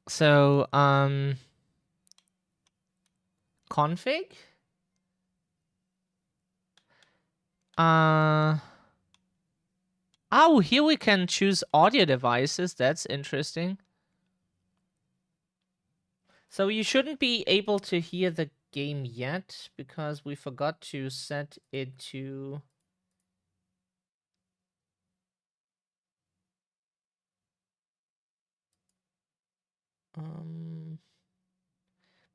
So, config? Oh, here we can choose audio devices. That's interesting. So you shouldn't be able to hear the game yet because we forgot to set it to...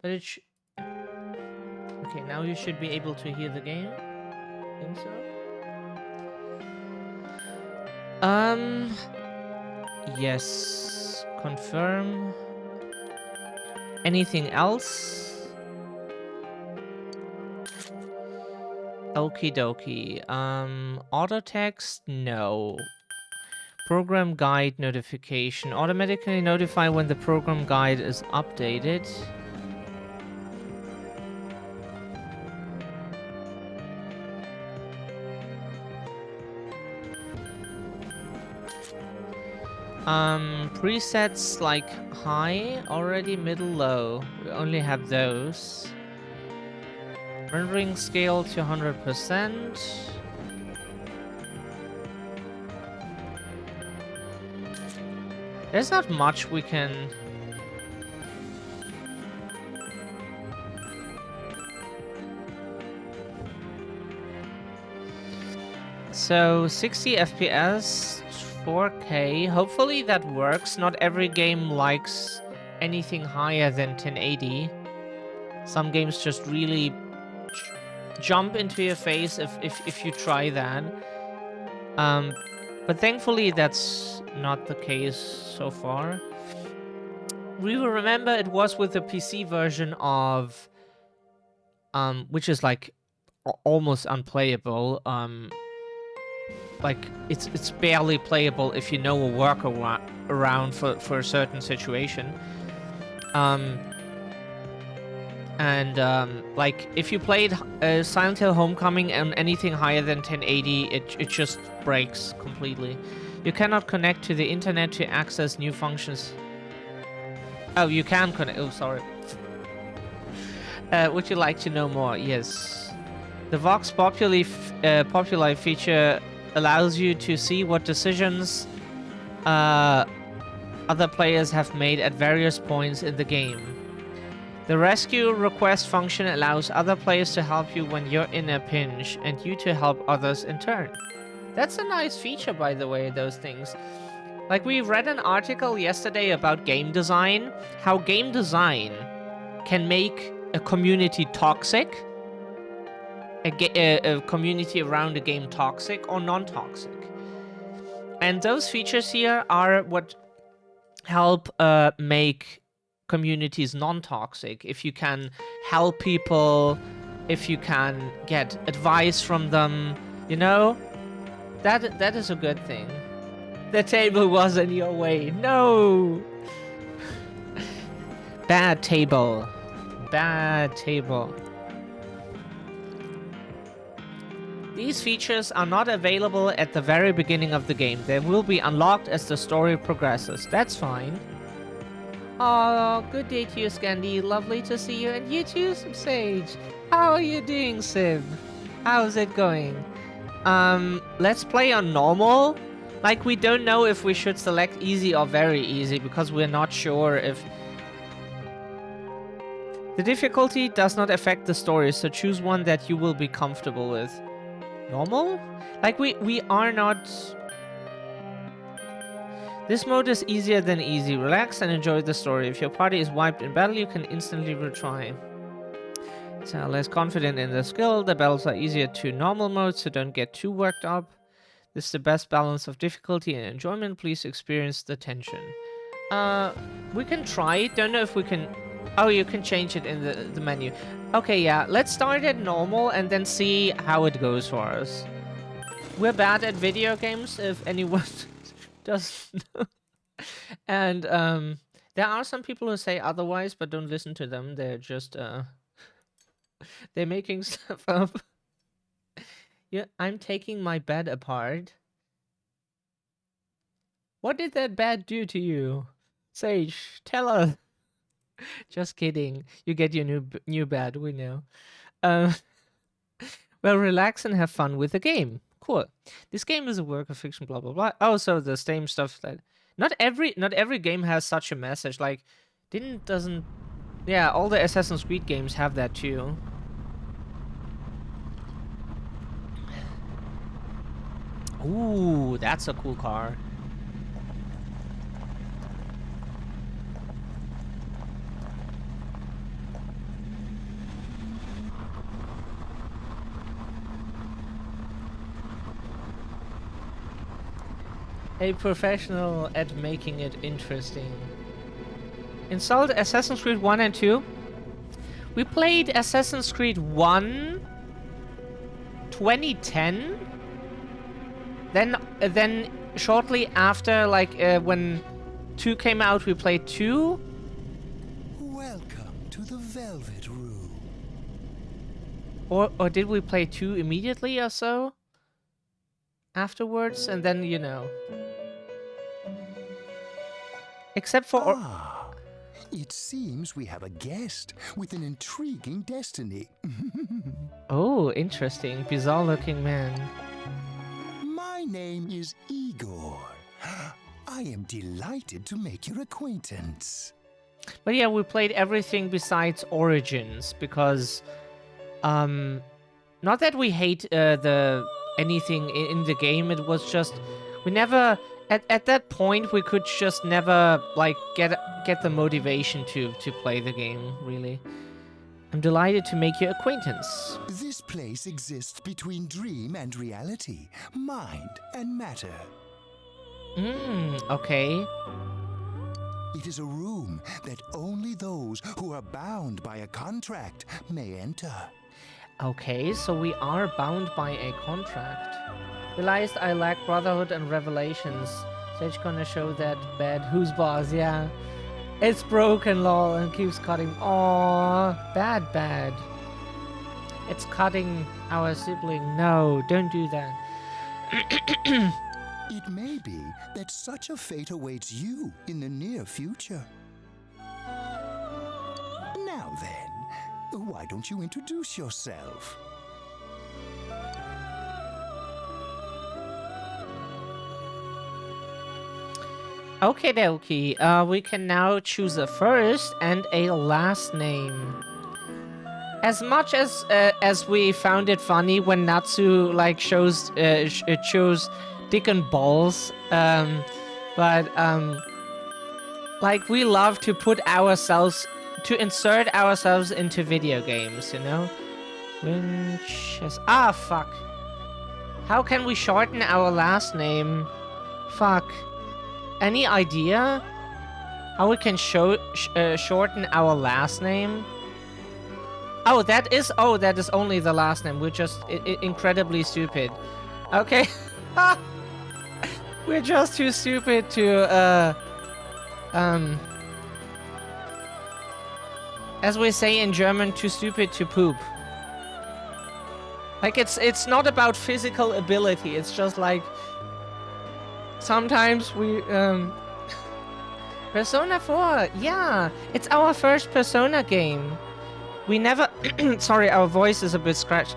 But it okay, now you should be able to hear the game. Think so? Yes. Confirm. Anything else? Okie dokie. Auto text? No. Program guide notification. Automatically notify when the program guide is updated. Presets like high, already, middle, low. We only have those. Rendering scale to 100%. There's not much we can... So 60 FPS, 4K. Hopefully that works. Not every game likes anything higher than 1080. Some games just really jump into your face if you try that. But thankfully that's not the case so far. We will remember it was with the PC version of which is like almost unplayable. Like it's barely playable if you know a workaround for a certain situation. Like if you played Silent Hill Homecoming and anything higher than 1080, it just breaks completely. You cannot connect to the internet to access new functions. Oh, you can connect. Oh, sorry. Would you like to know more? Yes. The Vox Populi feature allows you to see what decisions other players have made at various points in the game. The rescue request function allows other players to help you when you're in a pinch, and you to help others in turn. That's a nice feature, by the way, those things. Like, we read an article yesterday about game design, how game design can make a community toxic, a community around a game toxic or non-toxic. And those features here are what help make communities non-toxic. If you can help people, if you can get advice from them, you know, that is a good thing. The table wasn't your way. No! Bad table. Bad table. These features are not available at the very beginning of the game. They will be unlocked as the story progresses. That's fine. Oh, good day to you, Scandi. Lovely to see you. And you too, Sage. How are you doing, Sib? How's it going? Let's play on normal. Like, we don't know if we should select easy or very easy because we're not sure if... The difficulty does not affect the story, so choose one that you will be comfortable with. Normal? Like, we are not... This mode is easier than easy. Relax and enjoy the story. If your party is wiped in battle, you can instantly retry. So less confident in the skill. The battles are easier to normal mode, so don't get too worked up. This is the best balance of difficulty and enjoyment. Please experience the tension. We can try it. Don't know if we can... Oh, you can change it in the menu. Okay, yeah. Let's start at normal and then see how it goes for us. We're bad at video games, if anyone doesn't know. And there are some people who say otherwise, but don't listen to them. They're just they're making stuff up. Yeah, I'm taking my bed apart. What did that bed do to you? Sage, tell us. Just kidding. You get your new bed, we know. Um, well, relax and have fun with the game. Cool. This game is a work of fiction, blah blah blah. Oh, so the same stuff that not every game has such a message. Like, doesn't yeah, all the Assassin's Creed games have that too. Ooh, that's a cool car. A professional at making it interesting. Installed Assassin's Creed 1 and 2. We played Assassin's Creed 1 2010. Then shortly after, like when 2 came out, we played 2. Welcome to the Velvet Room. Or did we play 2 immediately or so? Afterwards, and then, you know. Except for... It seems we have a guest with an intriguing destiny. Oh, interesting. Bizarre-looking man. My name is Igor. I am delighted to make your acquaintance. But yeah, we played everything besides Origins, because... not that we hate anything in the game, it was just... We never... At that point, we could just never, like, get the motivation to play the game, really. I'm delighted to make your acquaintance. This place exists between dream and reality, mind and matter. Okay. It is a room that only those who are bound by a contract may enter. Okay, so we are bound by a contract. Realized I lack brotherhood and revelations. Sage gonna show that bad. Who's boss? Yeah. It's broken, lol, and keeps cutting. Aww, bad. It's cutting our sibling. No, don't do that. It may be that such a fate awaits you in the near future. Now then, why don't you introduce yourself? Okay, dokie. We can now choose a first and a last name. As much as we found it funny when Natsu like chose dick and balls, like we love to insert ourselves into video games, you know. Fuck. How can we shorten our last name? Fuck. Any idea how we can shorten our last name? Oh, that is only the last name. We're just incredibly stupid. Okay. We're just too stupid to as we say in German, too stupid to poop. Like it's not about physical ability. It's just like sometimes we Persona 4. Yeah, it's our first Persona game. We never sorry, our voice is a bit scratched.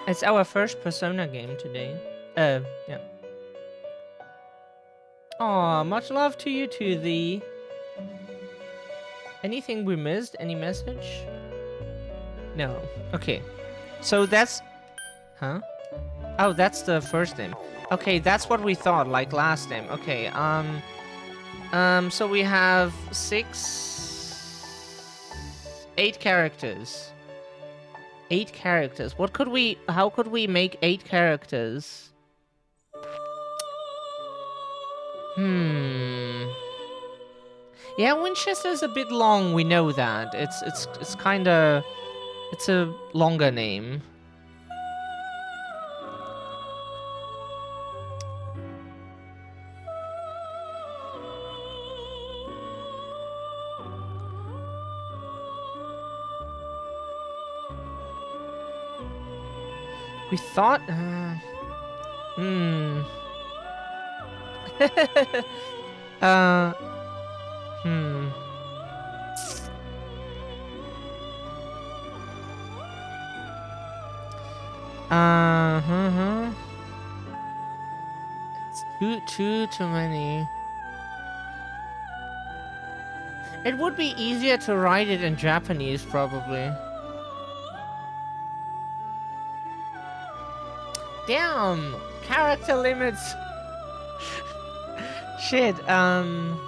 It's our first Persona game today. Yeah. Aw, much love to you too, thee. Anything we missed? Any message? No. Okay. So that's... Huh? Oh, that's the first name. Okay, that's what we thought, like last name. Okay, so we have 8 characters. 8 characters. How could we make 8 characters? Yeah, Winchester's a bit long, we know that. It's kinda... It's a longer name. We thought... Uh, hmm. Uh-huh. It's too many. It would be easier to write it in Japanese, probably. Damn! Character limits! Shit, damn.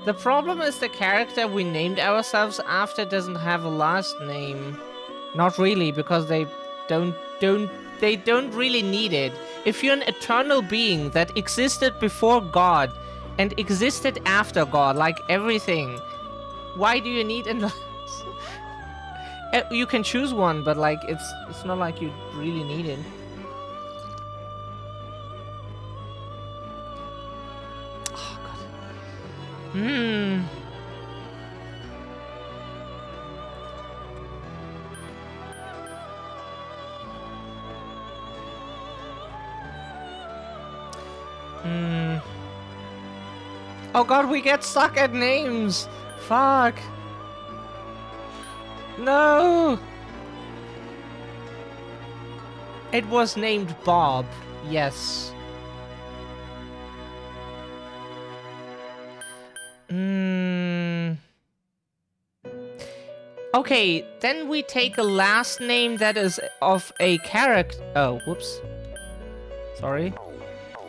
The problem is the character we named ourselves after doesn't have a last name. Not really, because they don't really need it. If you're an eternal being that existed before God and existed after God, like everything, why do you need an you can choose one, but like it's not like you really need it. Oh god. Hmm. Hmm. Oh god, we get stuck at names. Fuck. No. It was named Bob. Yes. Okay, then we take a last name that is of a character. Oh, whoops. Sorry.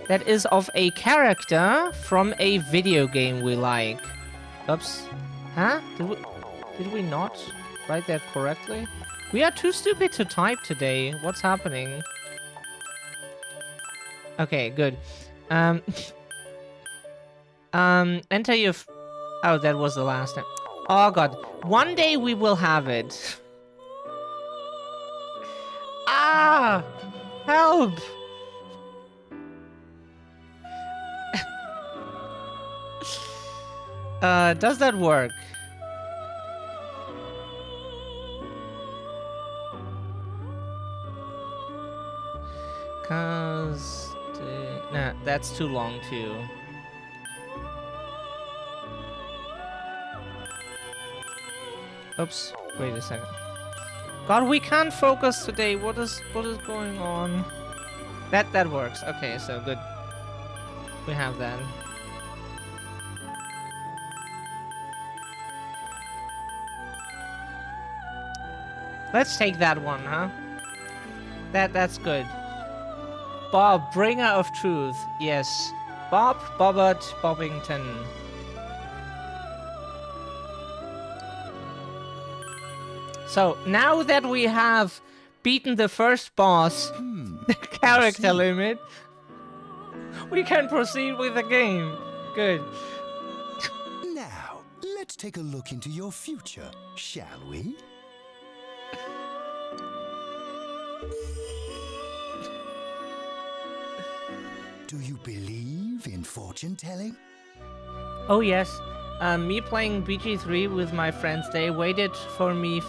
That is of a character from a video game we like. Oops. Huh? Did we not write that correctly? We are too stupid to type today. What's happening? Okay, good. Um, enter your... Oh, that was the last name. Oh god. One day we will have it. Ah! Help! Does that work? Nah, that's too long too. Oops, wait a second. God, we can't focus today. What is going on? That works. Okay, so good. We have that. Let's take that one, huh? That's good. Bob, bringer of truth. Yes. Bob, Bobbert, Bobbington. So, now that we have beaten the first boss, the character limit, we can proceed with the game. Good. Now, let's take a look into your future, shall we? Do you believe in fortune telling? Oh yes, me playing BG3 with my friends, they waited for me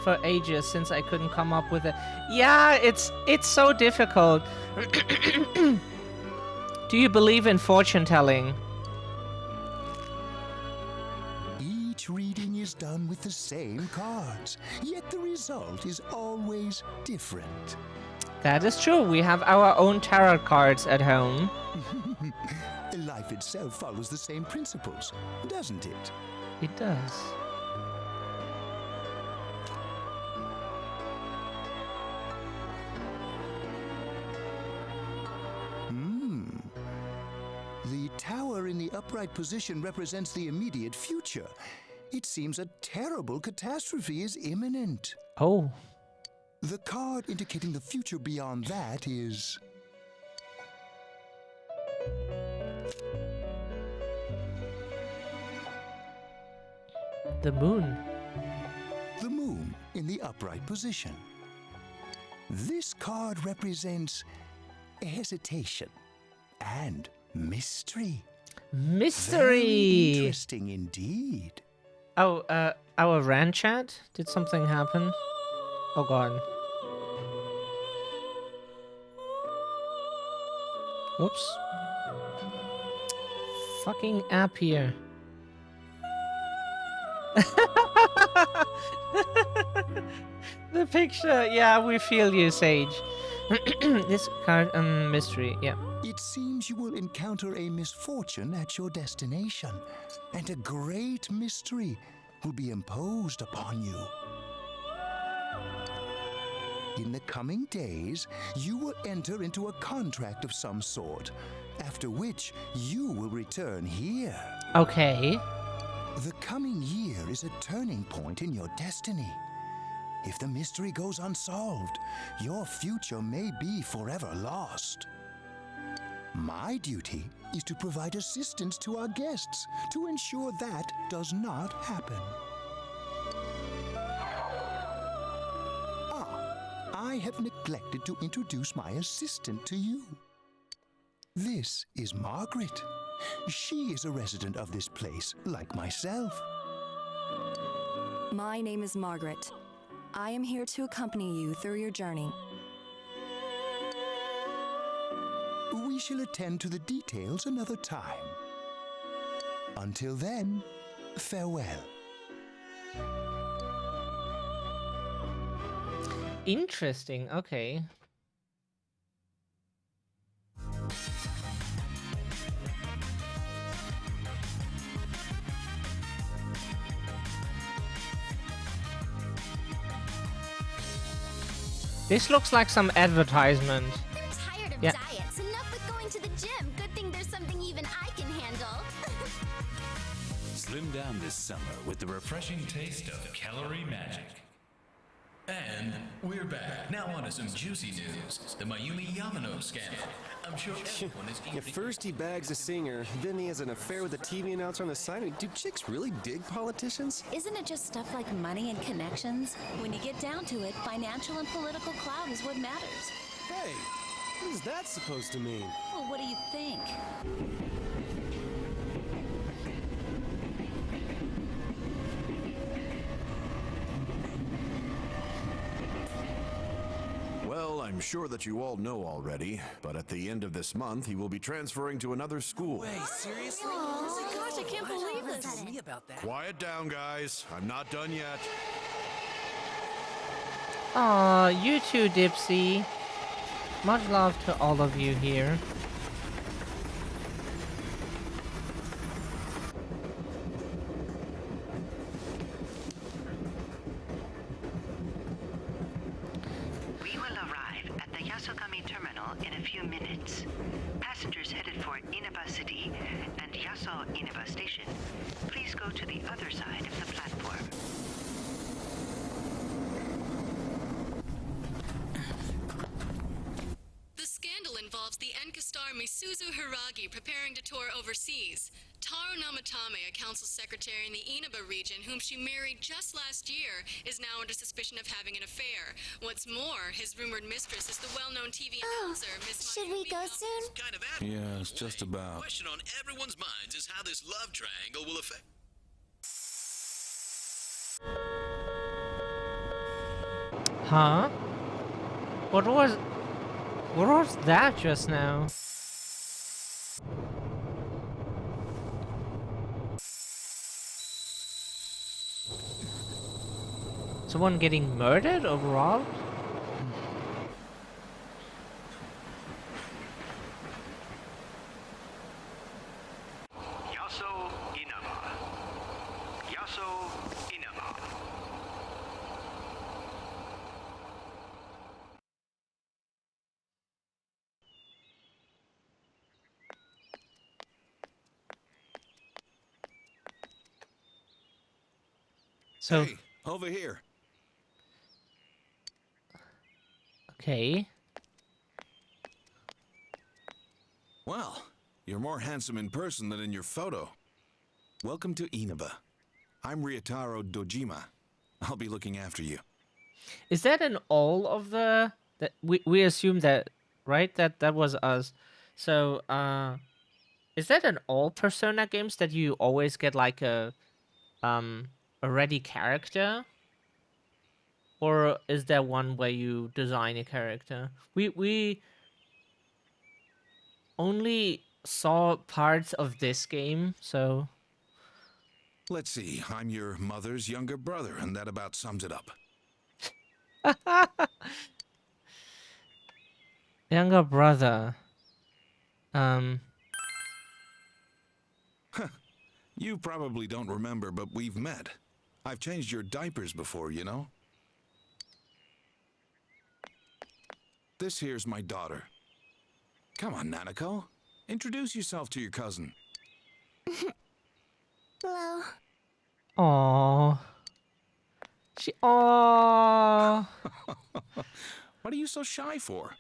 for ages since I couldn't come up with it. Yeah, it's so difficult. Do you believe in fortune telling? Each reading is done with the same cards, yet the result is always different. That is true. We have our own tarot cards at home. Life itself follows the same principles, doesn't it? It does. The tower in the upright position represents the immediate future. It seems a terrible catastrophe is imminent. Oh. The card indicating the future beyond that is... The moon. the moon in the upright position. This card represents hesitation and mystery. Mystery. Interesting indeed. Oh, our rant chat? Did something happen? Oh god. Whoops. Fucking app here. The picture. Yeah, we feel you, Sage. This card mystery. Yeah. It seems you will encounter a misfortune at your destination, and a great mystery will be imposed upon you. In the coming days, you will enter into a contract of some sort, after which you will return here. Okay. The coming year is a turning point in your destiny. If the mystery goes unsolved, your future may be forever lost. My duty is to provide assistance to our guests to ensure that does not happen. I have neglected to introduce my assistant to you. This is Margaret. She is a resident of this place, like myself. My name is Margaret. I am here to accompany you through your journey. We shall attend to the details another time. Until then, farewell. Interesting. Okay. This looks like some advertisement. They're tired of Yeah. diets. Enough with going to the gym. Good thing there's something even I can handle. Slim down this summer with the refreshing taste of Calorie Magic. And we're back. Now on to some juicy news. The Mayumi Yamano scandal. I'm sure everyone is Yeah, first he bags a singer, then he has an affair with a TV announcer on the side. Do chicks really dig politicians? Isn't it just stuff like money and connections? When you get down to it, financial and political clout is what matters. Hey, what is that supposed to mean? Well, what do you think? Well, I'm sure that you all know already, but at the end of this month, he will be transferring to another school. Wait, seriously? Oh my gosh, I can't believe this. Tell me about that. Quiet down, guys. I'm not done yet. Aw, you too, Dipsy. Much love to all of you here. We will arrive at the Yasogami terminal in a few minutes. Passengers headed for Inaba City and Yaso Inaba Station, please go to the other side of the platform. The scandal involves the Enkastar Misuzu Hiragi preparing to tour overseas. Taro Namatame, a council secretary in the Inaba region, whom she married just last year, is now under suspicion of having an affair. What's more, his rumored mistress is the well-known TV announcer, Miss Should we go soon? kind of Yeah, it's just The about. question on everyone's minds is how this love triangle will affect. Huh? What was that just now? Someone getting murdered or robbed? Yaso Inaba. Yaso Inaba. So, Hey, over here. okay. Well, you're more handsome in person than in your photo. Welcome to Inaba. I'm Ryotaro Dojima. I'll be looking after you. Is that in all of the that we assume that, right? That was us. So Is that in all Persona games that you always get like a ready character? Or is there one where you design a character? We only saw parts of this game, so Let's see, I'm your mother's younger brother, and that about sums it up. younger brother. You probably don't remember, but we've met. I've changed your diapers before, you know? This here's my daughter. Come on, Nanako. Introduce yourself to your cousin. Hello. Aww. Aww. What are you so shy for?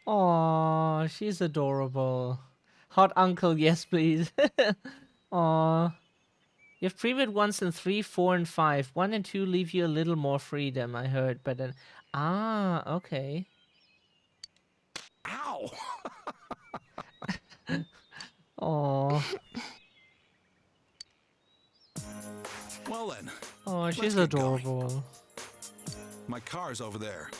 Aww, she's adorable. Hot uncle, yes please. Aww. You've previewed once in 3, 4, and 5. 1 and 2 leave you a little more freedom, I heard, but then... Ah, okay. Ow! Aww. Well then. Oh, let's she's get going. adorable. My car's over there.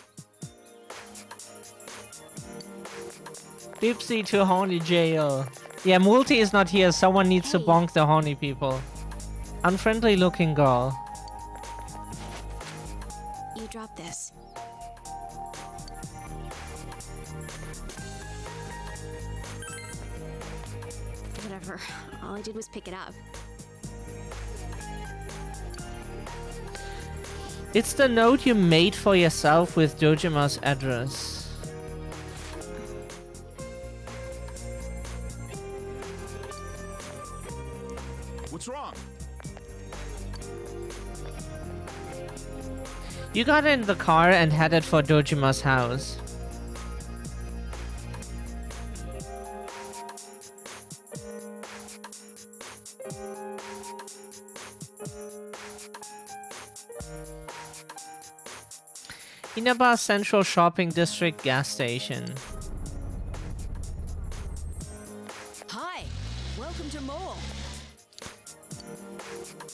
Dipsy to horny jail. Yeah, Multi is not here. Someone needs to bonk the horny people. Unfriendly looking girl. You drop this. Whatever. All I did was pick it up. It's the note you made for yourself with Dojima's address. What's wrong? You got in the car and headed for Dojima's house. Inaba Central Shopping District gas station. Hi, welcome to Mole.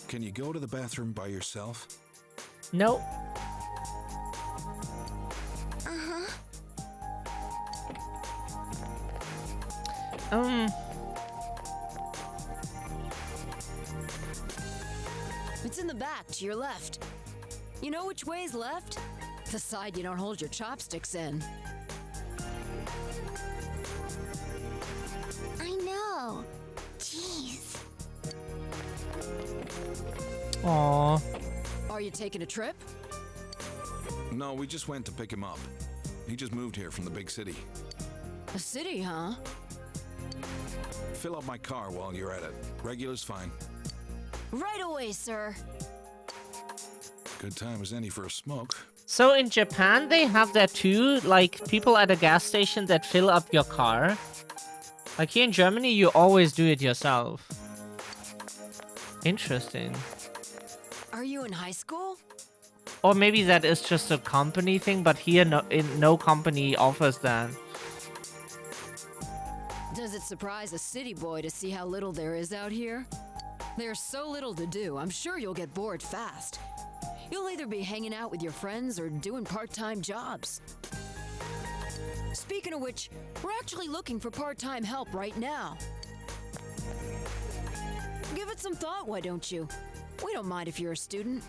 Can you go to the bathroom by yourself? Nope. It's in the back, to your left. You know which way's left? The side you don't hold your chopsticks in. I know. Jeez. Aww. Are you taking a trip? No, we just went to pick him up. He just moved here from the big city. A city, huh? Fill up my car while you're at it. Regular's fine. Right away, sir. Good time as any for a smoke. So in Japan, they have that too, like people at a gas station that fill up your car. Like here in Germany, you always do it yourself. Interesting. Are you in high school? Or maybe that is just a company thing, but here no company offers that. Does it surprise a city boy to see how little there is out here? There's so little to do, I'm sure you'll get bored fast. You'll either be hanging out with your friends or doing part-time jobs. Speaking of which, we're actually looking for part-time help right now. Give it some thought, why don't you? We don't mind if you're a student.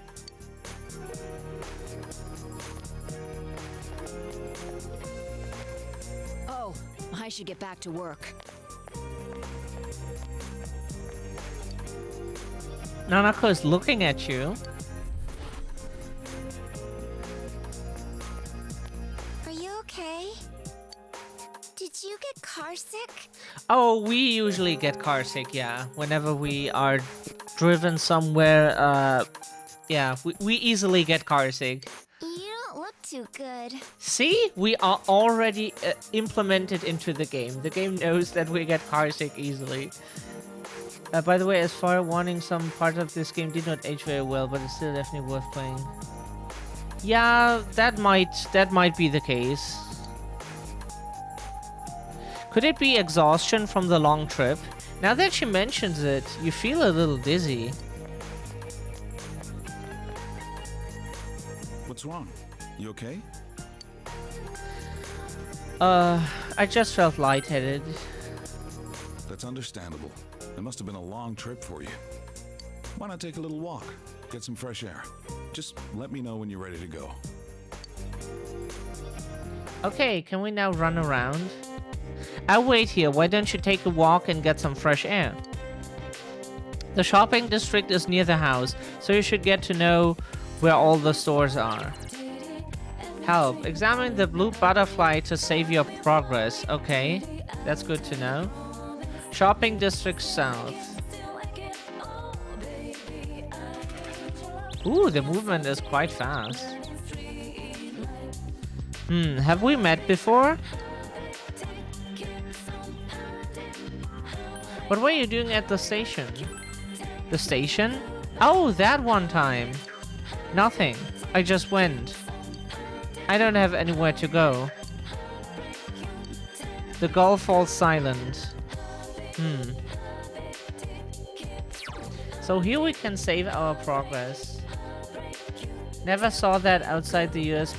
Oh, I should get back to work. Nanako is looking at you. Are you okay? Did you get car sick? Oh, we usually get car sick, yeah. Whenever we are driven somewhere, yeah, we easily get car sick. You don't look too good. See? We are already implemented into the game. The game knows that we get car sick easily. By the way, as far warning, some parts of this game did not age very well, but it's still definitely worth playing. Yeah, that might be the case. Could it be exhaustion from the long trip? Now that she mentions it, you feel a little dizzy. What's wrong? You okay? I just felt lightheaded. That's understandable. It must have been a long trip for you. Why not take a little walk? Get some fresh air. Just let me know when you're ready to go. Okay, can we now run around? I'll wait here. Why don't you take a walk and get some fresh air? The shopping district is near the house, so you should get to know where all the stores are. Help. Examine the blue butterfly to save your progress. Okay, that's good to know. Shopping district south. Ooh, the movement is quite fast. Have we met before? What were you doing at the station? The station? Oh, that one time. Nothing. I just went. I don't have anywhere to go. The gull falls silent. So here we can save our progress. Never saw that outside the US.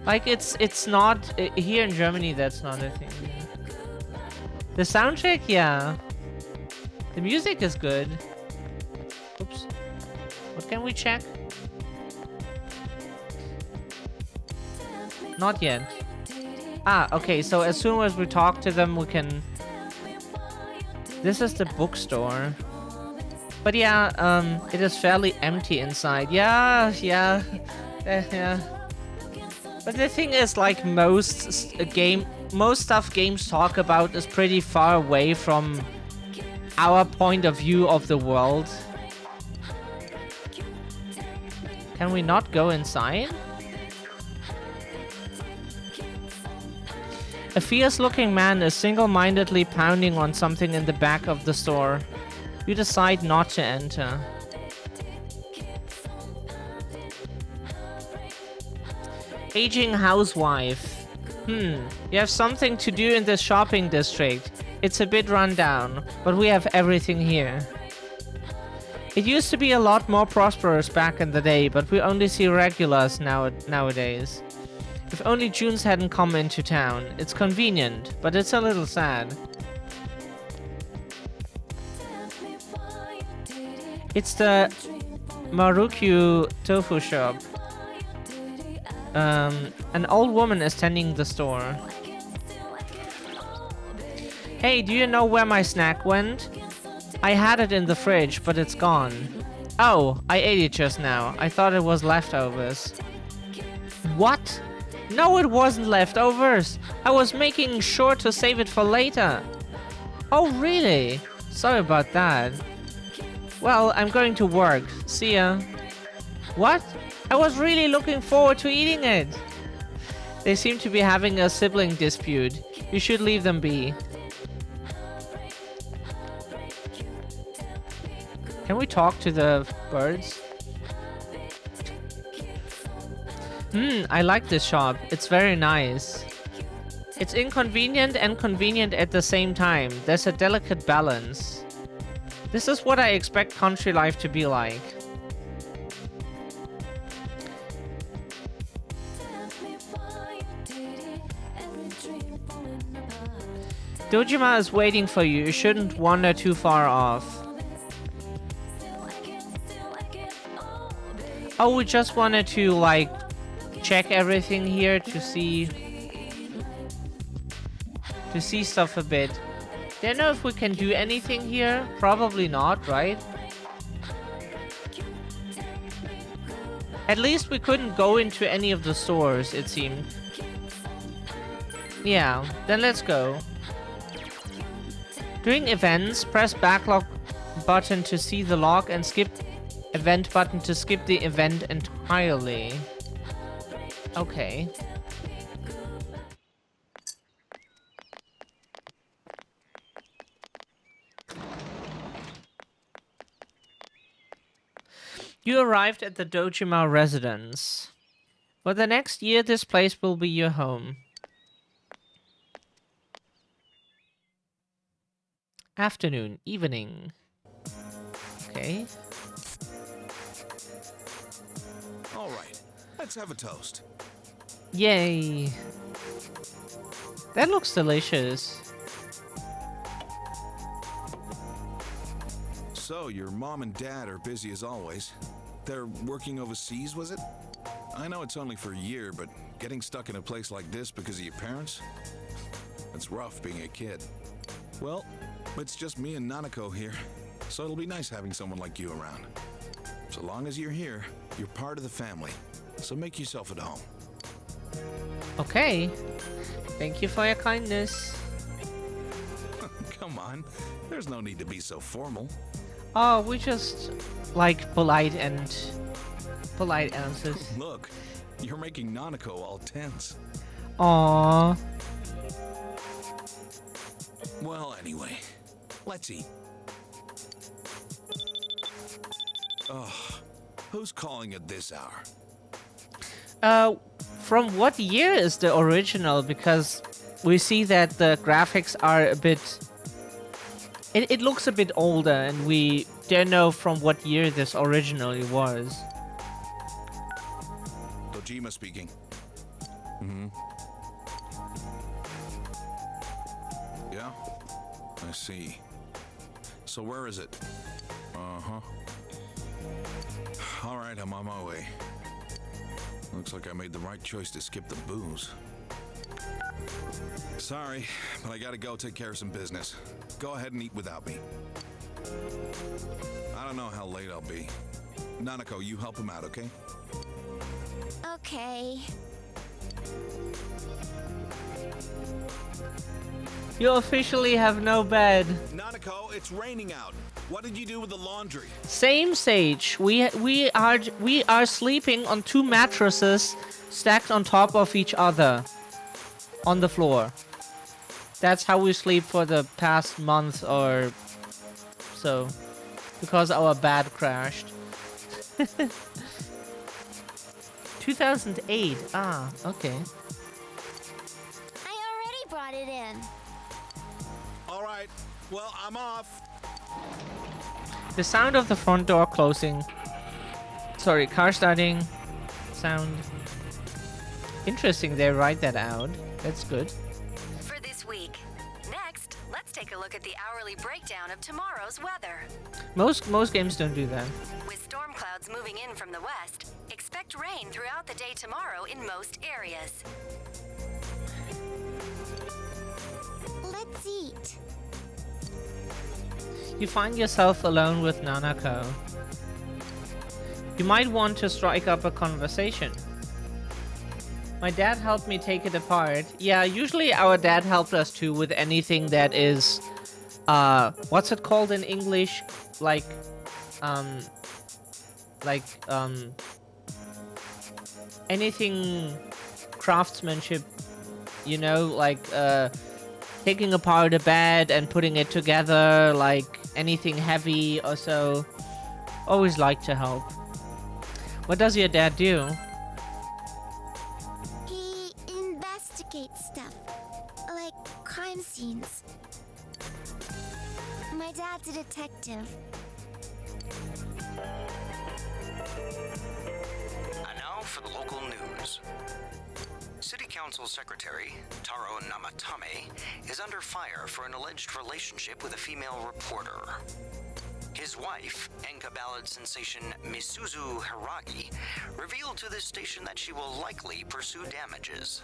Like it's not here in Germany. That's not a thing. The soundtrack, yeah. The music is good. Oops. What can we check? Not yet. Ah, okay. So as soon as we talk to them, we can. This is the bookstore. But yeah, it is fairly empty inside. Yeah. Yeah. But the thing is, like most stuff games talk about is pretty far away from our point of view of the world. Can we not go inside? A fierce-looking man is single-mindedly pounding on something in the back of the store. You decide not to enter. Aging housewife. You have something to do in this shopping district. It's a bit run down, but we have everything here. It used to be a lot more prosperous back in the day, but we only see regulars nowadays. If only Junes hadn't come into town. It's convenient, but it's a little sad. It's the Marukyu tofu shop. An old woman is tending the store. Hey, do you know where my snack went? I had it in the fridge, but it's gone. Oh, I ate it just now. I thought it was leftovers. What? No, it wasn't leftovers. I was making sure to save it for later. Oh, really? Sorry about that. Well, I'm going to work. See ya. What? I was really looking forward to eating it. They seem to be having a sibling dispute. You should leave them be. Can we talk to the birds? I like this shop. It's very nice. It's inconvenient and convenient at the same time. There's a delicate balance. This is what I expect country life to be like. Dojima is waiting for you. You shouldn't wander too far off. Oh, we just wanted to, like, check everything here to see stuff a bit. Don't know if we can do anything here. Probably not, right? At least we couldn't go into any of the stores, it seemed. Yeah, then let's go. During events, press backlog button to see the log and skip event button to skip the event entirely. Okay. You arrived at the Dojima residence. For the next year, this place will be your home. Afternoon, evening. Okay. All right, let's have a toast. Yay. That looks delicious. So, your mom and dad are busy as always. They're working overseas, was it? I know it's only for a year, but getting stuck in a place like this because of your parents? It's rough being a kid. Well, it's just me and Nanako here, so it'll be nice having someone like you around. So long as you're here, you're part of the family, so make yourself at home. Okay. Thank you for your kindness. Come on, there's no need to be so formal. Oh, we just like polite answers. Look, you're making Nanako all tense. Aww. Well, anyway, let's eat. Oh, who's calling at this hour? From what year is the original? Because we see that the graphics are a bit... It looks a bit older, and we don't know from what year this originally was. Dojima speaking. Mm-hmm. Yeah? I see. So where is it? Uh-huh. All right, I'm on my way. Looks like I made the right choice to skip the booze. Sorry, but I gotta go take care of some business. Go ahead and eat without me. I don't know how late I'll be. Nanako, you help him out, okay? Okay. You officially have no bed. Nanako, it's raining out. What did you do with the laundry? Same Sage. We are sleeping on 2 mattresses stacked on top of each other on the floor. That's how we sleep for the past month or so, because our bed crashed. 2008. Ah, okay. I already brought it in. All right. Well, I'm off. The sound of the front door closing. Sorry, car starting sound. Interesting, they write that out. That's good. For this week. Next, let's take a look at the hourly breakdown of tomorrow's weather. Most games don't do that. With storm clouds moving in from the west, expect rain throughout the day tomorrow in most areas. Let's eat. You find yourself alone with Nanako. You might want to strike up a conversation. My dad helped me take it apart. Yeah, usually our dad helped us too with anything that is, what's it called in English? Anything craftsmanship, you know, like, taking apart a bed and putting it together, like anything heavy or so. Always like to help. What does your dad do? He investigates stuff, like crime scenes. My dad's a detective. And now for the local news. City Council Secretary Taro Namatame is under fire for an alleged relationship with a female reporter. His wife, Enka ballad sensation Misuzu Hiragi, revealed to this station that she will likely pursue damages.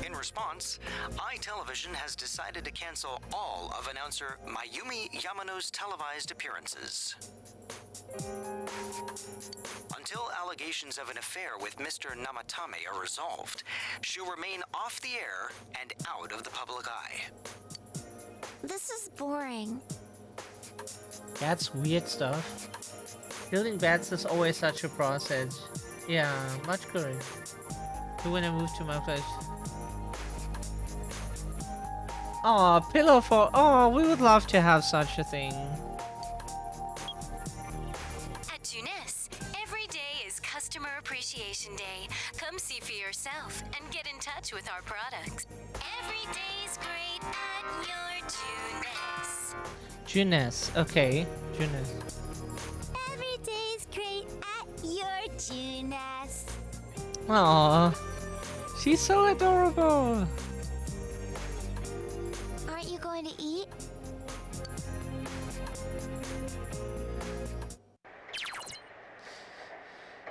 In response, iTelevision has decided to cancel all of announcer Mayumi Yamano's televised appearances. Until allegations of an affair with Mr. Namatame are resolved, she'll remain off the air and out of the public eye. This is boring. That's weird stuff. Building beds is always such a process. Yeah, much courage. So when I move to my place. Aw, pillow for... Oh, we would love to have such a thing. At Tunis, every day is Customer Appreciation Day. Come see for yourself and get in touch with our products. Every day's great at your Junes. Okay. Junes. Every day's great at your Junas. Aww. She's so adorable. Aren't you going to eat?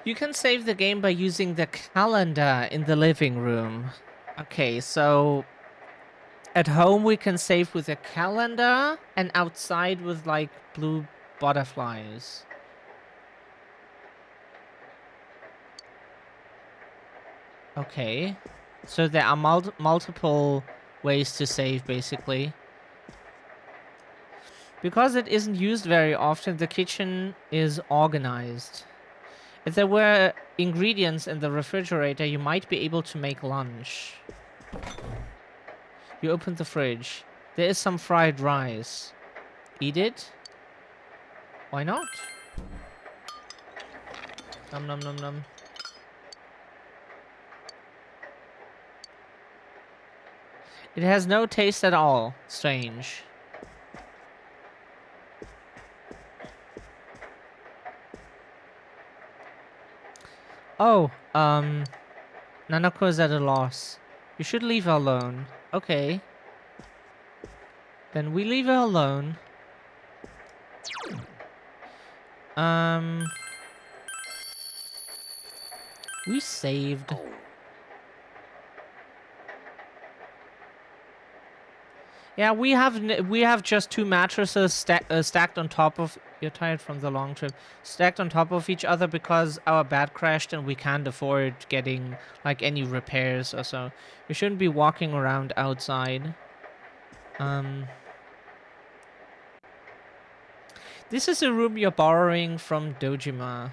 You can save the game by using the calendar in the living room. Okay, so at home we can save with a calendar and outside with like blue butterflies. Okay, so there are multiple ways to save basically. Because it isn't used very often, the kitchen is organized. If there were ingredients in the refrigerator, you might be able to make lunch. You open the fridge. There is some fried rice. Eat it? Why not? Nom nom nom nom. It has no taste at all. Strange. Oh, Nanako is at a loss. You should leave her alone. Okay. Then we leave her alone. We saved. Yeah, we have just two mattresses stacked on top of. You're tired from the long trip. Stacked on top of each other because our bed crashed and we can't afford getting like any repairs or so. You shouldn't be walking around outside. This is a room you're borrowing from Dojima.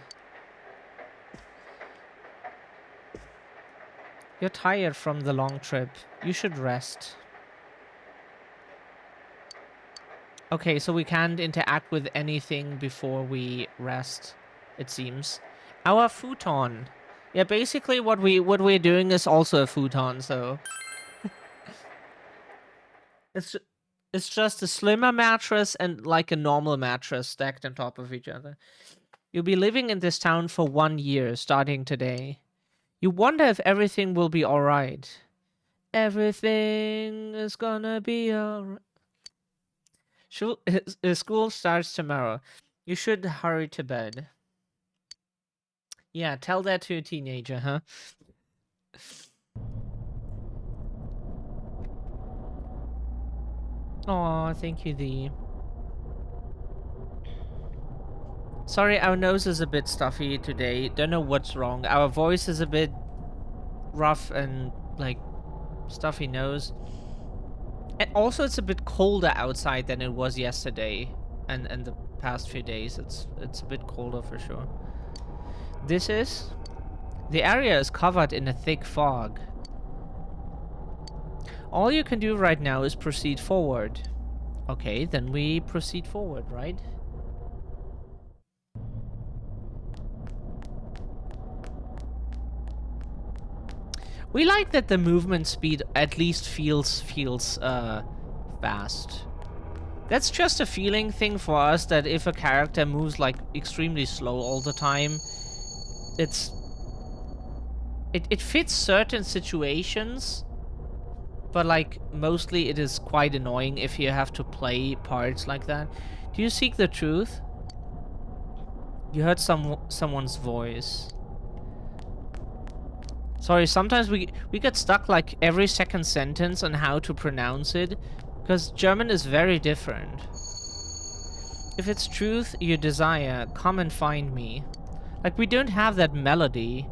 You're tired from the long trip. You should rest. Okay, so we can't interact with anything before we rest, it seems. Our futon. Yeah, basically what we're doing is also a futon, so it's just a slimmer mattress and like a normal mattress stacked on top of each other. You'll be living in this town for 1 year starting today. You wonder if everything will be all right. Everything is gonna be all right. School starts tomorrow. You should hurry to bed. Yeah, tell that to a teenager, huh? Aw, thank you, Dee. Sorry, our nose is a bit stuffy today. Don't know what's wrong. Our voice is a bit rough and, like, stuffy nose. And also, it's a bit colder outside than it was yesterday and the past few days. It's a bit colder for sure. The area is covered in a thick fog. All you can do right now is proceed forward. Okay, then we proceed forward, right? We like that the movement speed at least feels fast. That's just a feeling thing for us, that if a character moves like extremely slow all the time, it fits certain situations, but like mostly it is quite annoying if you have to play parts like that. Do you seek the truth? You heard someone's voice. Sorry, sometimes we get stuck like every second sentence on how to pronounce it, because German is very different. If it's truth you desire, come and find me. Like, we don't have that melody.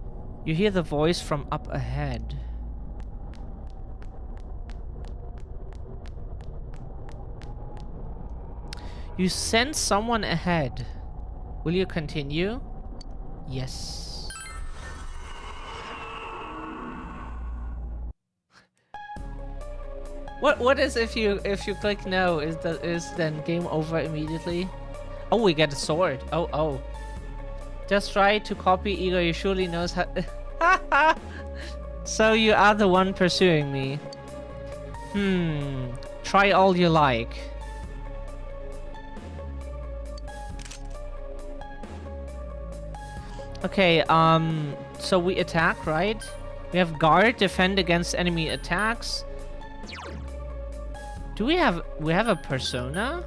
You hear the voice from up ahead. You sense someone ahead. Will you continue? Yes. What is if you click no? Is then game over immediately? Oh, we get a sword. Oh. Just try to copy Igor. You surely knows how. So you are the one pursuing me. Try all you like. Okay, so we attack, right? We have guard, defend against enemy attacks. Do we have a persona?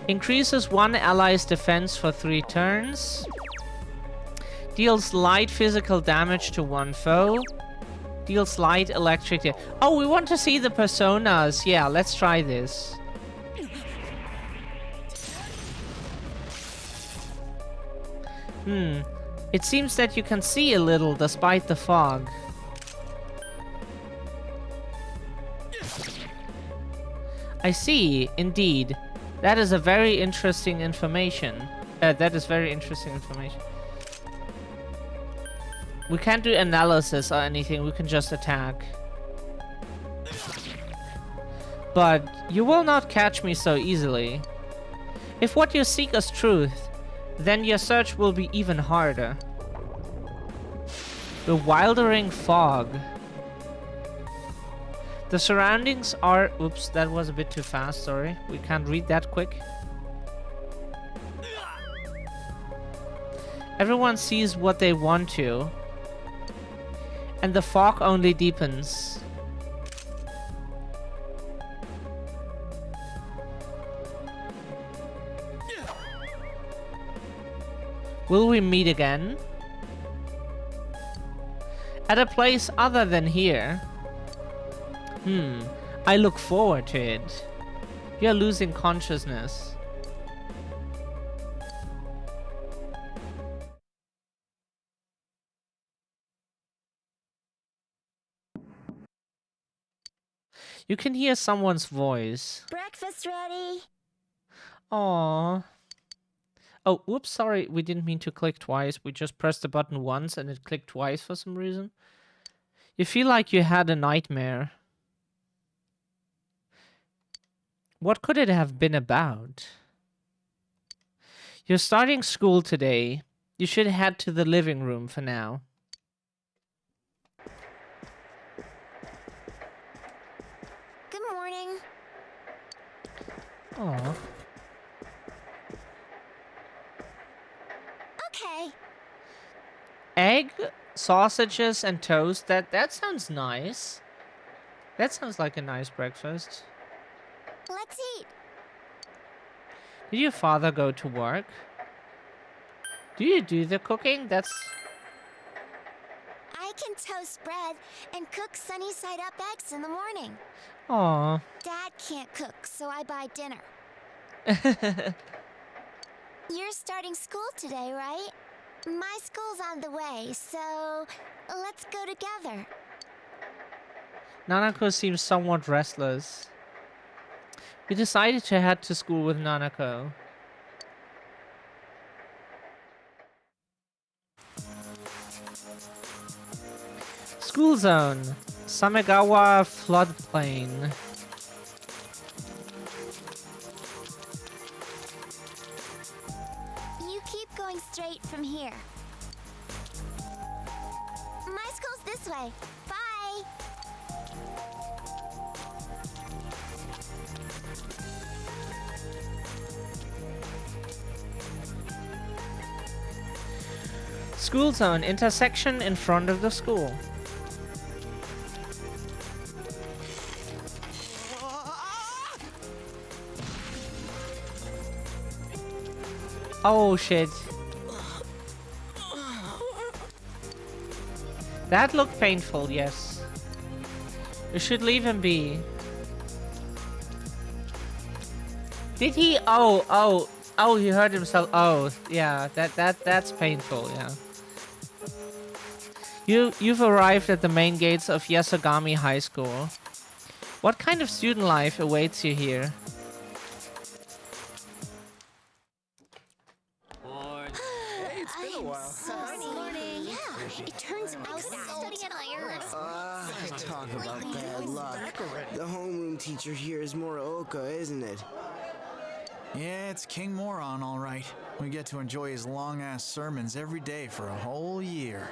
Increases one ally's defense for 3 turns. Deals light physical damage to one foe. Deals light electric damage. Oh, we want to see the personas. Yeah, let's try this. It seems that you can see a little despite the fog. I see, indeed. That is a very interesting information. That is very interesting information. We can't do analysis or anything, we can just attack. But you will not catch me so easily. If what you seek is truth, then your search will be even harder. The wildering fog. The surroundings are... Oops, that was a bit too fast, sorry. We can't read that quick. Everyone sees what they want to. And the fog only deepens. Will we meet again? At a place other than here? I look forward to it. You're losing consciousness. You can hear someone's voice. Breakfast ready. Aww. Oh, whoops, sorry. We didn't mean to click twice. We just pressed the button once and it clicked twice for some reason. You feel like you had a nightmare. What could it have been about? You're starting school today. You should head to the living room for now. Good morning. Aww. Okay. Egg, sausages, and toast. That sounds nice. That sounds like a nice breakfast. Let's eat. Did your father go to work? Do you do the cooking? That's... I can toast bread and cook sunny side up eggs in the morning. Aww. Dad can't cook, so I buy dinner. You're starting school today, right? My school's on the way, so let's go together. Nanako seems somewhat restless. We decided to head to school with Nanako. School zone. Samegawa floodplain. You keep going straight from here. My school's this way. Bye! School zone. Intersection in front of the school. Oh shit. That looked painful, yes. You should leave him be. Did he? Oh, he hurt himself. Oh, yeah, that's painful, yeah. You've arrived at the main gates of Yasogami High School. What kind of student life awaits you here? It's been a while. Morning. Yeah, it turns out studying at iron. Talk about bad luck. The homeroom teacher here is Muraoka, isn't it? Yeah, it's King Moron, all right. We get to enjoy his long-ass sermons every day for a whole year.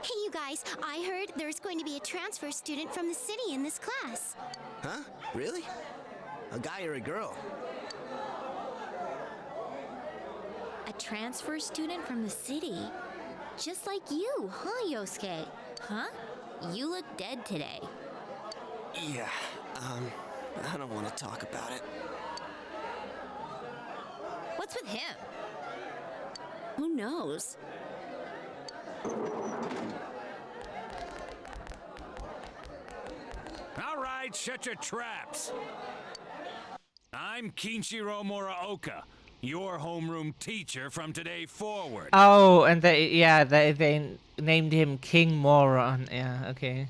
Hey, you guys. Guys, I heard there's going to be a transfer student from the city in this class. Huh? Really? A guy or a girl? A transfer student from the city? Just like you, huh, Yosuke? Huh? You look dead today. Yeah, I don't want to talk about it. What's with him? Who knows? All right, shut your traps. I'm Kinshiro Muraoka, your homeroom teacher from today forward. Oh, and they named him King Moron. Yeah, okay.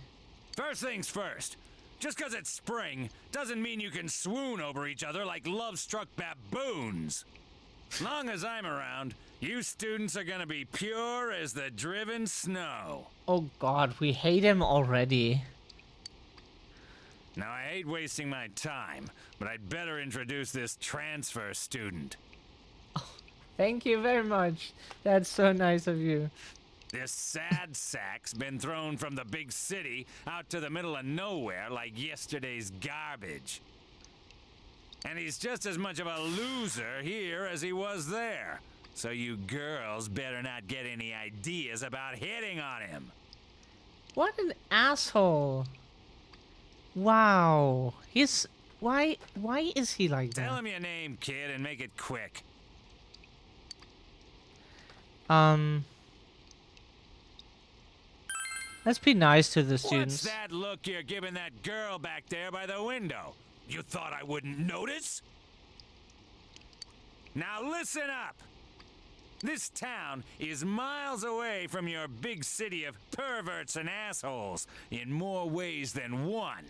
First things first. Just because it's spring doesn't mean you can swoon over each other like love-struck baboons. Long as I'm around, you students are gonna be pure as the driven snow. Oh God, we hate him already. Now, I hate wasting my time, but I'd better introduce this transfer student. Thank you very much. That's so nice of you. This sad sack's been thrown from the big city out to the middle of nowhere like yesterday's garbage. And he's just as much of a loser here as he was there. So you girls better not get any ideas about hitting on him. What an asshole. Wow. Why is he like that? Tell him your name, kid, and make it quick. Let's be nice to the students. What's that look you're giving that girl back there by the window? You thought I wouldn't notice? Now listen up! This town is miles away from your big city of perverts and assholes in more ways than one.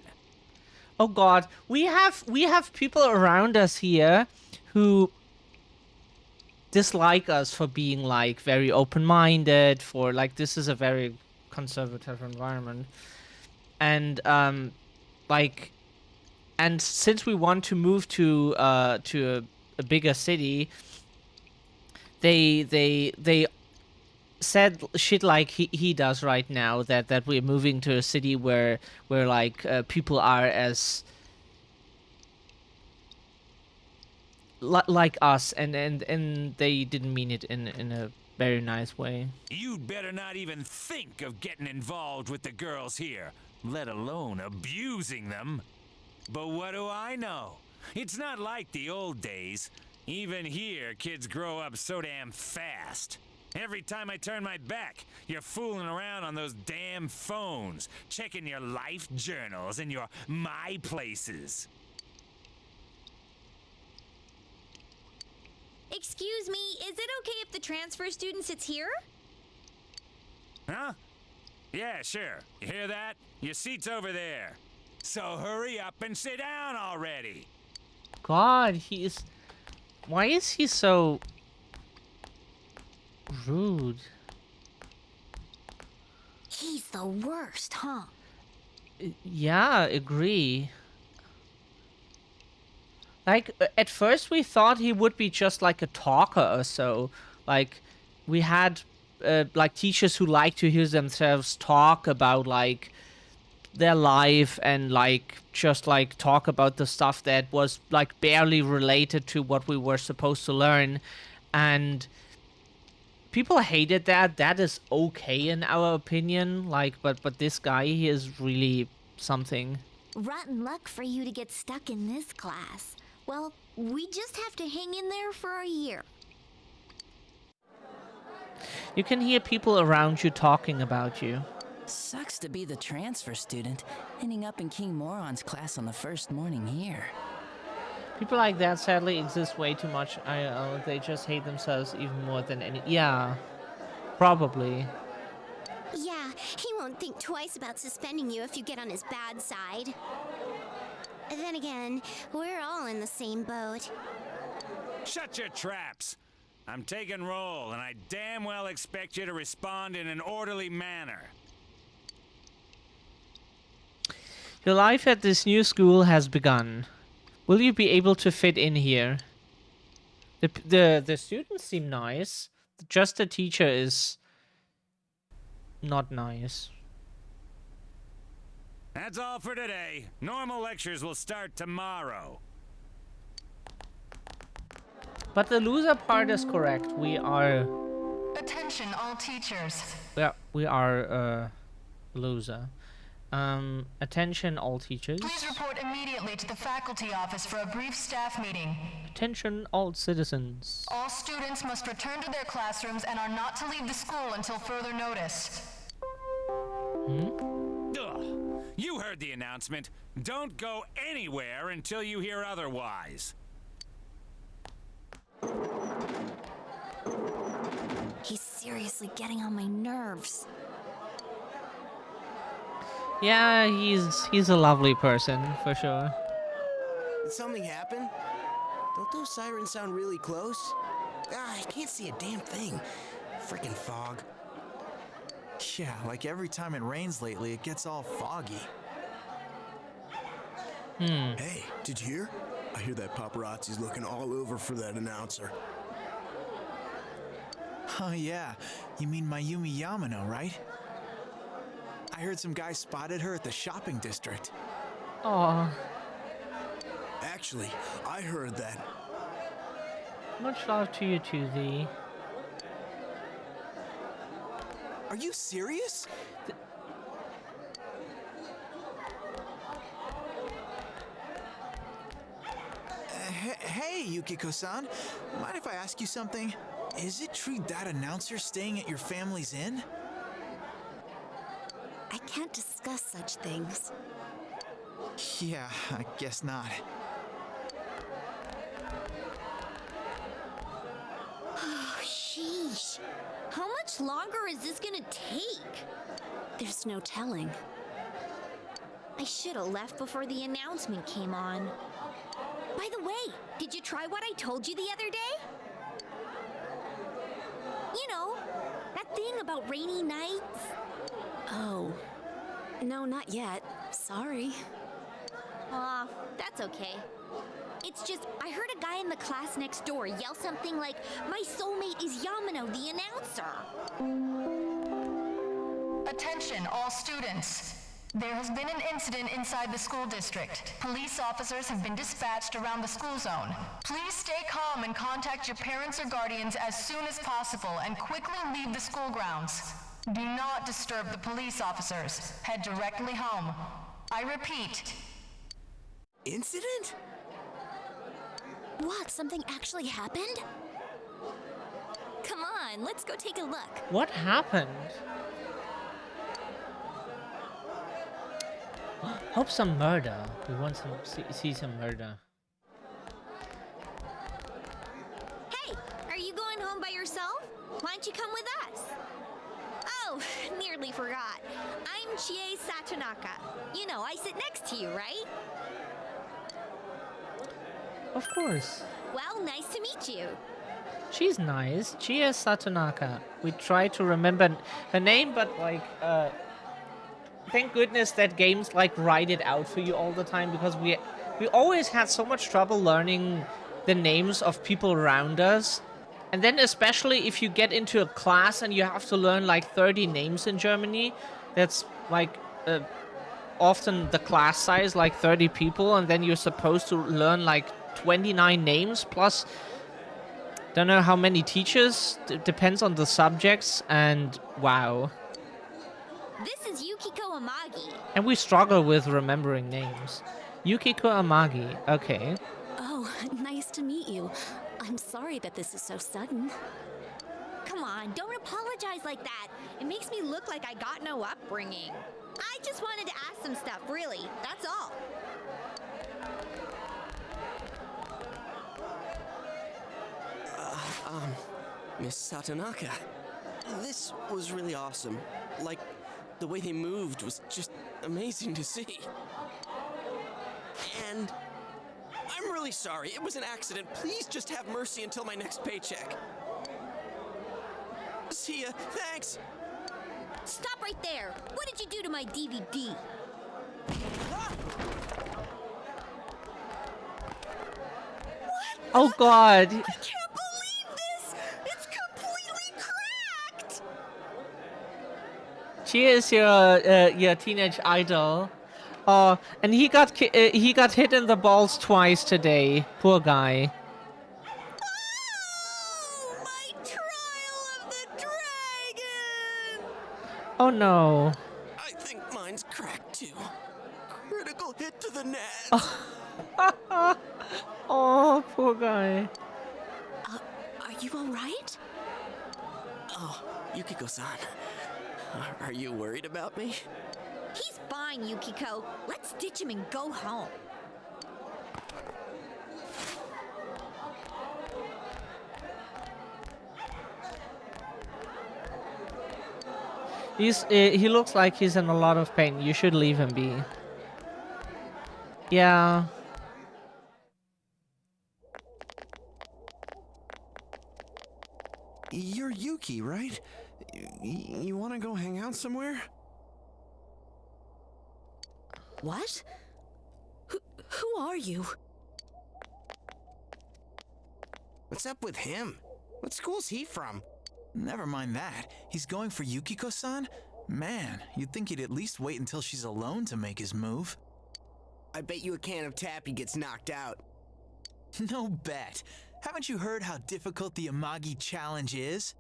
Oh God, we have people around us here who dislike us for being like very open-minded, for like this is a very conservative environment, and like, and since we want to move to a bigger city, they said shit like he does right now, that we're moving to a city where like people are as like us, and they didn't mean it in a very nice way. You'd better not even think of getting involved with the girls here, let alone abusing them. But what do I know? It's not like the old days. Even here, kids grow up so damn fast. Every time I turn my back, you're fooling around on those damn phones, checking your life journals and your my places. Excuse me, is it okay if the transfer student sits here? Huh? Yeah, sure. You hear that? Your seat's over there. So hurry up and sit down already. God, why is he so rude? He's the worst, huh? Yeah, agree. Like, at first we thought he would be just like a talker or so. Like, we had like teachers who like to hear themselves talk about like their life and like just like talk about the stuff that was like barely related to what we were supposed to learn, and people hated that. That is okay in our opinion. Like, but this guy, he is really something. Rotten luck for you to get stuck in this class. Well, we just have to hang in there for a year. You can hear people around you talking about you. Sucks to be the transfer student, ending up in King Moron's class on the first morning here. People like that sadly exist way too much. They just hate themselves even more than any. Yeah, probably. Yeah, he won't think twice about suspending you if you get on his bad side. Then again, we're all in the same boat. Shut your traps! I'm taking roll, and I damn well expect you to respond in an orderly manner. Your life at this new school has begun. Will you be able to fit in here? The students seem nice. Just the teacher is not nice. That's all for today. Normal lectures will start tomorrow. But the loser part is correct. We are... Attention all teachers. Yeah, we are loser. Attention all teachers. Please report immediately to the faculty office for a brief staff meeting. Attention all citizens. All students must return to their classrooms and are not to leave the school until further notice. Ugh. You heard the announcement. Don't go anywhere until you hear otherwise. He's seriously getting on my nerves. Yeah, he's a lovely person, for sure. Did something happen? Don't those sirens sound really close? I can't see a damn thing. Frickin' fog. Yeah, like every time it rains lately, it gets all foggy. Hey, did you hear? I hear that paparazzi's looking all over for that announcer. Oh yeah, you mean Mayumi Yamano, right? I heard some guy spotted her at the shopping district. Aw. Actually, I heard that. Much love to you too, thee. Are you serious? Hey, Yukiko-san. Mind if I ask you something? Is it true that announcer's staying at your family's inn? I can't discuss such things. Yeah, I guess not. Oh, sheesh. How much longer is this gonna take? There's no telling. I should have left before the announcement came on. By the way, did you try what I told you the other day? You know, that thing about rainy nights? Oh. No, not yet. Sorry. Aw, that's okay. It's just, I heard a guy in the class next door yell something like, "My soulmate is Yamano, the announcer." Attention all students. There has been an incident inside the school district. Police officers have been dispatched around the school zone. Please stay calm and contact your parents or guardians as soon as possible and quickly leave the school grounds. Do not disturb the police officers. Head directly home. I repeat. Incident? What, something actually happened? Come on, let's go take a look. What happened? Hope some murder. We want to see some murder. Hey, are you going home by yourself? Why don't you come with us? Oh, nearly forgot. I'm Chie Satonaka. You know, I sit next to you, right? Of course. Well, nice to meet you. She's nice. Chie Satonaka. We try to remember her name, but like, thank goodness that games like write it out for you all the time, because we always had so much trouble learning the names of people around us. And then especially if you get into a class and you have to learn like 30 names in Germany, that's like often the class size, like 30 people, and then you're supposed to learn like 29 names plus don't know how many teachers, depends on the subjects, and wow. This is Yukiko Amagi. And we struggle with remembering names. Yukiko Amagi, okay. Oh, nice to meet you. I'm sorry that this is so sudden. Come on, don't apologize like that. It makes me look like I got no upbringing. I just wanted to ask some stuff, really. That's all. Miss Satonaka. This was really awesome. Like, the way they moved was just amazing to see. And I'm really sorry. It was an accident. Please just have mercy until my next paycheck. See ya. Thanks. Stop right there. What did you do to my DVD? Oh God. I can't believe this! It's completely cracked! She is your teenage idol. Oh, and he got hit in the balls twice today. Poor guy. Oh, my trial of the dragon! Oh no. I think mine's cracked too. Critical hit to the net. Oh, poor guy. Are you all right? Oh, Yukiko-san. Are you worried about me? He's fine, Yukiko. Let's ditch him and go home. He looks like he's in a lot of pain. You should leave him be. Yeah. You're Yuki, right? You want to go hang out somewhere? What? Who are you? What's up with him? What school's he from? Never mind that. He's going for Yukiko-san? Man, you'd think he'd at least wait until she's alone to make his move. I bet you a can of Tappy gets knocked out. No bet. Haven't you heard how difficult the Amagi challenge is?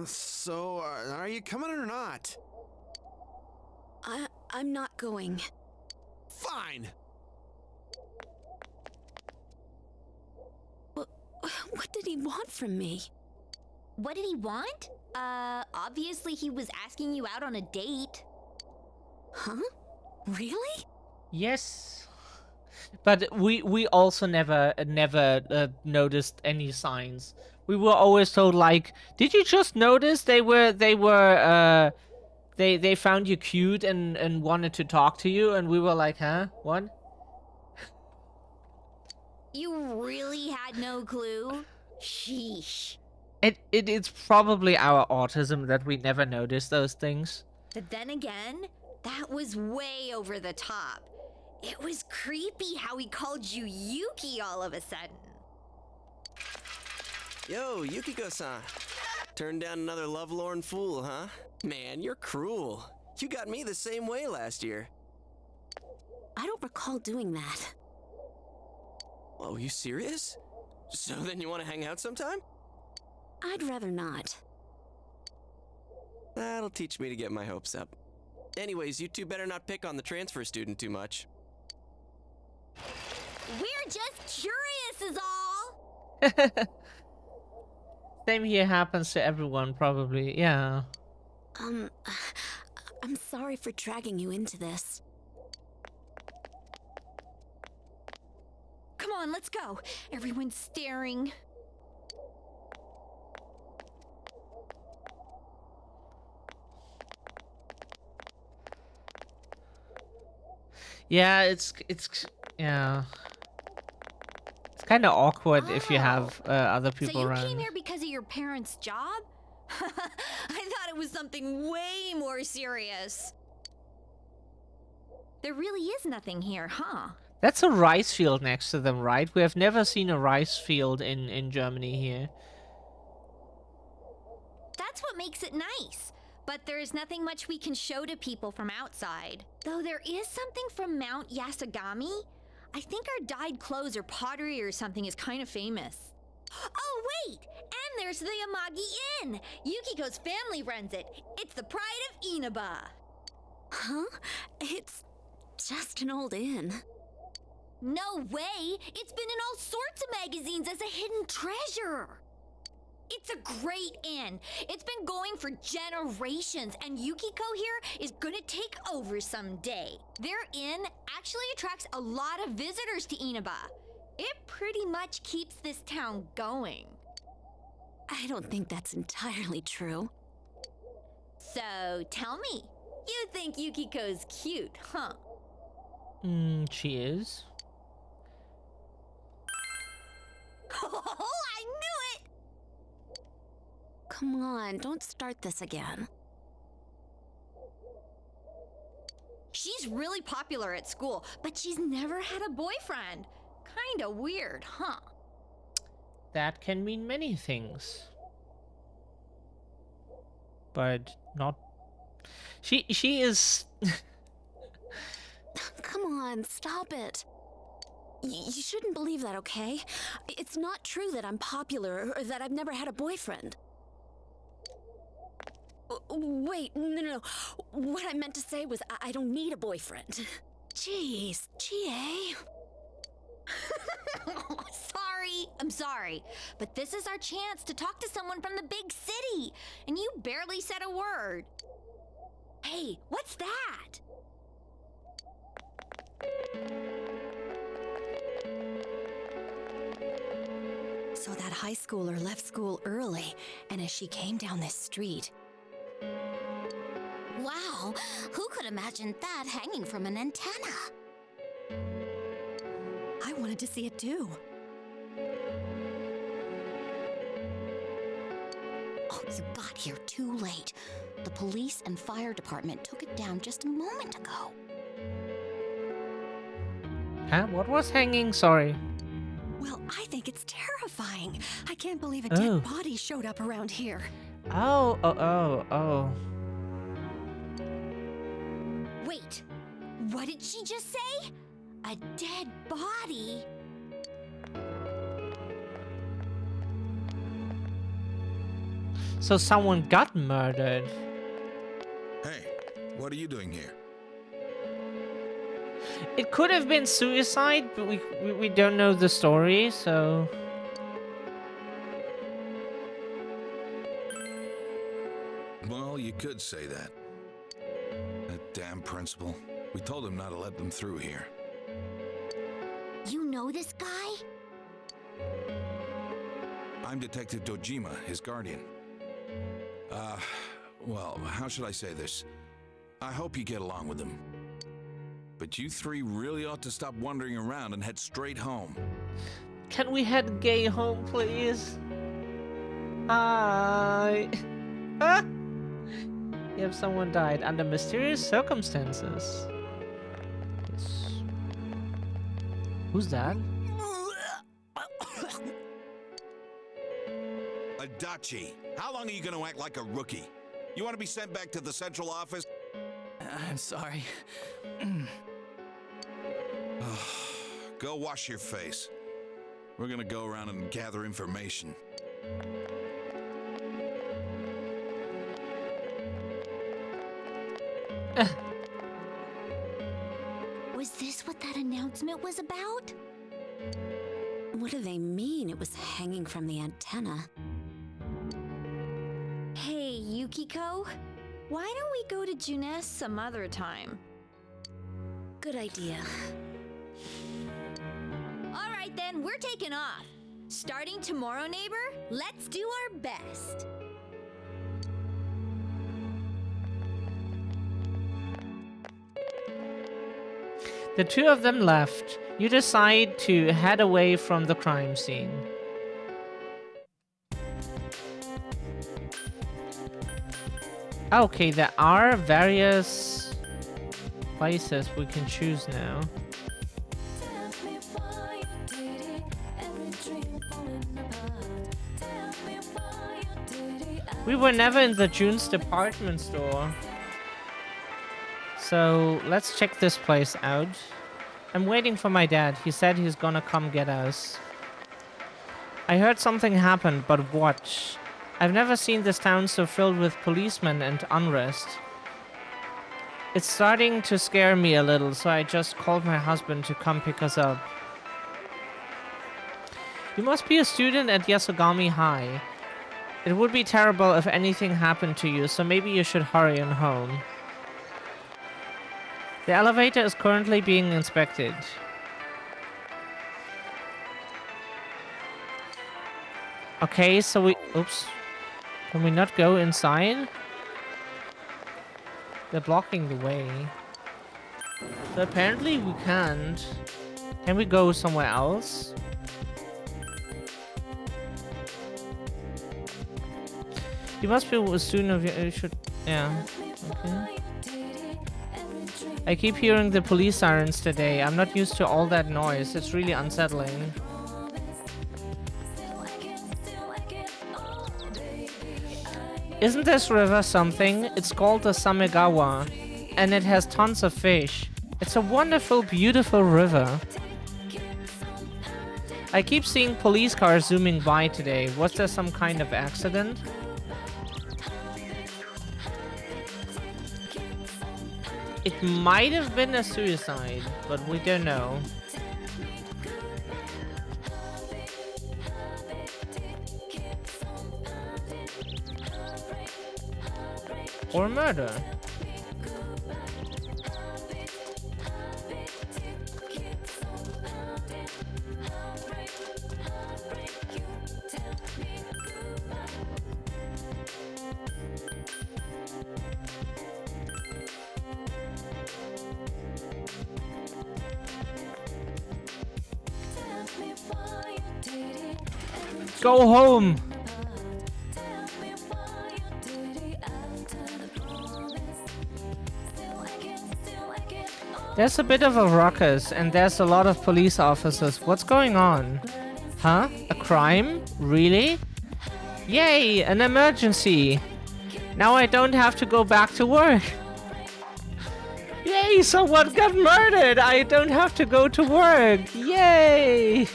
So, are you coming or not? I'm not going. Fine! What did he want from me? What did he want? Obviously he was asking you out on a date. Huh? Really? Yes. But we also never noticed any signs. We were always told, like, did you just notice they found you cute and wanted to talk to you? And we were like, huh? What? You really had no clue? Sheesh. It's probably our autism that we never notice those things. But then again, that was way over the top. It was creepy how he called you Yuki all of a sudden. Yo, Yukiko-san. Turned down another lovelorn fool, huh? Man, you're cruel. You got me the same way last year. I don't recall doing that. Oh, you serious? So then you want to hang out sometime? I'd rather not. That'll teach me to get my hopes up. Anyways, you two better not pick on the transfer student too much. We're just curious is all. Same here happens to everyone, probably. Yeah. I'm sorry for dragging you into this. Come on, let's go. Everyone's staring. Yeah, it's yeah. It's kind of awkward if you have other people So you around. came here because of your parents' job? I thought it was something way more serious. There really is nothing here, huh? That's a rice field next to them, right? We have never seen a rice field in Germany here. That's what makes it nice. But there is nothing much we can show to people from outside. Though there is something from Mount Yasogami. I think our dyed clothes or pottery or something is kind of famous. Oh, wait! And there's the Amagi Inn! Yukiko's family runs it. It's the pride of Inaba. Huh? It's just an old inn. No way! It's been in all sorts of magazines as a hidden treasure. It's a great inn. It's been going for generations, and Yukiko here is gonna take over someday. Their inn actually attracts a lot of visitors to Inaba. It pretty much keeps this town going. I don't think that's entirely true. So, tell me, you think Yukiko's cute, huh? She is. Oh, I knew it! Come on, don't start this again. She's really popular at school, but she's never had a boyfriend. Kinda weird, huh? That can mean many things. But not... She is Come on, stop it. You shouldn't believe that, okay? It's not true that I'm popular or that I've never had a boyfriend. Wait, no. What I meant to say was I don't need a boyfriend. Jeez, GA. I'm sorry, but this is our chance to talk to someone from the big city, and you barely said a word. Hey, what's that? So that high schooler left school early, and as she came down this street... Wow, who could imagine that hanging from an antenna? I wanted to see it too. Oh, you got here too late. The police and fire department took it down just a moment ago. Huh? What was hanging? Sorry. Well, I think it's terrifying. I can't believe a dead body showed up around here. Oh. Wait, what did she just say? A dead body? So someone got murdered. Hey, what are you doing here? It could have been suicide, but we don't know the story, so... Well, you could say that. That damn principal. We told him not to let them through here. You know this guy? I'm Detective Dojima, his guardian. Well, how should I say this? I hope you get along with him. But you three really ought to stop wandering around and head straight home. Can we head gay home, please? Hi. If someone died under mysterious circumstances. Yes. Who's that? Adachi, how long are you going to act like a rookie? You want to be sent back to the central office? I'm sorry. Go wash your face. We're going to go around and gather information. Was this what that announcement was about? What do they mean it was hanging from the antenna? Hey, Yukiko, why don't we go to Junes some other time? Good idea. All right then, we're taking off. Starting tomorrow, neighbor, let's do our best. The two of them left. You decide to head away from the crime scene. Okay, there are various places we can choose now. We were never in the June's department store. So let's check this place out. I'm waiting for my dad. He said he's gonna come get us. I heard something happened, but what? I've never seen this town so filled with policemen and unrest. It's starting to scare me a little, so I just called my husband to come pick us up. You must be a student at Yasogami High. It would be terrible if anything happened to you, so maybe you should hurry on home. The elevator is currently being inspected. Okay, so we... Oops. Can we not go inside? They're blocking the way. So apparently we can't. Can we go somewhere else? You must be a student of you should... Yeah. Okay. I keep hearing the police sirens today. I'm not used to all that noise. It's really unsettling. Isn't this river something? It's called the Samegawa. and it has tons of fish. It's a wonderful, beautiful river. I keep seeing police cars zooming by today. Was there some kind of accident? It might have been a suicide, but we don't know. Or murder. Go home. There's a bit of a ruckus and there's a lot of police officers. What's going on? Huh? A crime? Really? Yay, an emergency. Now I don't have to go back to work. Yay, someone got murdered. I don't have to go to work. Yay.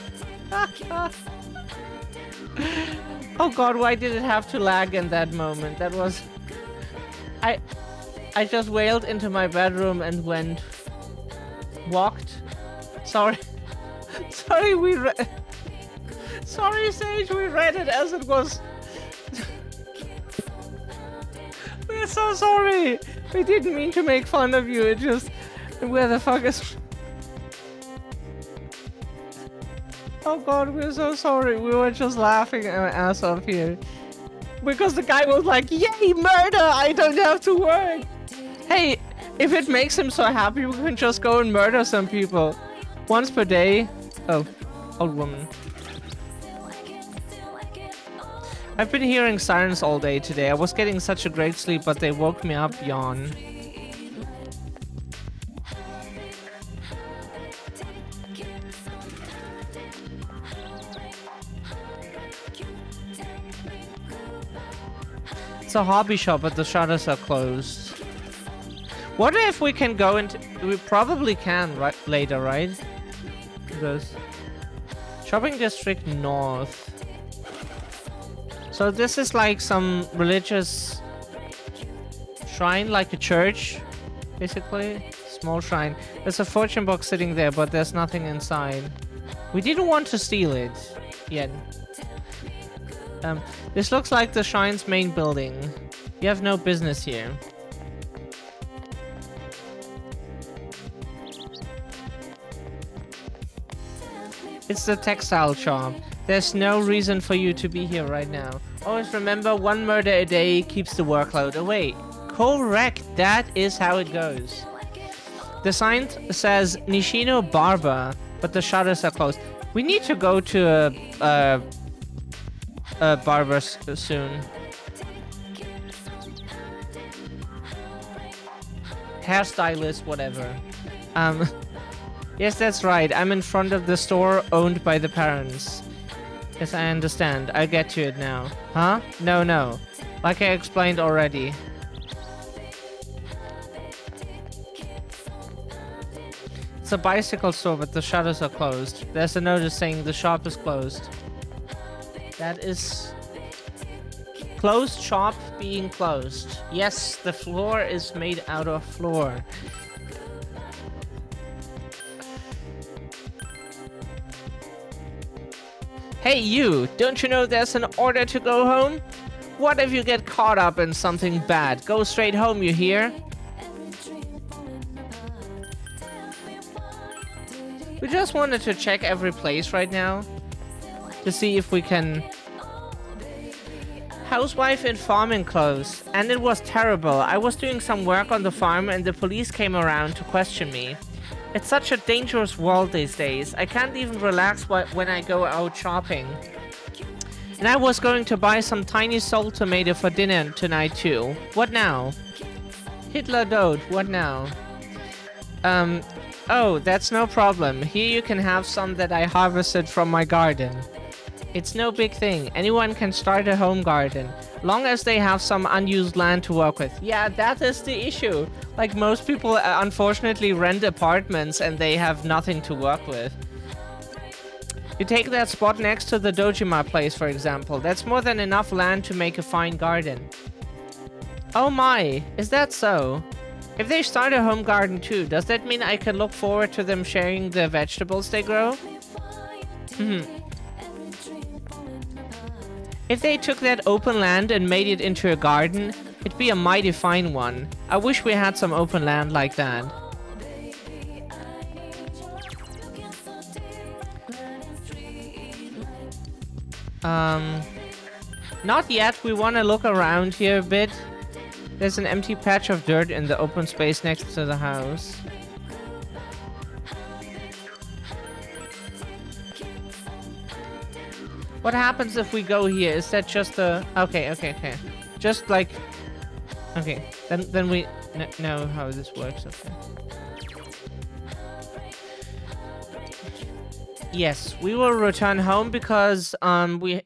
Oh god, why did it have to lag in that moment? That was... I just wailed into my bedroom and walked. Sorry. Sorry, Sorry, Sage, we read it as it was. We're so sorry. We didn't mean to make fun of you. It just... Where the fuck is... Oh god, we're so sorry. We were just laughing our ass off here. Because the guy was like, yay, murder! I don't have to work! Hey, if it makes him so happy, we can just go and murder some people. Once per day. Oh, old woman. I've been hearing sirens all day today. I was getting such a great sleep, but they woke me up, yawn. It's a hobby shop, but the shutters are closed. Wonder if we can go into... We probably can right later, right? This shopping district north. So this is like some religious shrine, like a church, basically. Small shrine. There's a fortune box sitting there, but there's nothing inside. We didn't want to steal it yet. This looks like the shrine's main building. You have no business here. It's the textile shop. There's no reason for you to be here right now. Always remember, one murder a day keeps the workload away. Correct, that is how it goes. The sign says Nishino Barber, but the shutters are closed. We need to go to a barber soon. Hairstylist, whatever. Yes, that's right. I'm in front of the store owned by the parents. Yes, I understand. I get to it now. Huh? No. Like I explained already. It's a bicycle store, but the shutters are closed. There's a notice saying the shop is closed. That is... Closed shop being closed. Yes, the floor is made out of floor. Hey you, don't you know there's an order to go home? What if you get caught up in something bad? Go straight home, you hear? We just wanted to check every place right now to see if we can... Housewife in farming clothes, and it was terrible. I was doing some work on the farm and the police came around to question me. It's such a dangerous world these days. I can't even relax when I go out shopping. And I was going to buy some tiny soul tomato for dinner tonight too. What now? Hitler Dode, what now? Oh, that's no problem. Here you can have some that I harvested from my garden. It's no big thing. Anyone can start a home garden, long as they have some unused land to work with. Yeah, that is the issue. Like, most people unfortunately rent apartments and they have nothing to work with. You take that spot next to the Dojima place, for example. That's more than enough land to make a fine garden. Oh my, is that so? If they start a home garden too, does that mean I can look forward to them sharing the vegetables they grow? If they took that open land and made it into a garden, it'd be a mighty fine one. I wish we had some open land like that. Not yet. We want to look around here a bit. There's an empty patch of dirt in the open space next to the house. What happens if we go here? Is that just a... Okay. Just like... Okay, then we know how this works, okay. Yes, we will return home because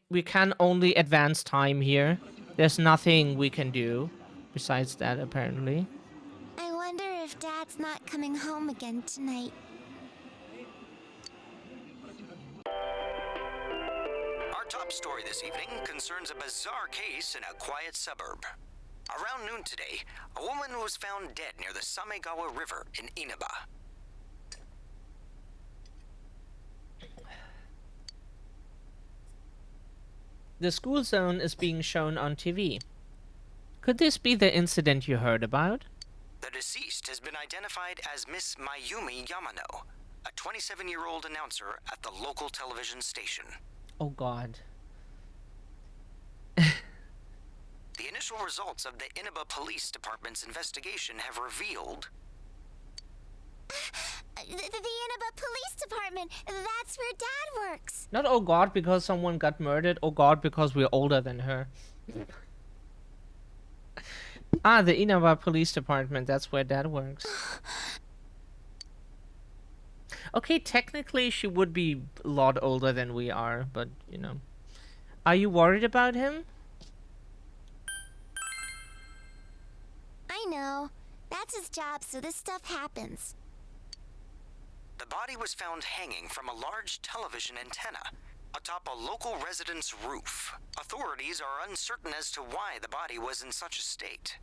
we can only advance time here. There's nothing we can do besides that, apparently. I wonder if Dad's not coming home again tonight. Our top story this evening concerns a bizarre case in a quiet suburb. Around noon today, a woman was found dead near the Samegawa River in Inaba. The school zone is being shown on TV. Could this be the incident you heard about? The deceased has been identified as Miss Mayumi Yamano, a 27-year-old announcer at the local television station. Oh God. The initial results of the Inaba Police Department's investigation have revealed... The Inaba Police Department! That's where Dad works! Not oh God because someone got murdered, oh God because we're older than her. Ah, the Inaba Police Department, that's where Dad works. Okay, technically she would be a lot older than we are, but, you know. Are you worried about him? I know. That's his job, so this stuff happens. The body was found hanging from a large television antenna atop a local resident's roof. Authorities are uncertain as to why the body was in such a state.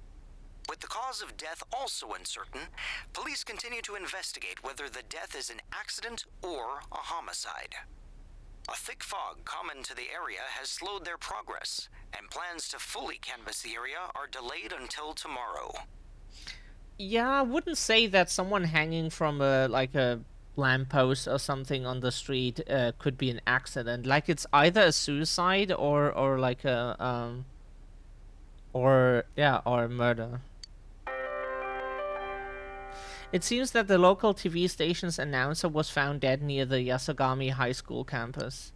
With the cause of death also uncertain, police continue to investigate whether the death is an accident or a homicide. A thick fog common to the area has slowed their progress, and plans to fully canvass the area are delayed until tomorrow. Yeah, I wouldn't say that someone hanging from a lamppost or something on the street could be an accident. Like, it's either a suicide or like a or a murder. It seems that the local TV station's announcer was found dead near the Yasogami High School campus.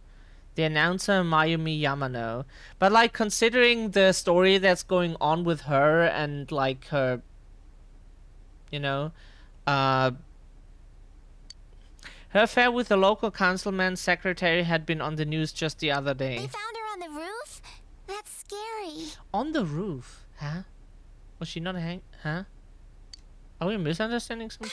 The announcer, Mayumi Yamano. But, like, considering the story that's going on with her and, like, her, you know, her affair with the local councilman's secretary had been on the news just the other day. They found her on the roof? That's scary. On the roof? Huh? Was she not huh? Are we misunderstanding something?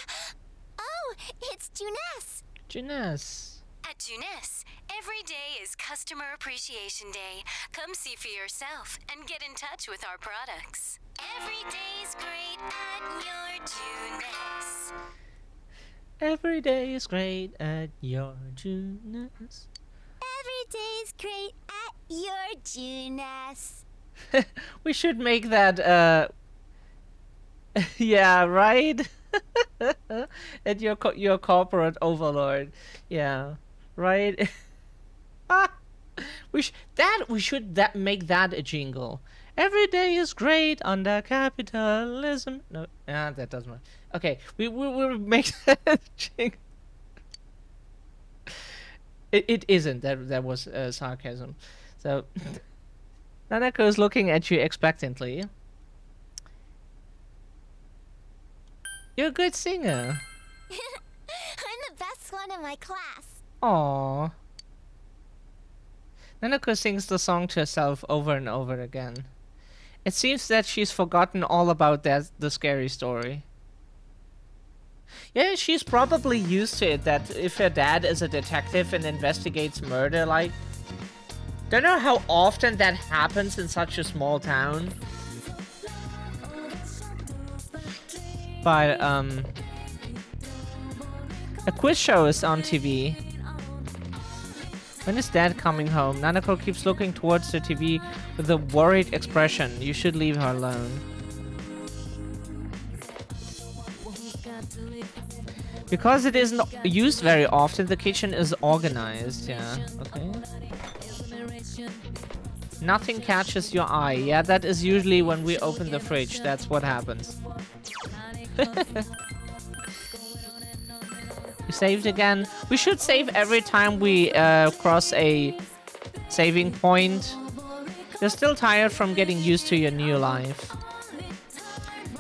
Oh, it's Juness. Juness. At Juness, every day is Customer Appreciation Day. Come see for yourself and get in touch with our products. Every day's great at your Juness. Every day is great at your Juness. Every day's great at your Juness. We should make that, yeah, right? At your corporate overlord. Yeah, right? we should make that a jingle. Every day is great under capitalism. No, that doesn't work. Okay, we'll make that a jingle. It isn't. That was sarcasm. So Nanako's looking at you expectantly. You're a good singer. I'm the best one in my class. Aww. Nanako sings the song to herself over and over again. It seems that she's forgotten all about the scary story. Yeah, she's probably used to it, that if her dad is a detective and investigates murder, like... Don't know how often that happens in such a small town. But, a quiz show is on TV. When is Dad coming home? Nanako keeps looking towards the TV with a worried expression. You should leave her alone. Because it isn't used very often, the kitchen is organized. Yeah, okay. Nothing catches your eye. Yeah, that is usually when we open the fridge. That's what happens. You saved again. We should save every time we cross a saving point. You're still tired from getting used to your new life.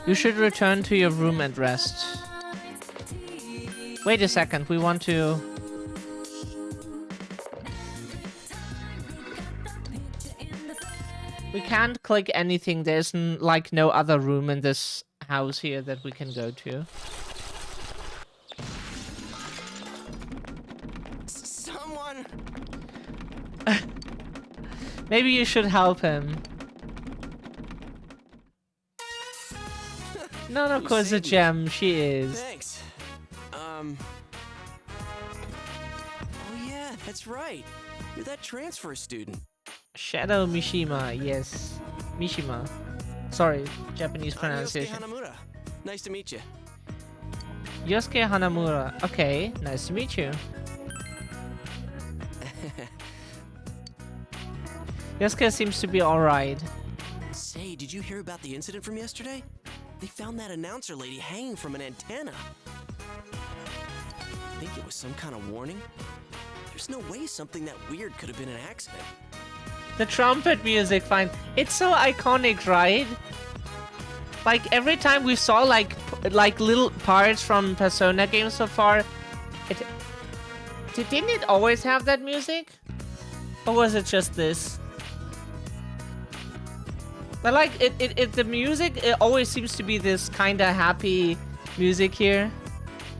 You should return to your room and rest. Wait a second, we want to... We can't click anything. There's like no other room in this house here that we can go to. Someone! Maybe you should help him. Nanako's a gem, she is. Thanks. Oh yeah, that's right. You're that transfer student. Shadow Mishima, yes. Mishima. Sorry, Japanese pronunciation. I'm Yosuke Hanamura. Nice to meet you. Yosuke Hanamura. Okay, nice to meet you. Yosuke seems to be alright. Say, did you hear about the incident from yesterday? They found that announcer lady hanging from an antenna. Think it was some kind of warning? There's no way something that weird could have been an accident. The trumpet music, fine. It's so iconic, right? Like every time we saw like little parts from Persona games so far, didn't it always have that music? Or was it just this? But like the music, it always seems to be this kind of happy music here.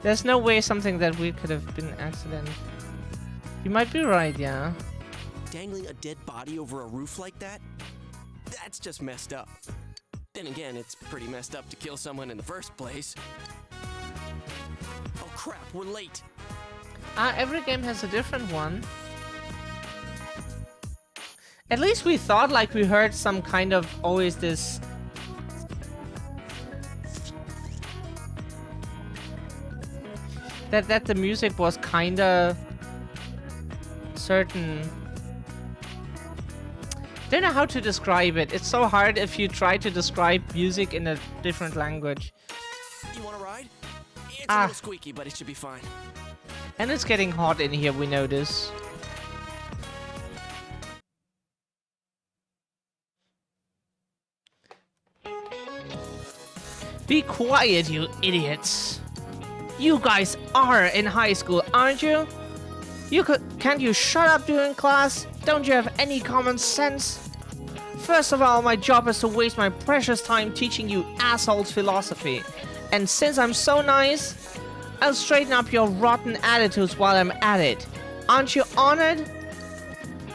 There's no way something that weird could have been an accident. You might be right, yeah. Dangling a dead body over a roof like that? That's just messed up. Then again, it's pretty messed up to kill someone in the first place. Oh crap, we're late. Every game has a different one. At least we thought like we heard some kind of always this... That the music was kinda... certain... Don't know how to describe it. It's so hard if you try to describe music in a different language. You want a ride? It's a little squeaky, but it should be fine. And it's getting hot in here, we notice. Be quiet, you idiots. You guys are in high school, aren't you? Can't you shut up during class? Don't you have any common sense? First of all, my job is to waste my precious time teaching you assholes philosophy. And since I'm so nice, I'll straighten up your rotten attitudes while I'm at it. Aren't you honored?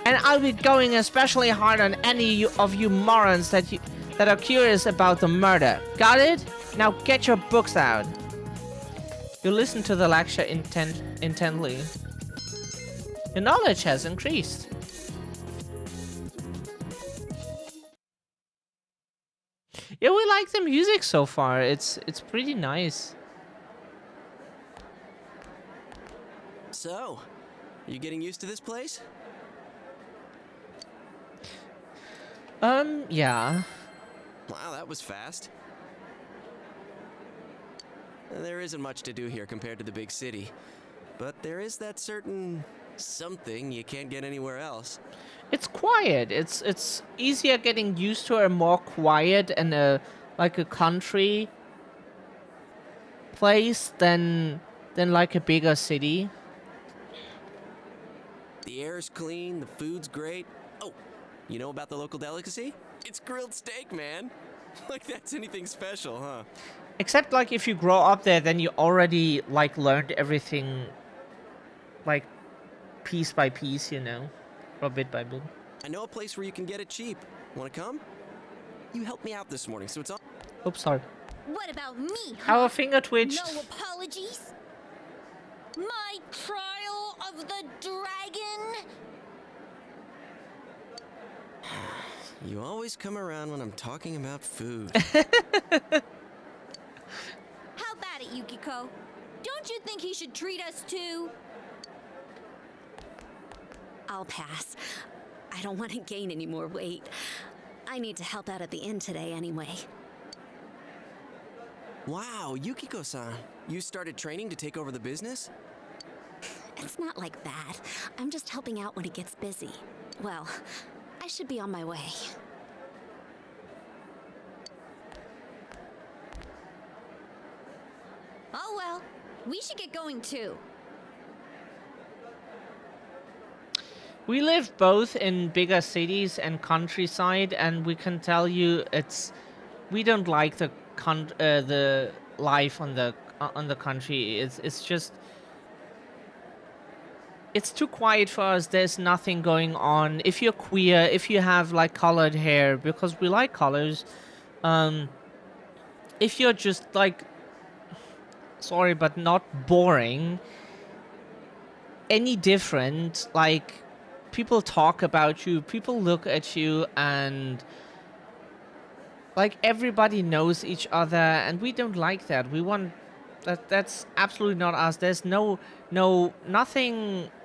And I'll be going especially hard on any of you morons that are curious about the murder. Got it? Now get your books out. You listen to the lecture intently. Your knowledge has increased. Yeah, we like the music so far. It's pretty nice. So, you getting used to this place? Yeah. Wow, that was fast. There isn't much to do here compared to the big city, but there is that certain something you can't get anywhere else. It's quiet. It's easier getting used to a more quiet and like a country place than like a bigger city. The air's clean, the food's great. You know about the local delicacy? It's grilled steak, man. Like that's anything special, huh? Except, like, if you grow up there, then you already, like, learned everything, like, piece by piece, you know? Or bit by bit. I know a place where you can get it cheap. Wanna come? You helped me out this morning, so it's on. Oops, sorry. What about me? Our finger twitched. No apologies? My trial of the dragon? You always come around when I'm talking about food. How about it, Yukiko? Don't you think he should treat us too? I'll pass. I don't want to gain any more weight. I need to help out at the inn today anyway. Wow, Yukiko-san. You started training to take over the business? It's not like that. I'm just helping out when it gets busy. Well, I should be on my way. Oh well, we should get going too. We live both in bigger cities and countryside, and we can tell you we don't like the life on the country. It's just it's too quiet for us. There's nothing going on. If you're queer, if you have like colored hair, because we like colors, if you're just like, sorry, but not boring, any different, like, people talk about you, people look at you, and like everybody knows each other, and we don't like that. We want that's absolutely not us. There's nothing.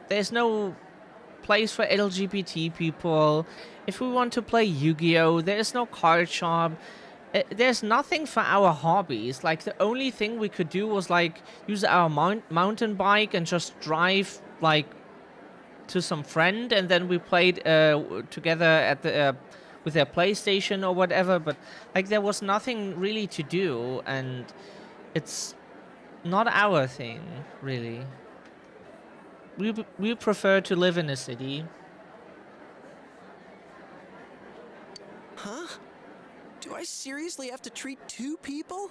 There's no place for LGBT people. If we want to play Yu-Gi-Oh, there's no card shop. There's nothing for our hobbies. Like, the only thing we could do was like use our mountain bike and just drive like to some friend, and then we played together at the with their PlayStation or whatever. But like, there was nothing really to do, and it's not our thing really. We prefer to live in a city. Huh? Do I seriously have to treat two people?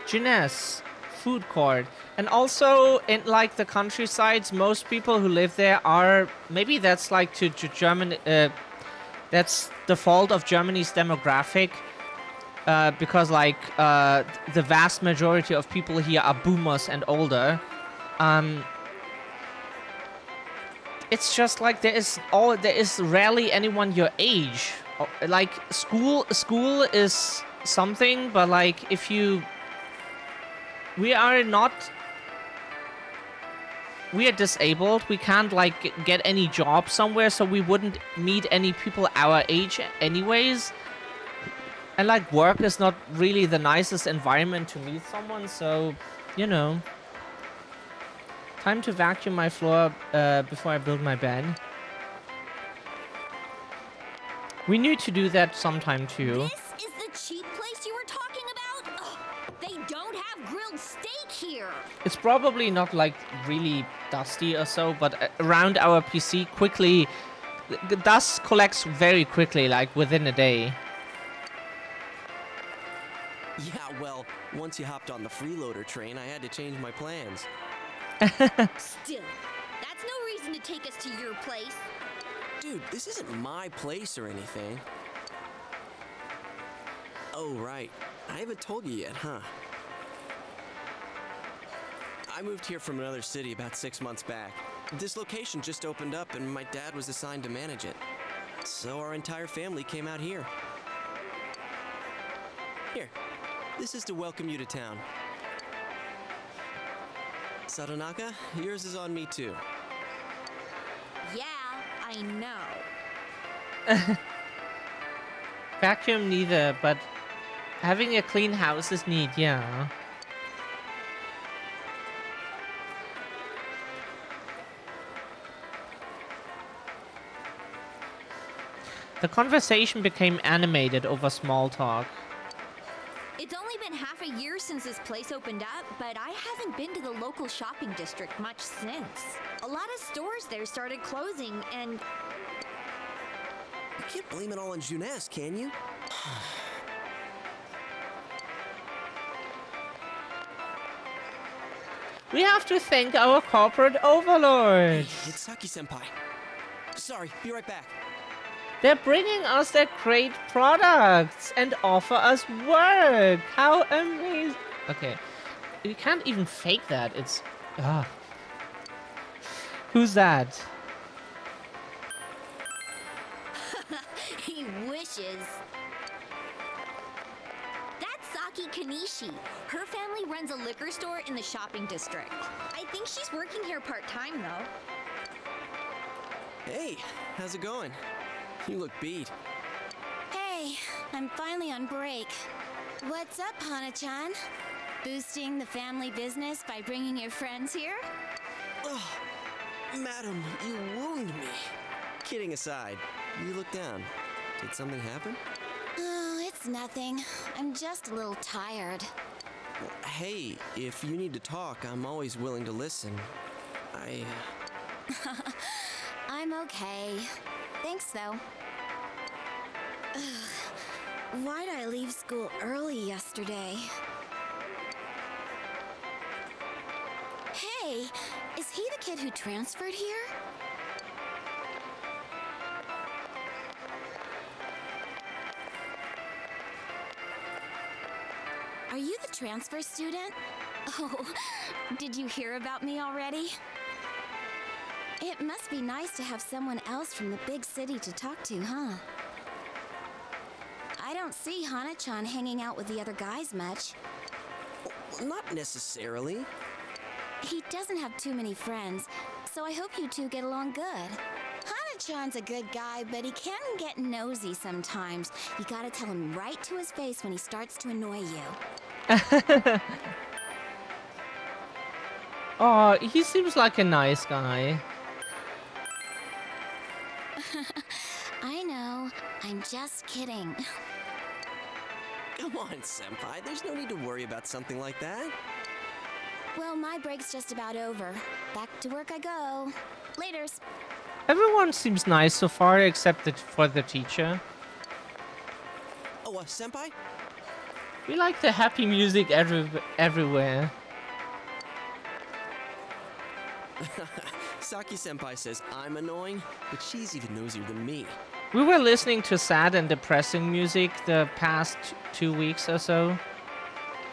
Jeunesse food court. And also in like the countrysides, most people who live there are, maybe that's like to German, that's the fault of Germany's demographic, because like the vast majority of people here are boomers and older. It's just like there is rarely anyone your age. Like school is something, but like if you, we are disabled. We can't like get any job somewhere, so we wouldn't meet any people our age anyways. And like work is not really the nicest environment to meet someone, so you know. Time to vacuum my floor before I build my bed. We need to do that sometime too. This is the cheap place you were talking about? Ugh, they don't have grilled steak here. It's probably not like really dusty or so, but around our PC quickly, dust collects very quickly, like within a day. Yeah, well, once you hopped on the freeloader train, I had to change my plans. Still, that's no reason to take us to your place. Dude, this isn't my place or anything. Oh, right. I haven't told you yet, huh? I moved here from another city about 6 months back. This location just opened up and my dad was assigned to manage it. So our entire family came out here. Here, this is to welcome you to town. Satonaka, yours is on me too. Yeah, I know. Vacuum neither, but having a clean house is neat, yeah. The conversation became animated over small talk. It's only been half a year since this place opened up, but I haven't been to the local shopping district much since. A lot of stores there started closing, and You can't blame it all on Juness, can you? We have to thank our corporate overlords. It's Saki-senpai. Sorry, be right back. They're bringing us their great products and offer us work. How amazing. Okay. You can't even fake that. It's... Who's that? he wishes. That's Saki Kanishi. Her family runs a liquor store in the shopping district. I think she's working here part-time, though. Hey, how's it going? You look beat. Hey, I'm finally on break. What's up, Hana-chan? Boosting the family business by bringing your friends here? Oh, madam, you wound me. Kidding aside, you look down. Did something happen? Oh, it's nothing. I'm just a little tired. Well, hey, if you need to talk, I'm always willing to listen. I'm okay. Thanks, though. Why'd I leave school early yesterday? Hey, is he the kid who transferred here? Are you the transfer student? Oh, did you hear about me already? It must be nice to have someone else from the big city to talk to, huh? I don't see Hana-chan hanging out with the other guys much. Not necessarily. He doesn't have too many friends, so I hope you two get along good. Hana-chan's a good guy, but he can get nosy sometimes. You gotta tell him right to his face when he starts to annoy you. Oh, he seems like a nice guy. I know. I'm just kidding. Come on, senpai. There's no need to worry about something like that. Well, my break's just about over. Back to work I go. Laters. Everyone seems nice so far, except for the teacher. Oh, senpai? We like the happy music everywhere. Saki-senpai says I'm annoying, but she's even nosier than me. We were listening to sad and depressing music the past 2 weeks or so.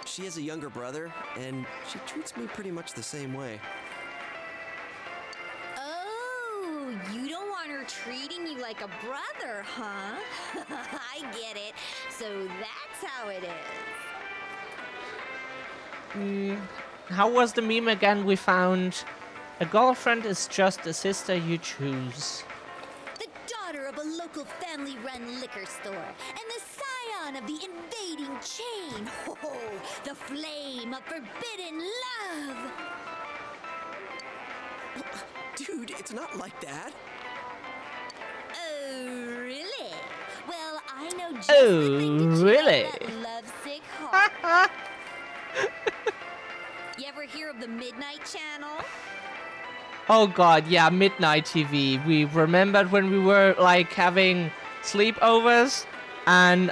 She has a younger brother, and she treats me pretty much the same way. Oh, you don't want her treating you like a brother, huh? I get it. So that's how it is. How was the meme again we found? A girlfriend is just a sister you choose. The daughter of a local family-run liquor store, and the scion of the invading chain. Oh, the flame of forbidden love. Dude, it's not like that. Oh, really? Well, I know just Oh, the thing to cheer really? up that lovesick heart. You ever hear of the Midnight Channel? Oh god, yeah, Midnight TV. We remembered when we were like having sleepovers and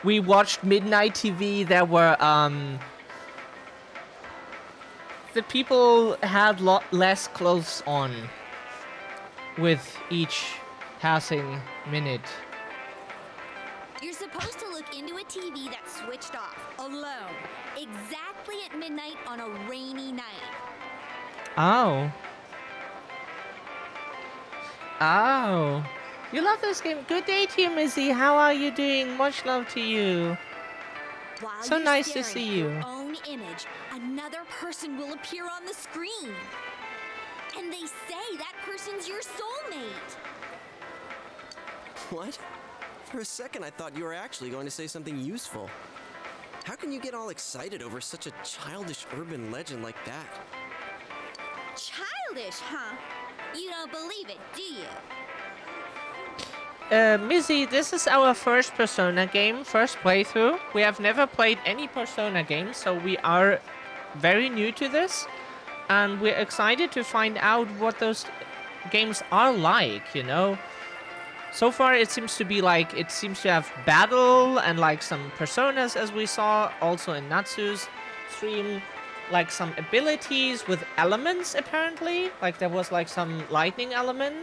we watched Midnight TV. There were the people had less clothes on with each passing minute. You're supposed to look into a TV that's switched off, alone, exactly at midnight on a rainy night. Oh. Oh. You love this game. Good day to you, Missy. How are you doing? Much love to you. While So you're nice to staring see at you. your own image, another person will appear on the screen. And they say that person's your soulmate. What? For a second, I thought you were actually going to say something useful. How can you get all excited over such a childish urban legend like that? Childish, huh? You don't believe it, do you? Mizzy, this is our first Persona game, first playthrough. We have never played any Persona games, so we are very new to this. And we're excited to find out what those games are like, you know? So far, it seems to be like, it seems to have battle and like some personas, as we saw also in Natsu's stream. Like some abilities with elements, apparently. Like there was like some lightning element.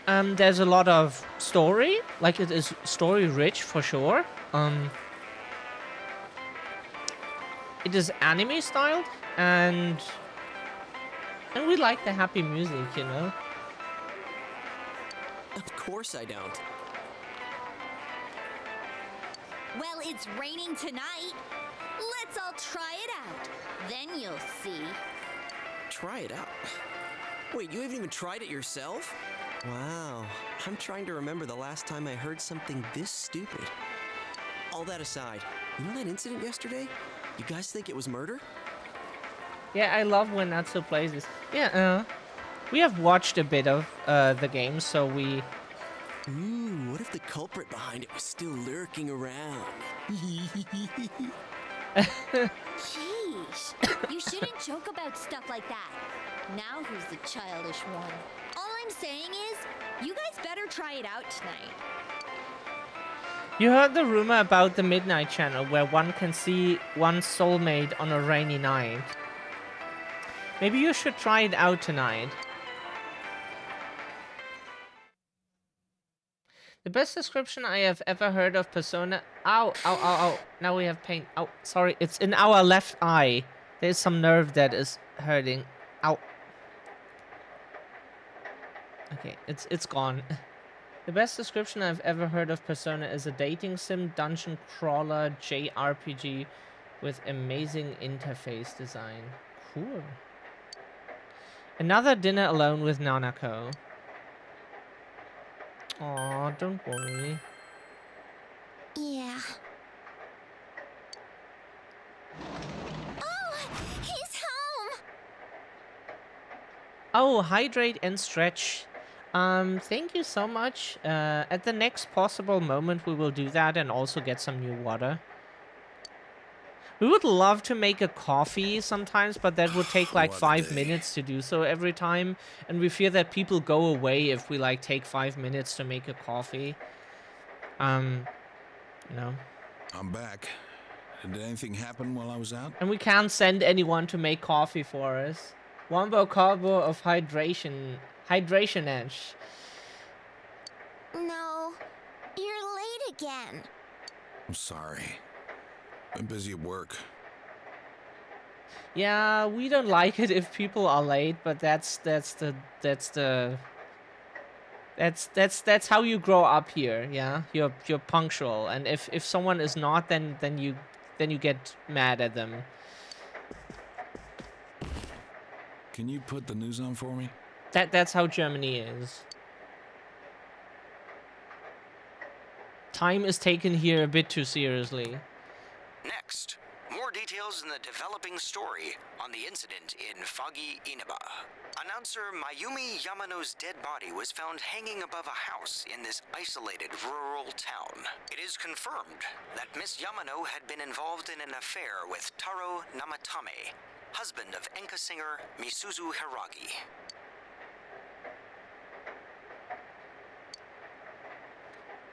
There's a lot of story. Like it is story rich for sure. It is anime styled and we like the happy music, you know? Of course I don't. Well, it's raining tonight. Let's all try it out. Then you'll see. Try it out? Wait, you haven't even tried it yourself? Wow, I'm trying to remember the last time I heard something this stupid. All that aside, you know that incident yesterday? You guys think it was murder? Yeah, I love when Natsu plays this. Yeah, we have watched a bit of the game, so we... Ooh, what if the culprit behind it was still lurking around? Sheesh. You shouldn't joke about stuff like that. Now who's the childish one? All I'm saying is, you guys better try it out tonight. You heard the rumor about the Midnight Channel, where one can see one's soulmate on a rainy night. Maybe you should try it out tonight. The best description I have ever heard of Persona... Ow, ow, ow, ow. Now we have pain. Ow, sorry. It's in our left eye. There's some nerve that is hurting. Ow. Okay, it's gone. The best description I've ever heard of Persona is a dating sim dungeon crawler JRPG with amazing interface design. Cool. Another dinner alone with Nanako. Aw, don't worry. Yeah. Oh, he's home! Oh, hydrate and stretch. Thank you so much. At the next possible moment, we will do that and also get some new water. We would love to make a coffee sometimes, but that would take like 5 minutes to do so every time. And we fear that people go away if we like take 5 minutes to make a coffee. You know. I'm back. Did anything happen while I was out? And we can't send anyone to make coffee for us. Wombo combo of hydration edge. No, you're late again. I'm sorry. Been busy at work. Yeah, we don't like it if people are late, but that's how you grow up here. Yeah, you're punctual, and if someone is not, then you get mad at them. Can you put the news on for me? That's how Germany is. Time is taken here a bit too seriously. Next, more details in the developing story on the incident in foggy Inaba. Announcer Mayumi Yamano's dead body was found hanging above a house in this isolated rural town. It is confirmed that Miss Yamano had been involved in an affair with Taro Namatame, husband of enka singer Misuzu Hiragi.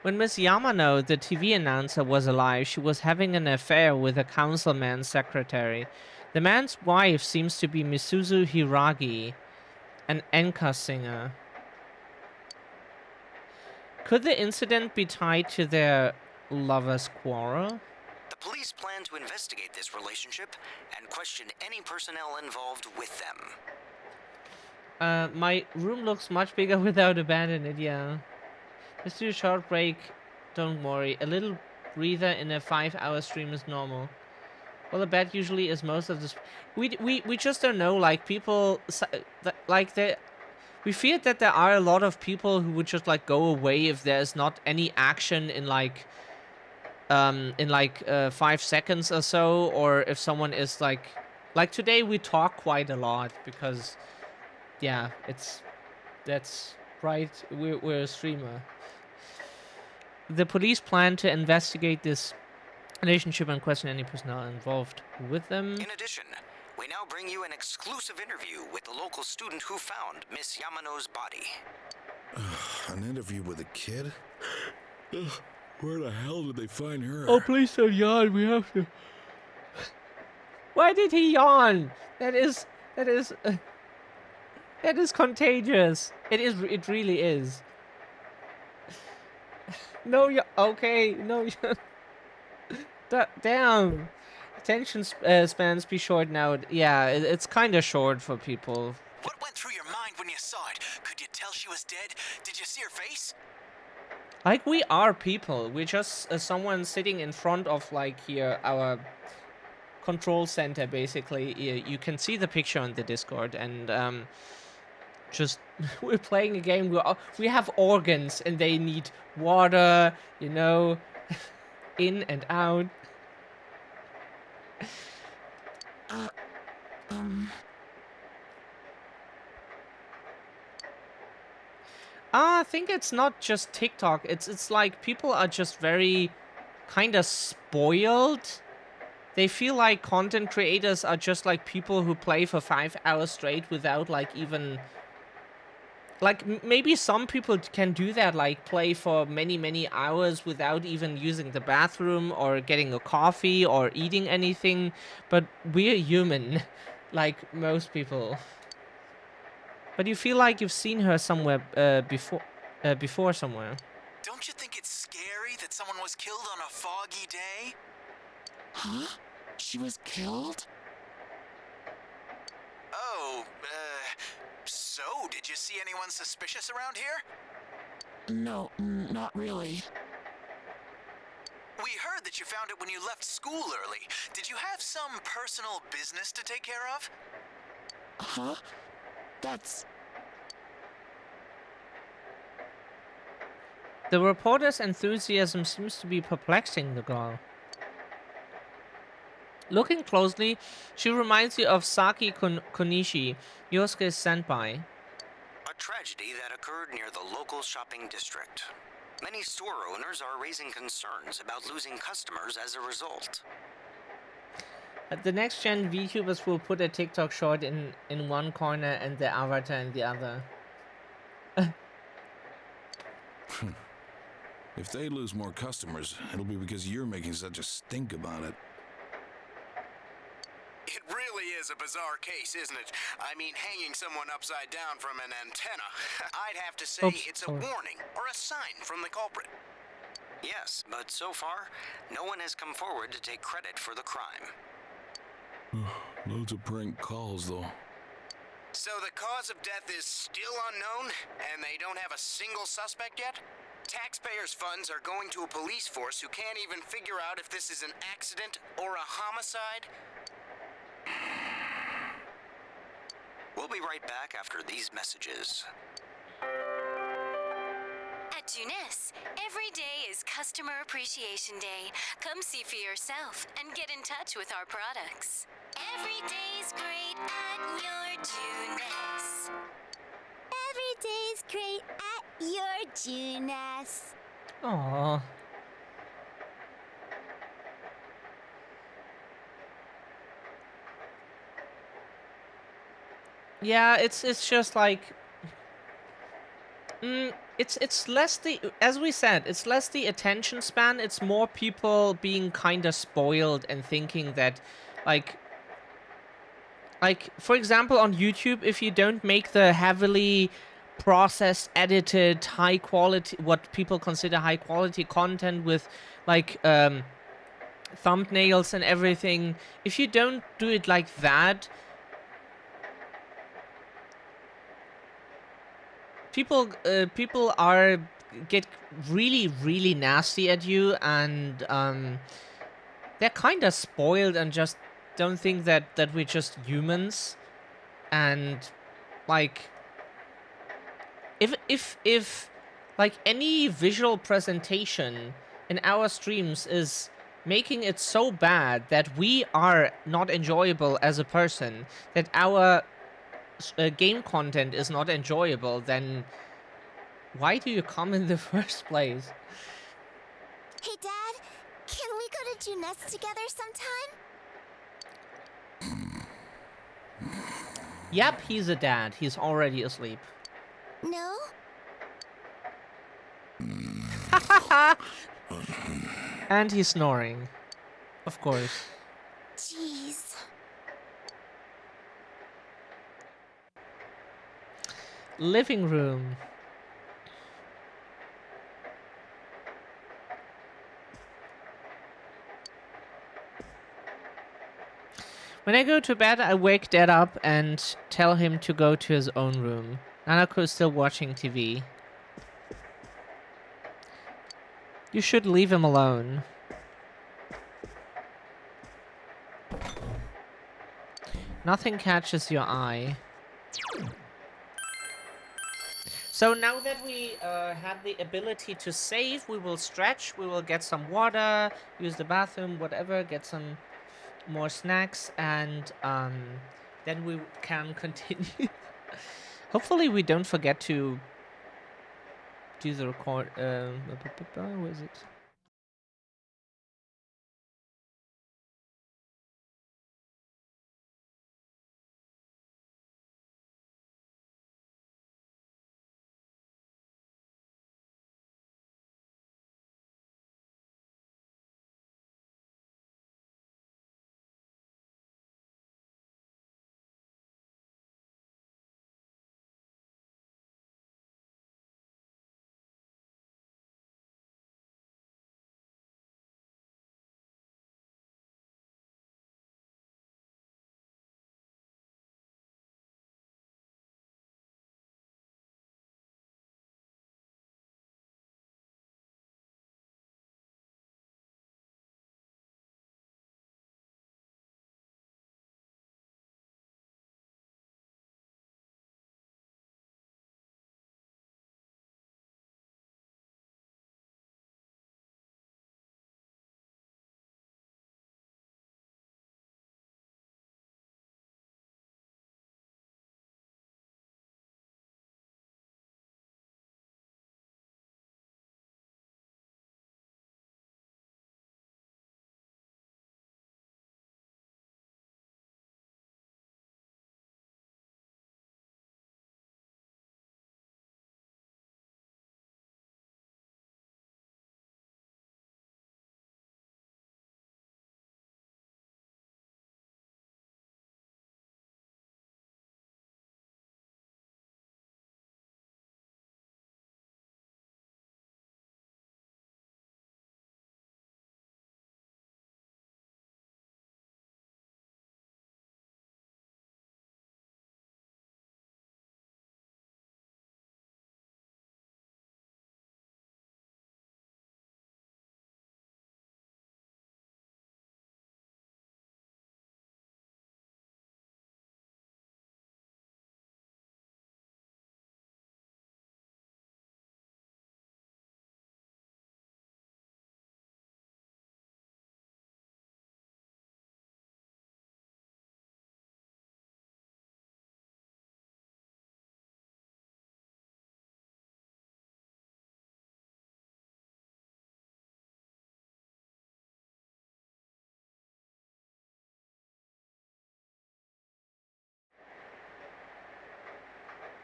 When Miss Yamano, the TV announcer, was alive, she was having an affair with a councilman's secretary. The man's wife seems to be Misuzu Hiragi, an enka singer. Could the incident be tied to their lovers' quarrel? The police plan to investigate this relationship and question any personnel involved with them. My room looks much bigger without a bed in it, yeah. Let's do a short break. Don't worry. A little breather in a 5-hour stream is normal. Well, a bed usually is most of this. We just don't know. Like people, like we fear that there are a lot of people who would just like go away if there's not any action in like 5 seconds or so, or if someone is like today we talk quite a lot because, yeah, that's right. We're a streamer. The police plan to investigate this relationship and question any personnel involved with them. In addition, we now bring you an exclusive interview with the local student who found Miss Yamano's body. An interview with a kid? Ugh, where the hell did they find her? Oh, please don't yawn. We have to. Why did he yawn? That is contagious. It really is. No, you okay? No, damn. Attention spans be short now. Yeah, it's kind of short for people. What went through your mind when you saw it? Could you tell she was dead? Did you see her face? Like, we are people. We're just someone sitting in front of, like, here, our control center, basically. You can see the picture on the Discord, and just we're playing a game. We have organs, and they need water, you know, in and out. I think it's not just TikTok. It's like people are just very kind of spoiled. They feel like content creators are just like people who play for 5 hours straight without like even... Like, maybe some people can do that, like play for many hours without even using the bathroom or getting a coffee or eating anything. But we're human, like most people. But you feel like you've seen her somewhere before somewhere. Don't you think it's scary that someone was killed on a foggy day? Huh? She was killed? Oh, so did you see anyone suspicious around here? No, not really. We heard that you found it when you left school early. Did you have some personal business to take care of? Huh? That's... The reporter's enthusiasm seems to be perplexing the girl. Looking closely, she reminds you of Saki Konishi, Yosuke's senpai. A tragedy that occurred near the local shopping district. Many store owners are raising concerns about losing customers as a result. The next gen VTubers will put a TikTok short in one corner and the avatar in the other. If they lose more customers, it'll be because you're making such a stink about it. It really is a bizarre case, isn't it? I mean, hanging someone upside down from an antenna. I'd have to say it's a warning or a sign from the culprit. Yes, but so far, no one has come forward to take credit for the crime. Loads of prank calls, though. So the cause of death is still unknown, and they don't have a single suspect yet? Taxpayers' funds are going to a police force who can't even figure out if this is an accident or a homicide? We'll be right back after these messages. At Junes, every day is Customer Appreciation Day. Come see for yourself and get in touch with our products. Every day's great at your Junes. Every day's great at your Junes. Aww. Yeah, it's just like it's less the, as we said, it's less the attention span, it's more people being kind of spoiled and thinking that like for example on YouTube, if you don't make the heavily processed, edited, high quality, what people consider high quality content with like thumbnails and everything, if you don't do it like that, people get really nasty at you, and they're kind of spoiled and just don't think that we're just humans. And like if like any visual presentation in our streams is making it so bad that we are not enjoyable as a person, that our game content is not enjoyable, then why do you come in the first place? Hey, Dad, can we go to Junette's together sometime? Yep, he's a dad. He's already asleep. No? And he's snoring. Of course. Jeez. Living room. When I go to bed, I wake Dad up and tell him to go to his own room. Nanako is still watching TV. You should leave him alone. Nothing catches your eye. So now that we have the ability to save, we will stretch, we will get some water, use the bathroom, whatever, get some more snacks, and then we can continue. Hopefully we don't forget to do the record. Where is it?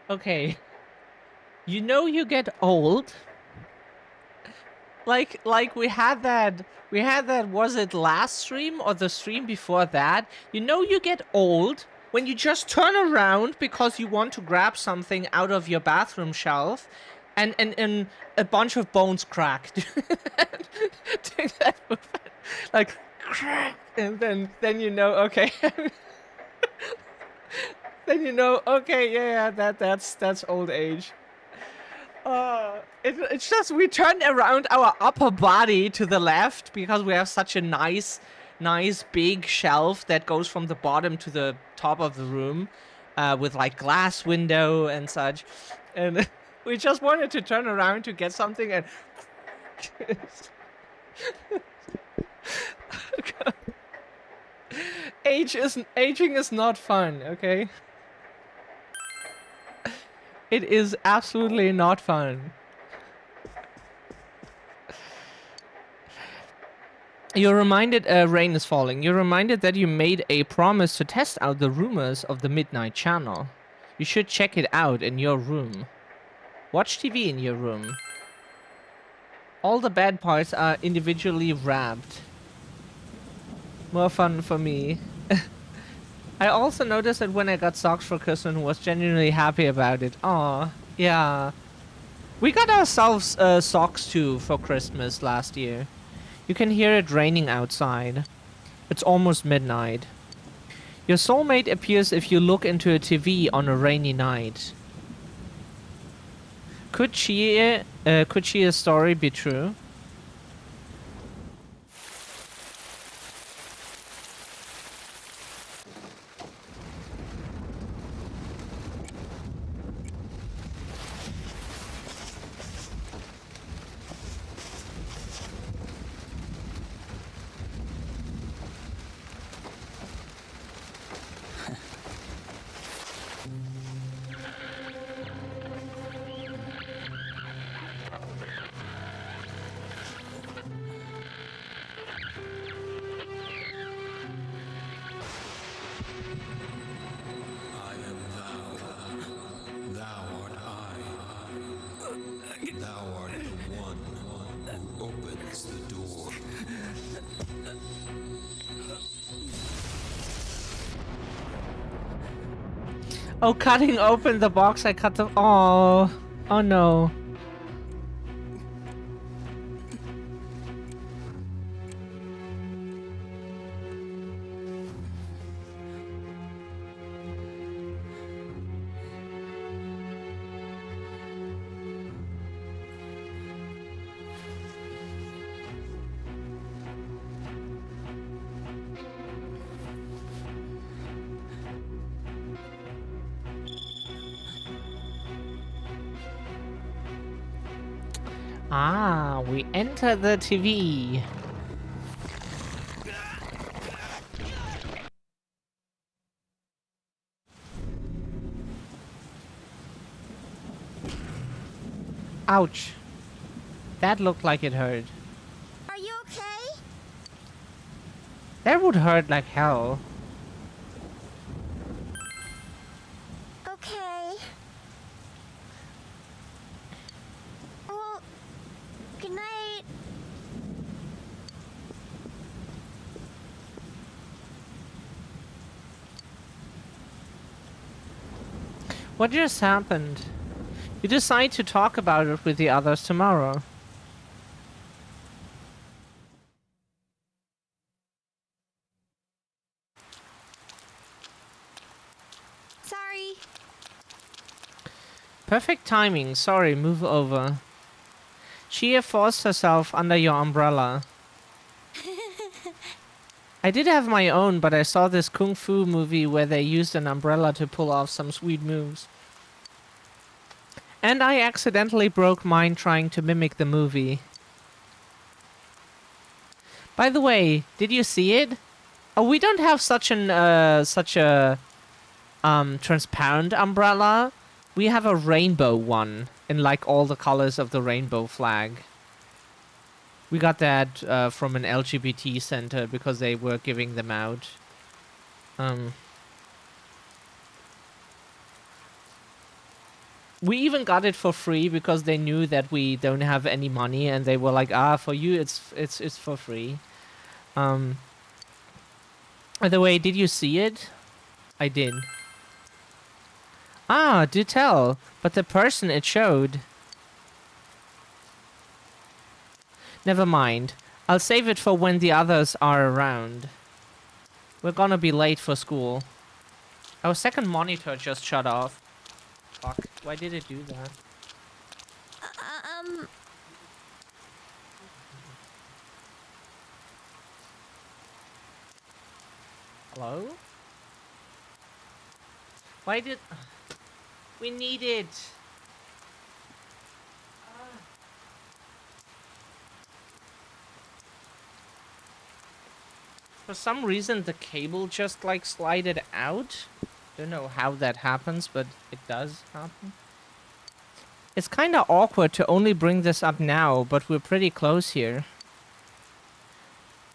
Okay. You know you get old. Like we had that, was it last stream or the stream before that? You know you get old when you just turn around because you want to grab something out of your bathroom shelf and a bunch of bones crack. Take that movement. Like crack, and then you know, okay. Then you know, okay, yeah, that's old age. It's just we turn around our upper body to the left because we have such a nice big shelf that goes from the bottom to the top of the room, with like glass window and such, and we just wanted to turn around to get something and. Aging is not fun, okay? It is absolutely not fun. You're reminded, rain is falling. You're reminded that you made a promise to test out the rumors of the Midnight Channel. You should check it out in your room. Watch TV in your room. All the bad parts are individually wrapped. More fun for me. I also noticed that when I got socks for Christmas, I was genuinely happy about it. Aw, yeah. We got ourselves socks too for Christmas last year. You can hear it raining outside. It's almost midnight. Your soulmate appears if you look into a TV on a rainy night. Could Chia's story be true? I am thou. Thou art I. Thou art the one who opens the door. Oh, cutting open the box, I cut the... Oh, oh no. Ah, we enter the TV. Ouch. That looked like it hurt. Are you okay? That would hurt like hell. Okay. Well, good night. What just happened? You decide to talk about it with the others tomorrow. Sorry. Perfect timing. Sorry, move over. Chia forced herself under your umbrella. I did have my own, but I saw this kung fu movie where they used an umbrella to pull off some sweet moves. And I accidentally broke mine trying to mimic the movie. By the way, did you see it? Oh, we don't have such a transparent umbrella. We have a rainbow one in like all the colors of the rainbow flag. We got that from an LGBT center because they were giving them out. We even got it for free because they knew that we don't have any money, and they were like, "Ah, for you, it's for free." By the way, did you see it? I did. Ah, do tell. But the person it showed. Never mind. I'll save it for when the others are around. We're gonna be late for school. Our second monitor just shut off. Fuck. Why did it do that? Hello? Why did... We need it! For some reason the cable just like slided out. Don't know how that happens, but it does happen. It's kinda awkward to only bring this up now, but we're pretty close here.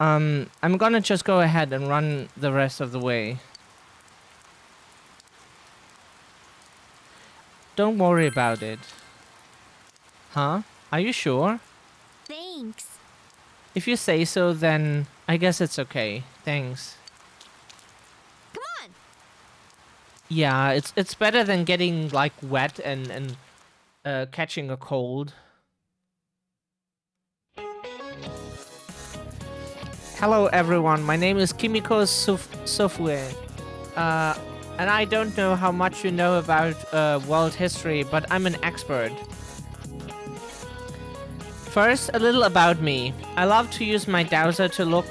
I'm gonna just go ahead and run the rest of the way. Don't worry about it. Huh? Are you sure? Thanks. If you say so, then I guess it's okay. Thanks. Come on. Yeah, it's better than getting like wet and catching a cold. Hello everyone, my name is Kimiko Sofue. And I don't know how much you know about world history, but I'm an expert. First, a little about me. I love to use my dowser to look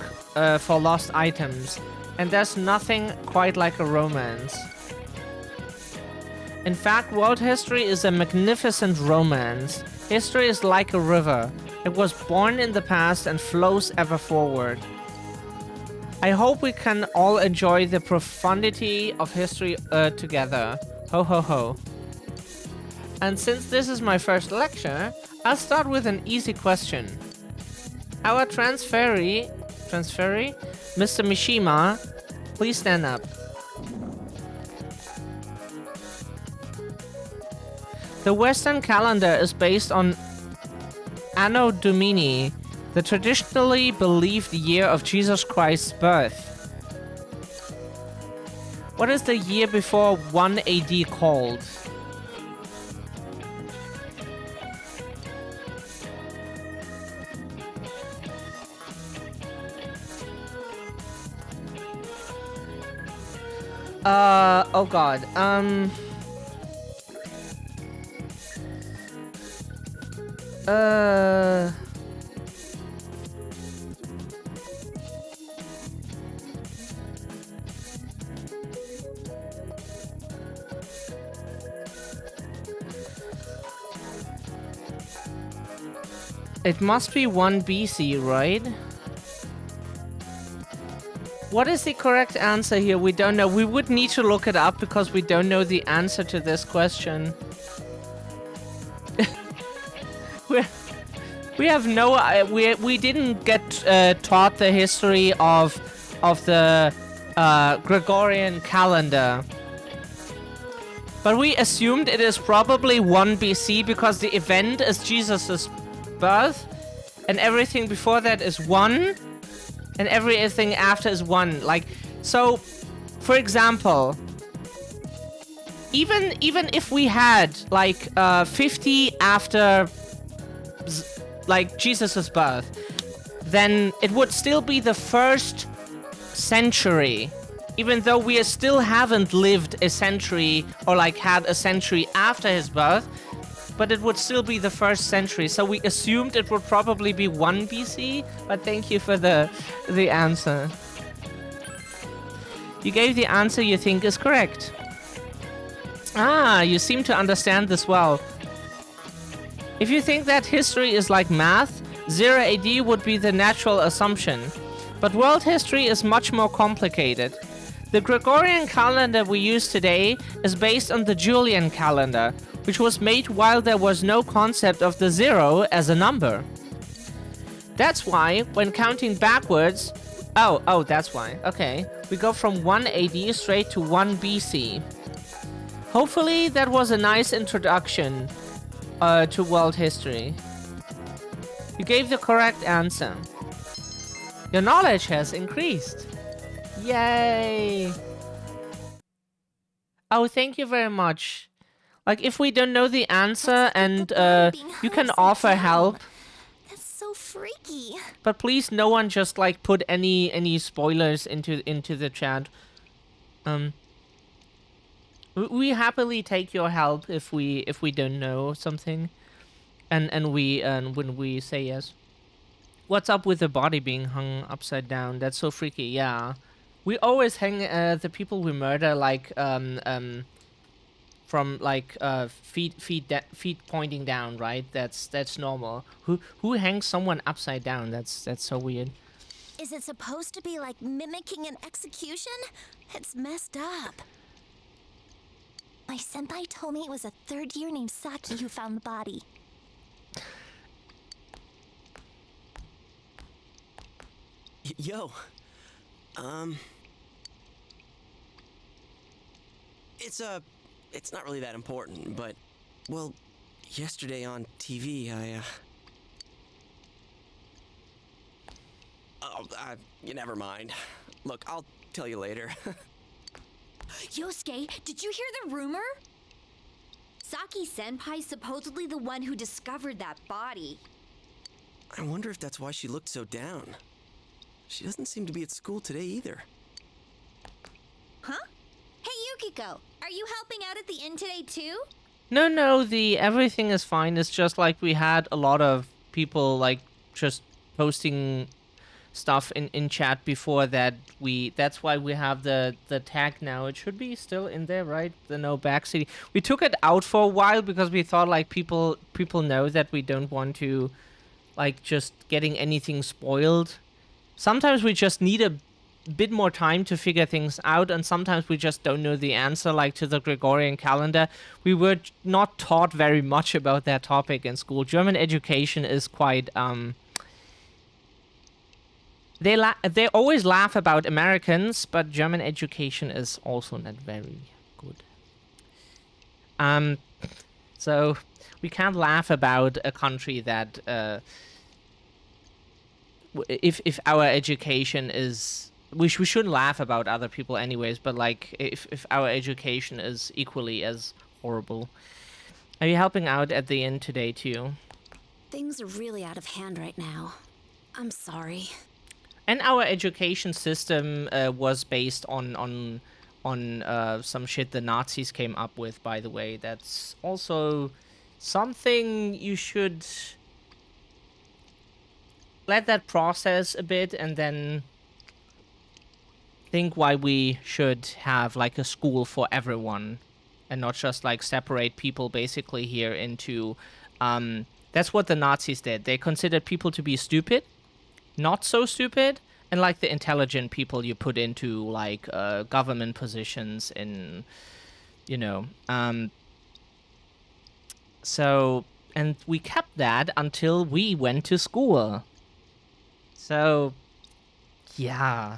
for lost items, and there's nothing quite like a romance. In fact, world history is a magnificent romance. History is like a river. It was born in the past and flows ever forward. I hope we can all enjoy the profundity of history together. Ho ho ho. And since this is my first lecture, I'll start with an easy question. Our transferee, Mr. Mishima, please stand up. The Western calendar is based on Anno Domini, the traditionally believed year of Jesus Christ's birth. What is the year before 1 AD called? Oh god, it must be 1 BC, right? What is the correct answer here? We don't know. We would need to look it up because we don't know the answer to this question. we have no... we didn't get taught the history of the Gregorian calendar. But we assumed it is probably 1 BC because the event is Jesus' birth and everything before that is 1. And everything after is 1. Like, so, for example, even if we had like 50 after like Jesus' birth, then it would still be the 1st century, even though we still haven't lived a century or like had a century after his birth. But it would still be the 1st century, so we assumed it would probably be 1 BC, but thank you for the answer. You gave the answer you think is correct. Ah, you seem to understand this well. If you think that history is like math, 0 AD would be the natural assumption. But world history is much more complicated. The Gregorian calendar we use today is based on the Julian calendar, which was made while there was no concept of the 0 as a number. That's why, when counting backwards... Oh, that's why. Okay. We go from 1 AD straight to 1 BC. Hopefully that was a nice introduction to world history. You gave the correct answer. Your knowledge has increased. Yay! Oh, thank you very much. Like, if we don't know the answer and you can offer help. That's so freaky. But please, no one just like put any spoilers into the chat. We happily take your help if we don't know something, and when we say yes. What's up with the body being hung upside down? That's so freaky. Yeah, we always hang the people we murder like from like feet pointing down, right? That's normal. Who hangs someone upside down? That's so weird. Is it supposed to be like mimicking an execution? It's messed up. My senpai told me it was a 3rd year named Saki who found the body. Yo. It's not really that important, but, well, yesterday on TV, you never mind. Look, I'll tell you later. Yosuke, did you hear the rumor? Saki-senpai's supposedly the one who discovered that body. I wonder if that's why she looked so down. She doesn't seem to be at school today either. Huh? Hey, Yukiko, are you helping out at the inn today too? No, everything is fine. It's just like we had a lot of people like just posting stuff in chat before that. That's why we have the tag now. It should be still in there, right? The no backseat. We took it out for a while because we thought like people know that we don't want to like just getting anything spoiled. Sometimes we just need a bit more time to figure things out, and sometimes we just don't know the answer, like to the Gregorian calendar. We were not taught very much about that topic in school. German education is quite they always laugh about Americans, but German education is also not very good. So we can't laugh about a country that if our education is, we shouldn't laugh about other people anyways, but like if our education is equally as horrible. Are you helping out at the inn today too? Things are really out of hand right now. I'm sorry. And our education system was based on some shit the Nazis came up with, by the way. That's also something you should let that process a bit and then think why we should have like a school for everyone and not just like separate people basically here into that's what the Nazis did. They considered people to be stupid, not so stupid, and like the intelligent people you put into like government positions in, you know, so, and we kept that until we went to school. So yeah,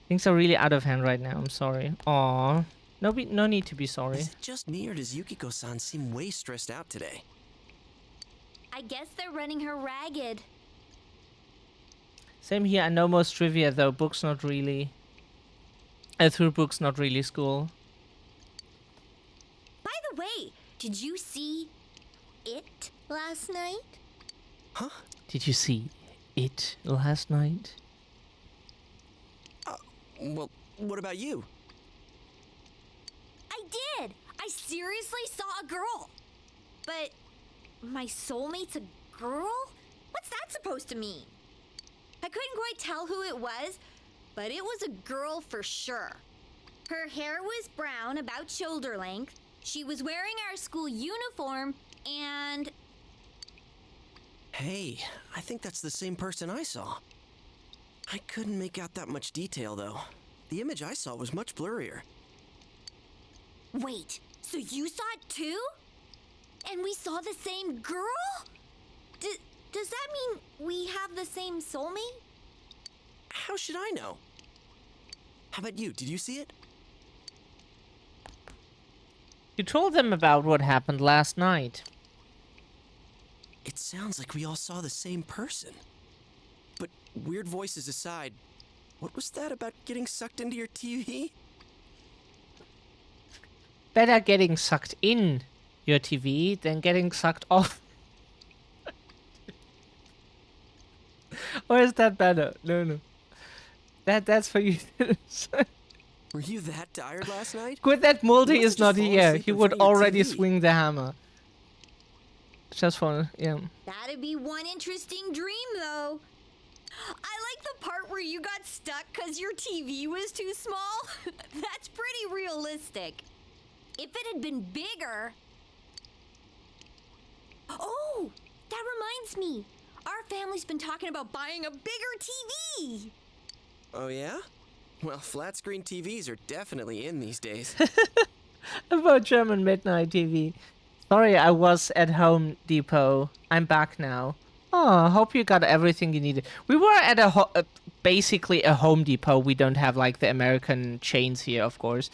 things are really out of hand right now. I'm sorry. Aw, no need to be sorry. Is it just me, or does Yukiko-san seem way stressed out today? I guess they're running her ragged. Same here. I know most trivia though. Books not really. Through books not really school. By the way, did you see it last night? Huh? Did you see it last night? Well, what about you? I did! I seriously saw a girl! But my soulmate's a girl? What's that supposed to mean? I couldn't quite tell who it was, but it was a girl for sure. Her hair was brown, about shoulder length. She was wearing our school uniform, and... Hey, I think that's the same person I saw. I couldn't make out that much detail, though. The image I saw was much blurrier. Wait, so you saw it too? And we saw the same girl? Does that mean we have the same soulmate? How should I know? How about you? Did you see it? You told them about what happened last night. It sounds like we all saw the same person. But weird voices aside, what was that about getting sucked into your TV? Better getting sucked in your TV than getting sucked off. Or is that better? No. That's for you. Were you that tired last night? Good that Multi You is must have not just fallen here. asleep He in would front of your already TV. swing the hammer. Just for, yeah. That'd be one interesting dream, though. I like the part where you got stuck because your TV was too small. That's pretty realistic. If it had been bigger... Oh, that reminds me. Our family's been talking about buying a bigger TV. Oh, yeah? Well, flat screen TVs are definitely in these days. About German Midnight TV. Sorry, I was at Home Depot. I'm back now. Oh, hope you got everything you needed. We were at a basically a Home Depot. We don't have like the American chains here, of course.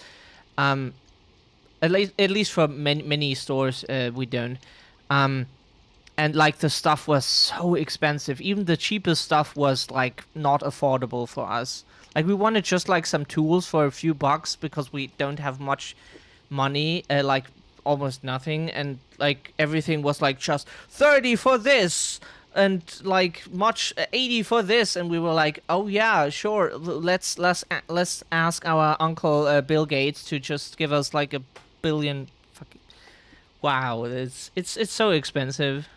At least for many stores, we don't. And like the stuff was so expensive. Even the cheapest stuff was like not affordable for us. Like we wanted just like some tools for a few bucks because we don't have much money, like almost nothing, and like everything was like just 30 for this and like much 80 for this, and we were like, oh yeah, sure, let's ask our uncle Bill Gates to just give us like $1 billion. Fucking wow, it's so expensive.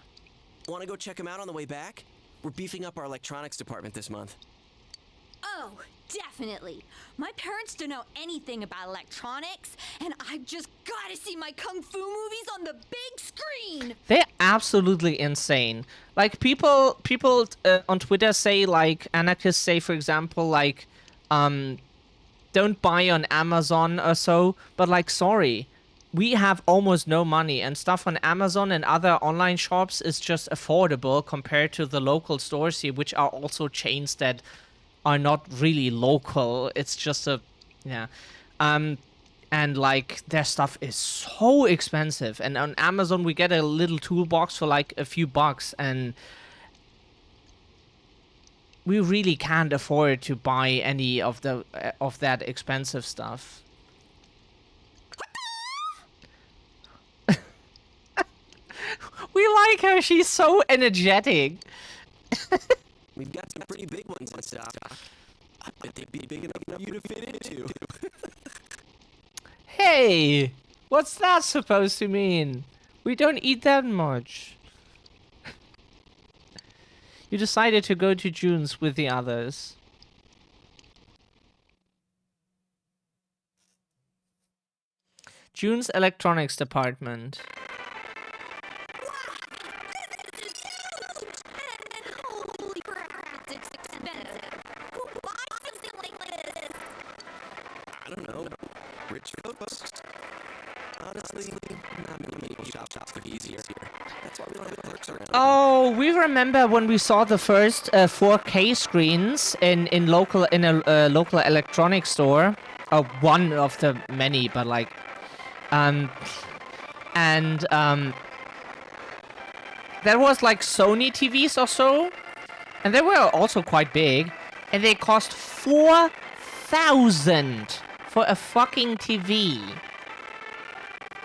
Want to go check him out on the way back? We're beefing up our electronics department this month. Oh, definitely. My parents don't know anything about electronics, and I've just got to see my kung fu movies on the big screen. They're absolutely insane. Like people on Twitter say, like anarchists say, for example, like don't buy on Amazon or so, but like sorry, we have almost no money, and stuff on Amazon and other online shops is just affordable compared to the local stores here, which are also chains that are not really local. It's just a, yeah. And like their stuff is so expensive. And on Amazon we get a little toolbox for like a few bucks, and we really can't afford to buy any of that expensive stuff. We like her. She's so energetic. We've got some pretty big ones in stock. I bet they'd be big enough for you to fit into. Hey, what's that supposed to mean? We don't eat that much. You decided to go to June's with the others. June's electronics department. Holy crap, it's expensive. Who buys something like this? I don't know. Rich folks. Honestly, not many people shop for easier. That's why we don't have clerks around. Oh, we remember when we saw the first 4K screens in a local electronics store. One of the many, but like, there was like Sony TVs or so, and they were also quite big, and they cost 4,000 for a fucking TV.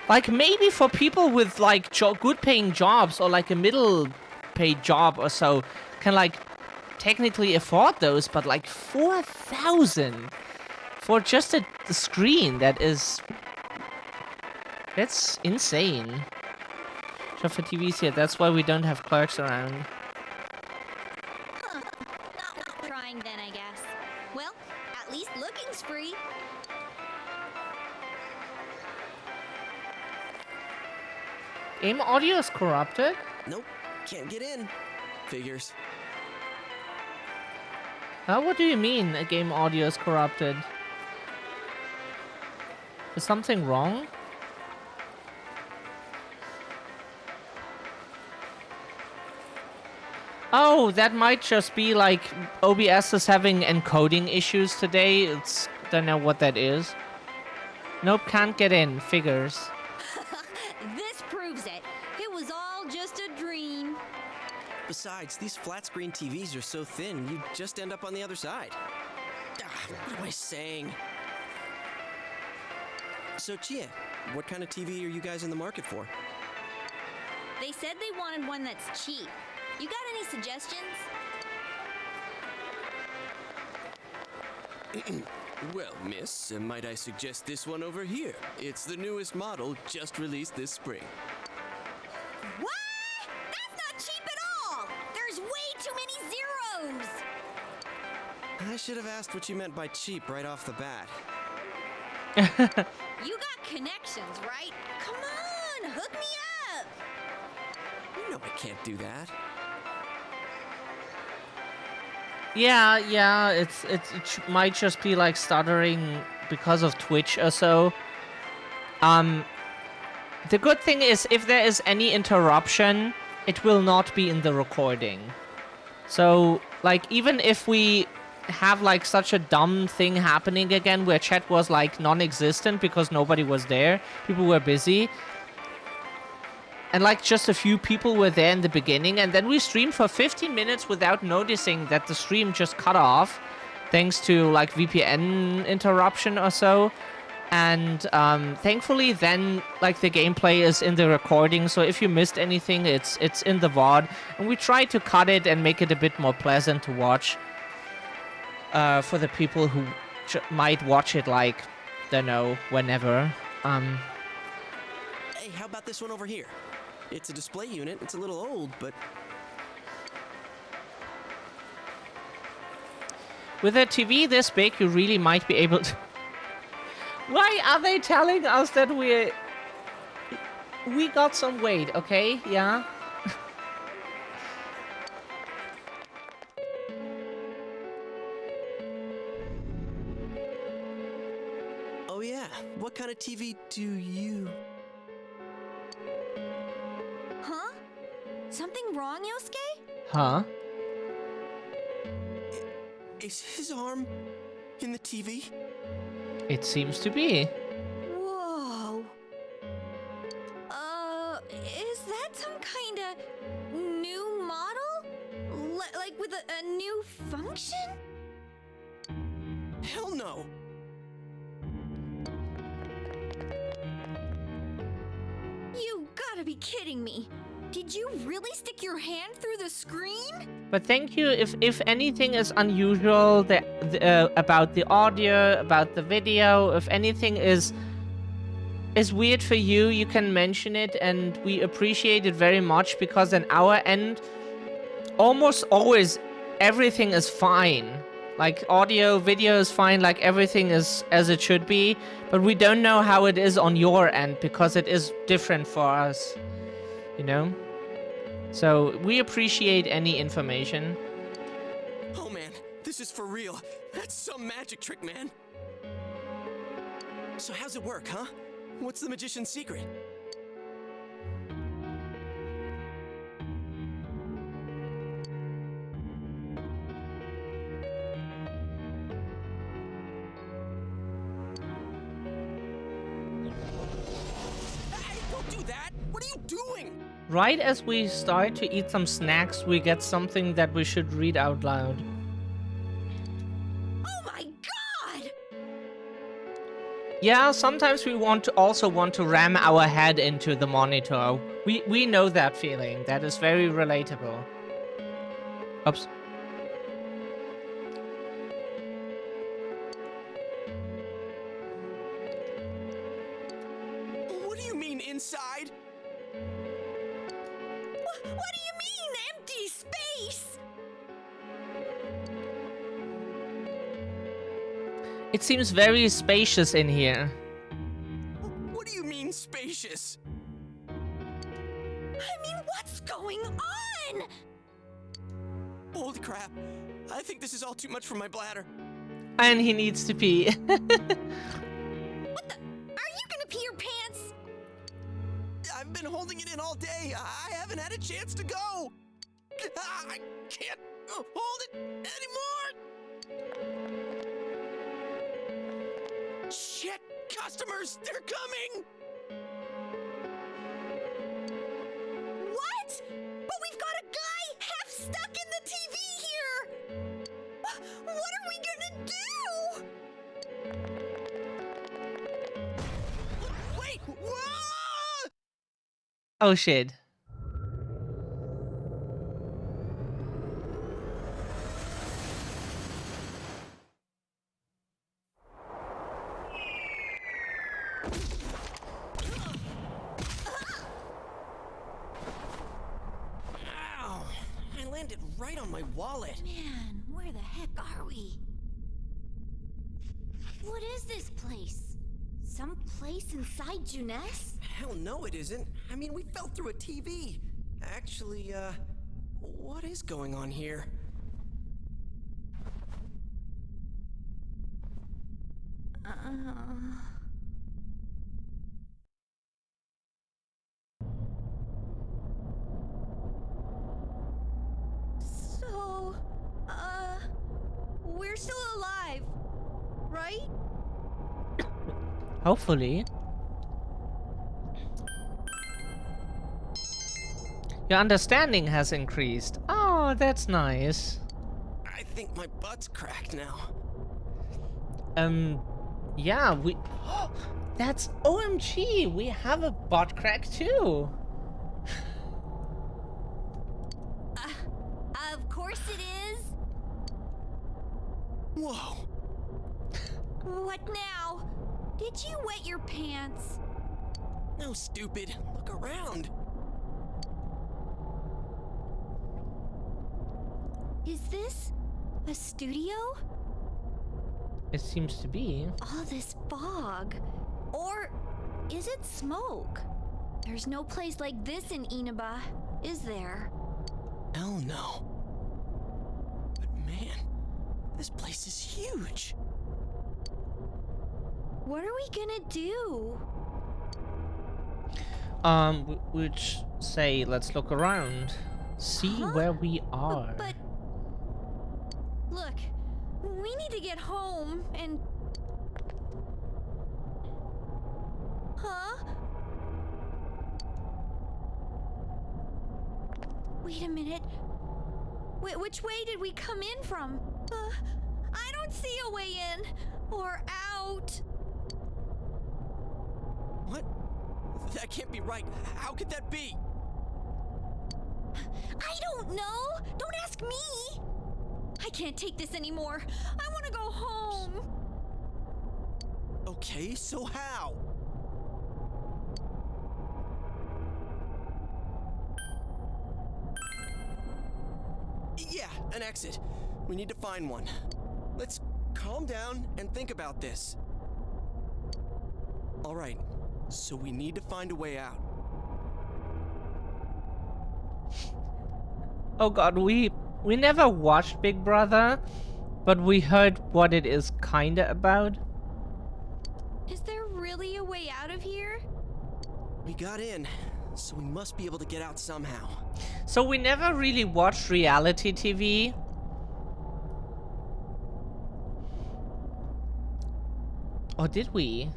Like maybe for people with like good paying jobs or like a middle paid job or so can like technically afford those, but like 4,000 for just the screen, that's insane. Shop for TVs here, that's why we don't have clerks around. Huh. Not trying then, I guess. Well, at least looking's free. Game audio is corrupted? Nope, can't get in. Figures. What do you mean a game audio is corrupted? Is something wrong? Oh, that might just be like OBS is having encoding issues today. Don't know what that is. Nope, can't get in. Figures. This proves it. It was all just a dream. Besides, these flat screen TVs are so thin, you just end up on the other side. What am I saying? So, Chia, what kind of TV are you guys in the market for? They said they wanted one that's cheap. You got any suggestions? Well, miss, might I suggest this one over here? It's the newest model, just released this spring. What? That's not cheap at all! There's way too many zeros! I should have asked what you meant by cheap right off the bat. You got connections, right? Come on, hook me up! You know I can't do that. Yeah, it might just be like stuttering because of Twitch or so. The good thing is if there is any interruption, it will not be in the recording. So, like, even if we have like such a dumb thing happening again where chat was like non-existent because nobody was there. People were busy. And like just a few people were there in the beginning, and then we streamed for 15 minutes without noticing that the stream just cut off thanks to like VPN interruption or so. And thankfully then like the gameplay is in the recording, so if you missed anything, it's in the VOD, and we try to cut it and make it a bit more pleasant to watch for the people who might watch it like, don't know, whenever. Hey, how about this one over here? It's a display unit. It's a little old, but with a TV this big, you really might be able to... Why are they telling us that we got some weight, okay? Yeah. oh yeah, what kind of TV do you... Huh? Something wrong, Yosuke? Huh? Is his arm in the TV? It seems to be. Whoa. Is that some kind of new model? Like with a new function? Hell no! You gotta be kidding me. Did you really stick your hand through the screen? But thank you. If anything is unusual about the audio, about the video, if anything is weird for you, you can mention it, and we appreciate it very much, because on our end, almost always everything is fine. Like audio, video is fine, like everything is as it should be, but we don't know how it is on your end because it is different for us, you know? So we appreciate any information. Oh man, this is for real. That's some magic trick, man. So how's it work, huh? What's the magician's secret? Hey, don't do that! What are you doing? Right as we start to eat some snacks, we get something that we should read out loud. Oh my god! Yeah, sometimes we also want to ram our head into the monitor. We know that feeling. That is very relatable. Oops. What do you mean inside? What do you mean, empty space? It seems very spacious in here. What do you mean spacious? I mean, what's going on? Holy crap. I think this is all too much for my bladder. And he needs to pee. What the? Are you gonna pee your pants? I've been holding it in all day. I haven't had a chance to go. I can't hold it anymore. Shit, customers, they're coming. What? But we've got a guy half stuck in the TV here. What are we gonna do? Wait, whoa! Oh shit. Ow! I landed right on my wallet. Man, where the heck are we? What is this place? Some place inside Juness? Hell no, it isn't. I mean, we fell through a TV. Actually, what is going on here? So, we're right? Hopefully. Your understanding has increased. Oh, that's nice. I think my butt's cracked now. Yeah, we... That's OMG! We have a butt crack too! Of course it is. Whoa! What now? Did you wet your pants? No, stupid. Look around. Is this a studio? It seems to be. All this fog. Or is it smoke? There's no place like this in Inaba, is there? Hell no. But man, this place is huge. What are we gonna do? Which say, let's look around. See where we are. But look, we need to get home and... Huh? Wait a minute. Which way did we come in from? I don't see a way in or out. What? That can't be right. How could that be? I don't know. Don't ask me. I can't take this anymore. I want to go home. Okay, so how? Yeah, an exit. We need to find one. Let's calm down and think about this. All right, so we need to find a way out. Oh god, we never watched Big Brother, but we heard what it is kinda about. Is there really a way out of here? We got in, so we must be able to get out somehow. So we never really watched reality TV. Or did we?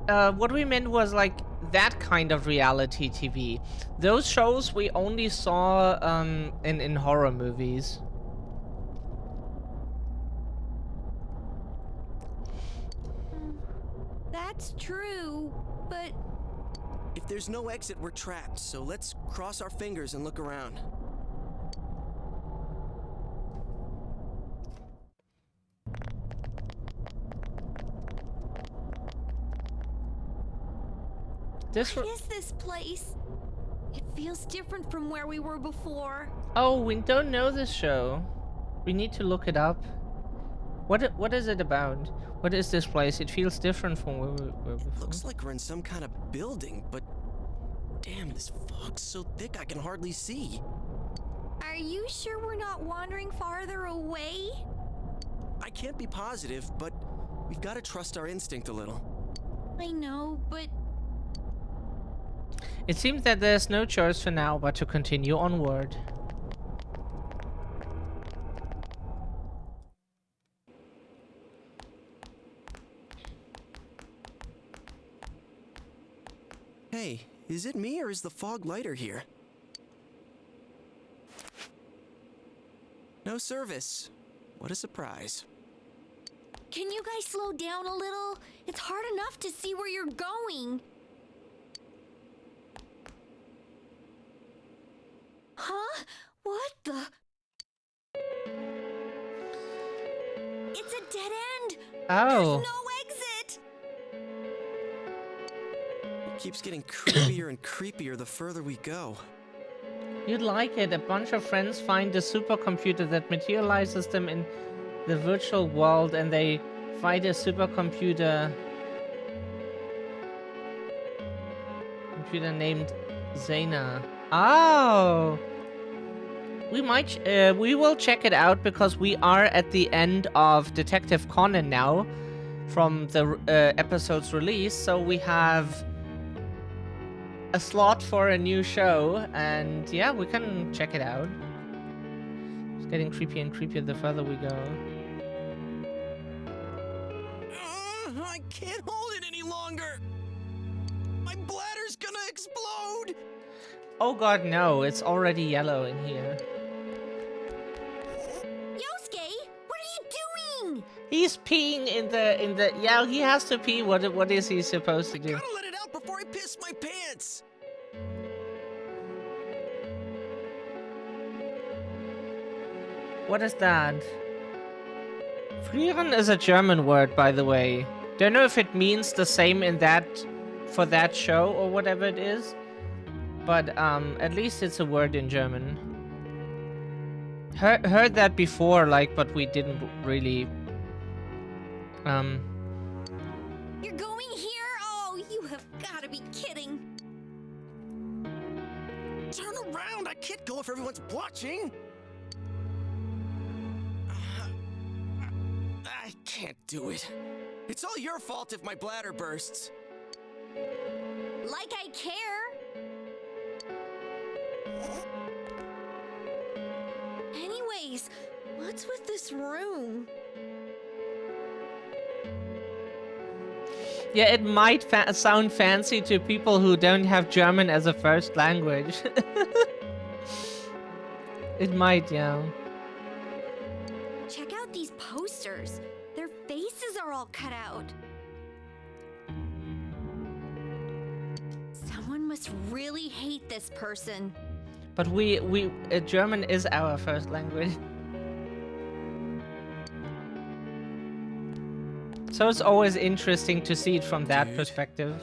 What we meant was like that kind of reality TV. Those shows we only saw in horror movies. That's true, but... If there's no exit, we're trapped, so let's cross our fingers and look around. What is this place? It feels different from where we were before. Oh, we don't know this show. We need to look it up. What is it about? What is this place? It feels different from where we were before. Looks like we're in some kind of building, but damn, this fog's so thick I can hardly see. Are you sure we're not wandering farther away? I can't be positive, but we've got to trust our instinct a little. I know, but... It seems that there's no choice for now but to continue onward. Hey, is it me or is the fog lighter here? No service. What a surprise. Can you guys slow down a little? It's hard enough to see where you're going. Huh? What the? It's a dead end! Oh. There's no exit! It keeps getting creepier and creepier the further we go. You'd like it. A bunch of friends find a supercomputer that materializes them in the virtual world and they fight a supercomputer named Zena. Oh! We will check it out because we are at the end of Detective Conan now from the episode's release, so we have a slot for a new show, and yeah, we can check it out. It's getting creepier and creepier the further we go. I can't hold it any longer. My bladder's gonna explode. Oh god, no, it's already yellow in here. Yosuke, what are you doing? He's peeing in the yeah, he has to pee. What is he supposed to do? Gotta let it out before I piss my pants. What is that? Frieren is a German word, by the way. Don't know if it means the same in that for that show or whatever it is, but at least it's a word in German. Heard that before, like, but we didn't really. You're going here? Oh, you have got to be kidding. Turn around! I can't go if everyone's watching. I can't do it. It's all your fault if my bladder bursts. Like I care. Anyways, what's with this room? Yeah, it might sound fancy to people who don't have German as a first language. It might, yeah. Check out these posters. Their faces are all cut out. Someone must really hate this person. But German is our first language. So it's always interesting to see it from that perspective.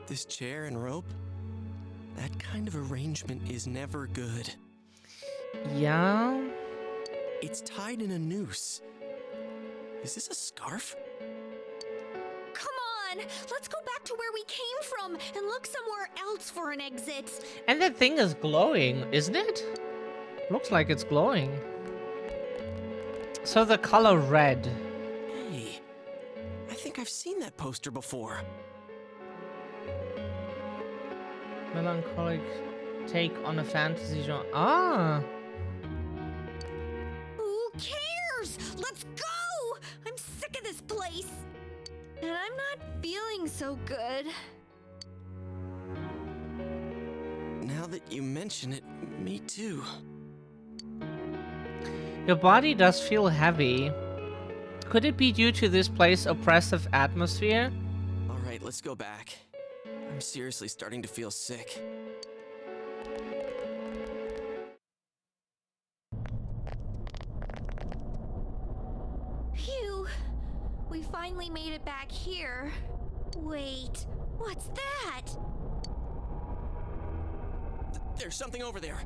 This chair and rope? That kind of arrangement is never good. Yeah? It's tied in a noose. Is this a scarf? Come on, let's go back to where we came from and look somewhere else for an exit. And that thing is glowing, isn't it? Looks like it's glowing. So the color red. Hey, I think I've seen that poster before. Melancholic take on a fantasy genre. Ah! Who cares? Let's go! I'm sick of this place. And I'm not feeling so good. Now that you mention it, me too. Your body does feel heavy. Could it be due to this place's oppressive atmosphere? Alright, let's go back. I'm seriously starting to feel sick. Phew. We finally made it back here. Wait, what's that? There's something over there.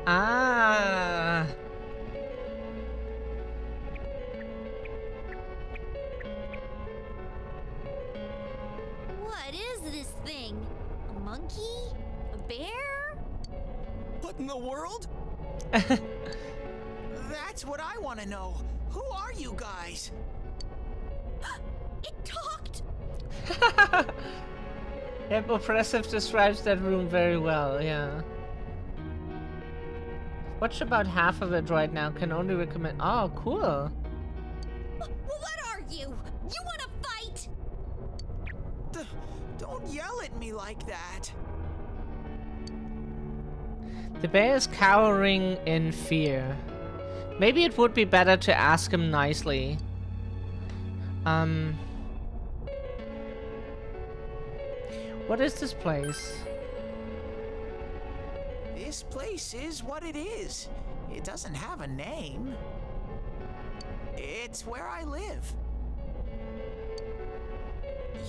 Ah. What is this thing? A monkey? A bear? What in the world? That's what I want to know. Who are you guys? It talked! Yep, oppressive describes that room very well, yeah. Watched about half of it right now, can only recommend. Oh, cool. What are you? You want to fight? Don't yell at me like that. The bear is cowering in fear. Maybe it would be better to ask him nicely. What is this place? This place is what it is. It doesn't have a name. It's where I live.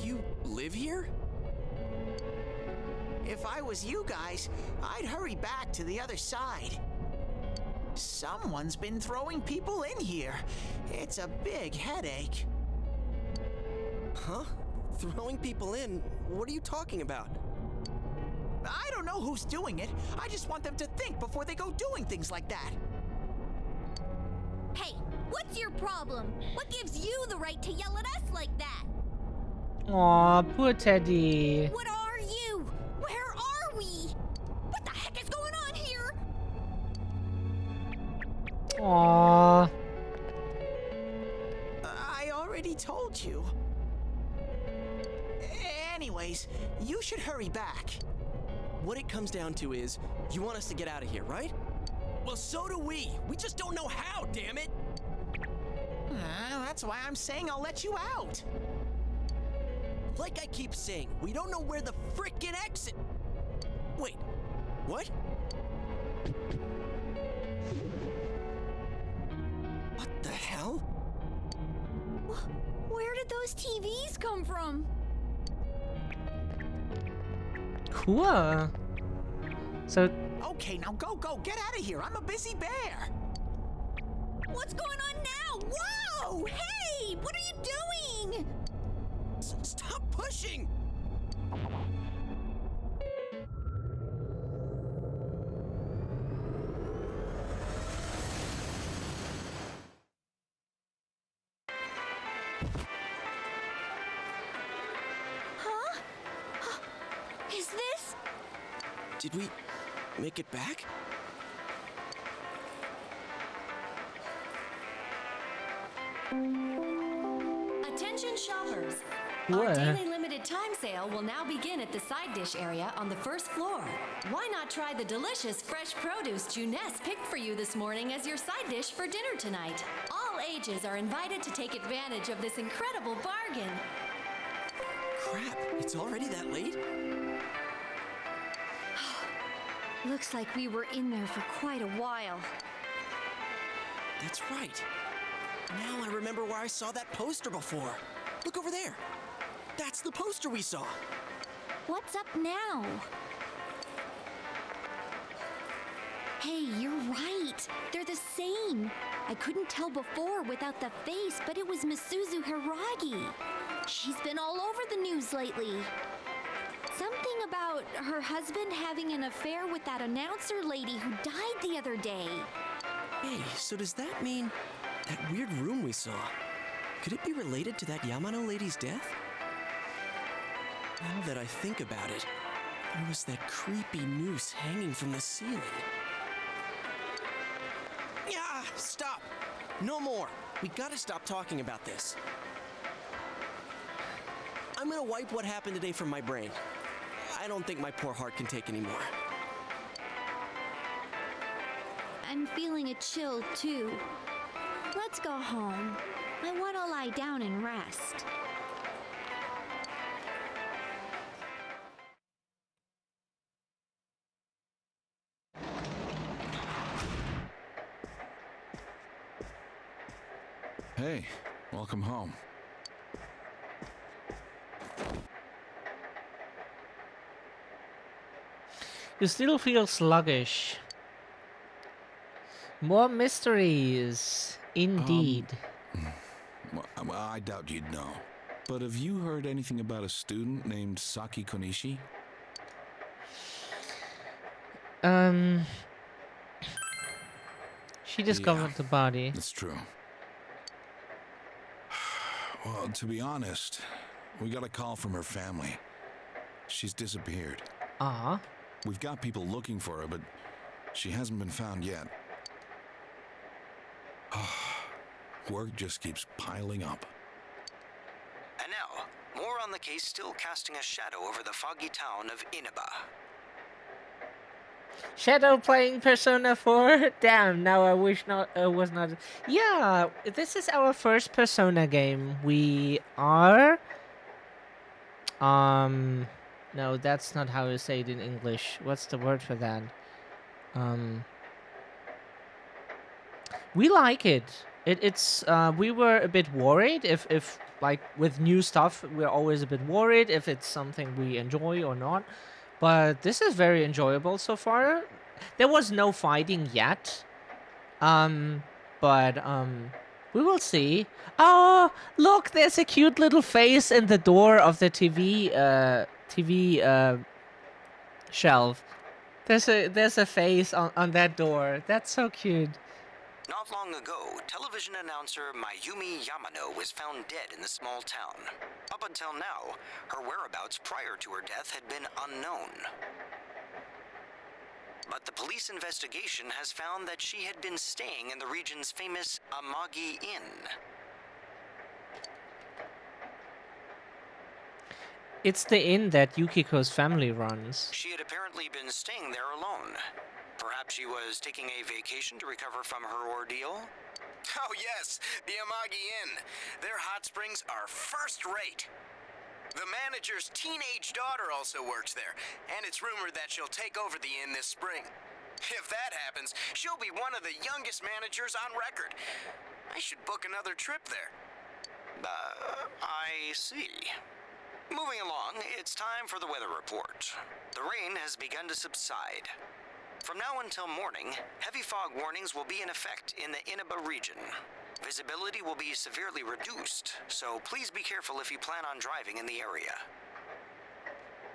You live here? If I was you guys, I'd hurry back to the other side. Someone's been throwing people in here. It's a big headache. Huh? Throwing people in? What are you talking about? I don't know who's doing it. I just want them to think before they go doing things like that. Hey, what's your problem? What gives you the right to yell at us like that? Aw, poor Teddy. What are you? Where are we? What the heck is going on here? Aww. I already told you. Anyways, you should hurry back. What it comes down to is, you want us to get out of here, right? Well, so do we. We just don't know how, damn it. That's why I'm saying I'll let you out. Like I keep saying, we don't know where the frickin' exit... Wait, what? What the hell? Where did those TVs come from? Cool. So... Okay, now go, get out of here. I'm a busy bear. What's going on now? Whoa! Hey! What are you doing? Stop pushing! Huh? Is this? Did we make it back? Attention shoppers. What? Our daily limited time sale will now begin at the side dish area on the first floor. Why not try the delicious fresh produce Juness picked for you this morning as your side dish for dinner tonight? All ages are invited to take advantage of this incredible bargain. Crap, it's already that late? Looks like we were in there for quite a while. That's right. Now I remember where I saw that poster before. Look over there. That's the poster we saw. What's up now? Hey, you're right. They're the same. I couldn't tell before without the face, but it was Misuzu Hiragi. She's been all over the news lately. Something about her husband having an affair with that announcer lady who died the other day. Hey, so does that mean that weird room we saw? Could it be related to that Yamano lady's death? Now that I think about it, there was that creepy noose hanging from the ceiling. Yeah, stop! No more! We gotta stop talking about this. I'm gonna wipe what happened today from my brain. I don't think my poor heart can take any more. I'm feeling a chill, too. Let's go home. I want to lie down and rest. Hey, welcome home. You still feel sluggish. More mysteries, indeed. Well, I doubt you'd know. But have you heard anything about a student named Saki Konishi? She discovered the body. That's true. Well, to be honest, we got a call from her family. She's disappeared. We've got people looking for her, but she hasn't been found yet. Work just keeps piling up. And now, more on the case still casting a shadow over the foggy town of Inaba. Shadow playing Persona 4? Damn, now I wish was not... Yeah, this is our first Persona game. We are... No, that's not how you say it in English. What's the word for that? We like it. It's we were a bit worried if like with new stuff we're always a bit worried if it's something we enjoy or not. But this is very enjoyable so far. There was no fighting yet. But we will see. Oh, look, there's a cute little face in the door of the TV shelf. There's a face on that door. That's so cute. Not long ago, television announcer Mayumi Yamano was found dead in the small town. Up until now, her whereabouts prior to her death had been unknown. But the police investigation has found that she had been staying in the region's famous Amagi Inn. It's the inn that Yukiko's family runs. She had apparently been staying there alone. Perhaps she was taking a vacation to recover from her ordeal? Oh yes, the Amagi Inn. Their hot springs are first rate. The manager's teenage daughter also works there, and it's rumored that she'll take over the inn this spring. If that happens, she'll be one of the youngest managers on record. I should book another trip there. I see. Moving along, it's time for the weather report. The rain has begun to subside. From now until morning, heavy fog warnings will be in effect in the Inaba region. Visibility will be severely reduced, so please be careful if you plan on driving in the area.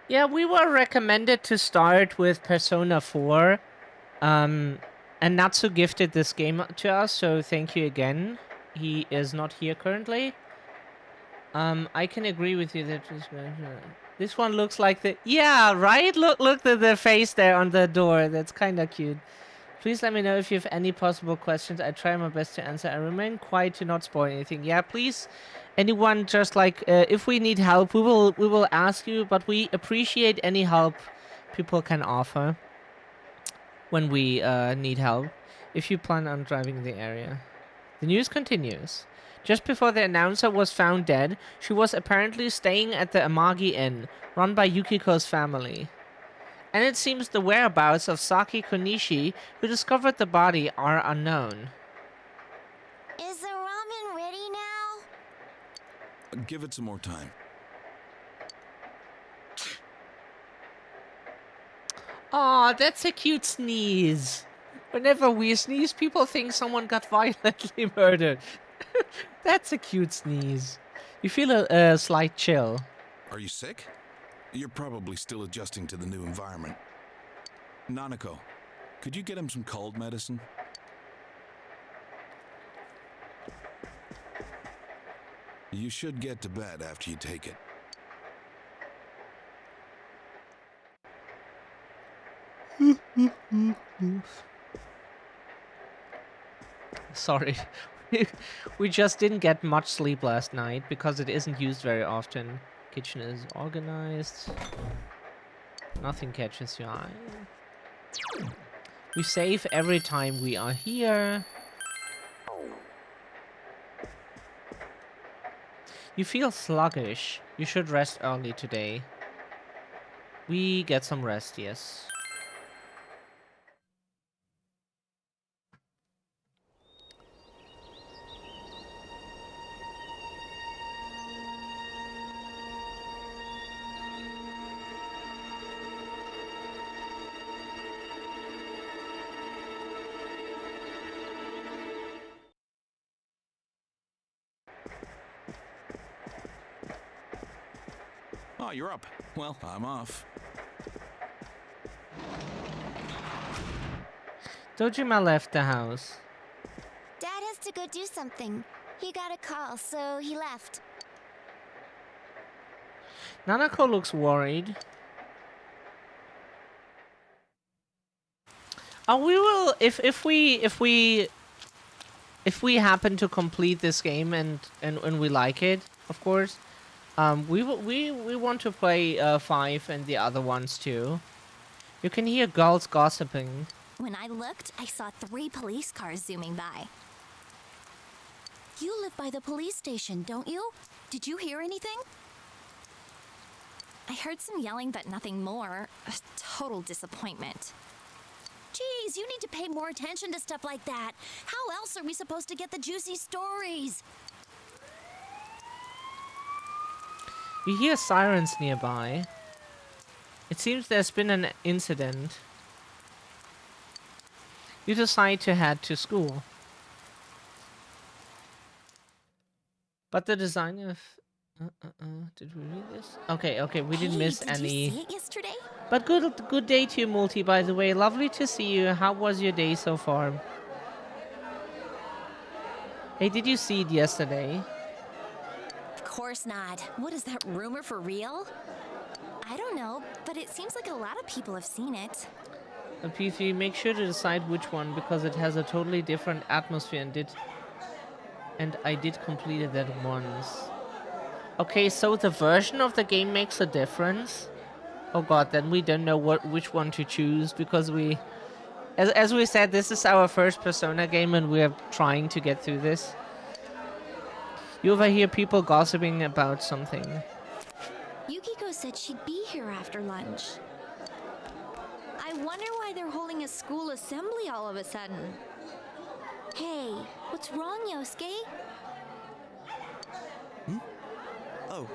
Yeah, we were recommended to start with Persona 4. And Natsu gifted this game to us, so thank you again. He is not here currently. I can agree with you that this one looks like the... Yeah, right? Look at the face there on the door. That's kind of cute. Please let me know if you have any possible questions. I try my best to answer. I remain quiet to not spoil anything. Yeah, please, anyone, just like if we need help, we will ask you. But we appreciate any help people can offer when we need help. If you plan on driving the area, the news continues. Just before the announcer was found dead, she was apparently staying at the Amagi Inn, run by Yukiko's family. And it seems the whereabouts of Saki Konishi, who discovered the body, are unknown. Is the ramen ready now? Give it some more time. Aw, that's a cute sneeze. Whenever we sneeze, people think someone got violently murdered. That's a cute sneeze. You feel a slight chill. Are you sick? You're probably still adjusting to the new environment. Nanako, could you get him some cold medicine? You should get to bed after you take it. Sorry. We just didn't get much sleep last night because it isn't used very often. Kitchen is organized. Nothing catches your eye. We save every time we are here. You feel sluggish. You should rest early today. We get some rest, yes. Oh, you're up. Well, I'm off. Dojima left the house. Dad has to go do something. He got a call, so he left. Nanako looks worried. We will if we happen to complete this game and we like it, of course. We want to play 5 and the other ones too. You can hear girls gossiping. When I looked, I saw 3 police cars zooming by. You live by the police station, don't you? Did you hear anything? I heard some yelling, but nothing more. A total disappointment. Geez, you need to pay more attention to stuff like that. How else are we supposed to get the juicy stories? You hear sirens nearby. It seems there's been an incident. You decide to head to school. But the design of... did we read this? Okay, we didn't miss did any... you see it yesterday? But good day to you, Multi, by the way. Lovely to see you. How was your day so far? Hey, did you see it yesterday? Of course not. What is that rumor for real? I don't know, but it seems like a lot of people have seen it. P3, make sure to decide which one because it has a totally different atmosphere and I did complete it that once. Okay, so the version of the game makes a difference. Oh god, then we don't know which one to choose because we, as we said, this is our first Persona game and we're trying to get through this. You overhear people gossiping about something. Yukiko said she'd be here after lunch. I wonder why they're holding a school assembly all of a sudden. Hey, what's wrong, Yosuke? Oh,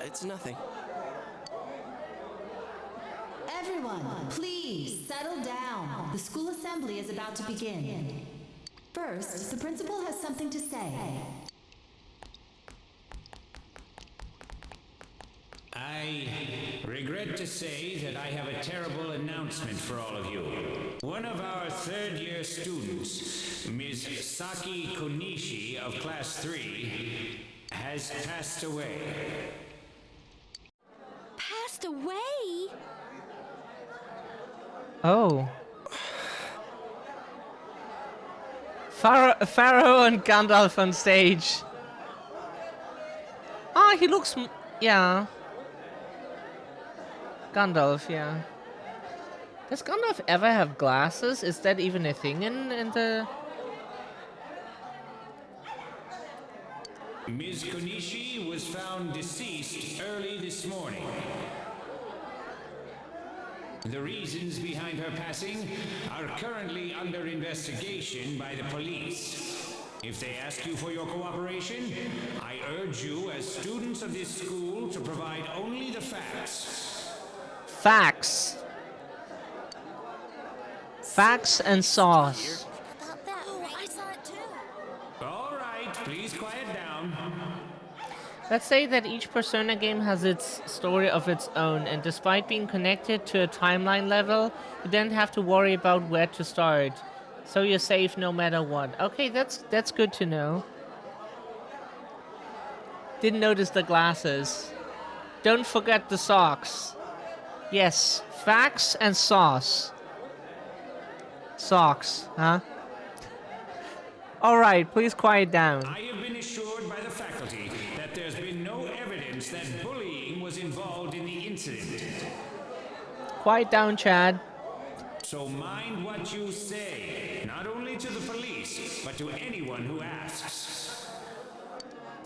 it's nothing. Everyone, please settle down. The school assembly is about to begin. First, the principal has something to say. I regret to say that I have a terrible announcement for all of you. One of our third-year students, Ms. Saki Konishi of Class 3, has passed away. Passed away? Oh. Pharaoh and Gandalf on stage. Ah, he looks... yeah. Gandalf, yeah. Does Gandalf ever have glasses? Is that even a thing in the... Ms. Konishi was found deceased early this morning. The reasons behind her passing are currently under investigation by the police. If they ask you for your cooperation, I urge you as students of this school to provide only the facts. Facts. Facts and sauce. I saw it too. All right, please quiet down. Let's say that each Persona game has its story of its own, and despite being connected to a timeline level, you don't have to worry about where to start. So you're safe no matter what. Okay, that's good to know. Didn't notice the glasses. Don't forget the socks. Yes, facts and sauce. Socks, huh? Alright, please quiet down. I have been assured by the faculty that there's been no evidence that bullying was involved in the incident. Quiet down, Chad. So mind what you say, not only to the police, but to anyone who asks.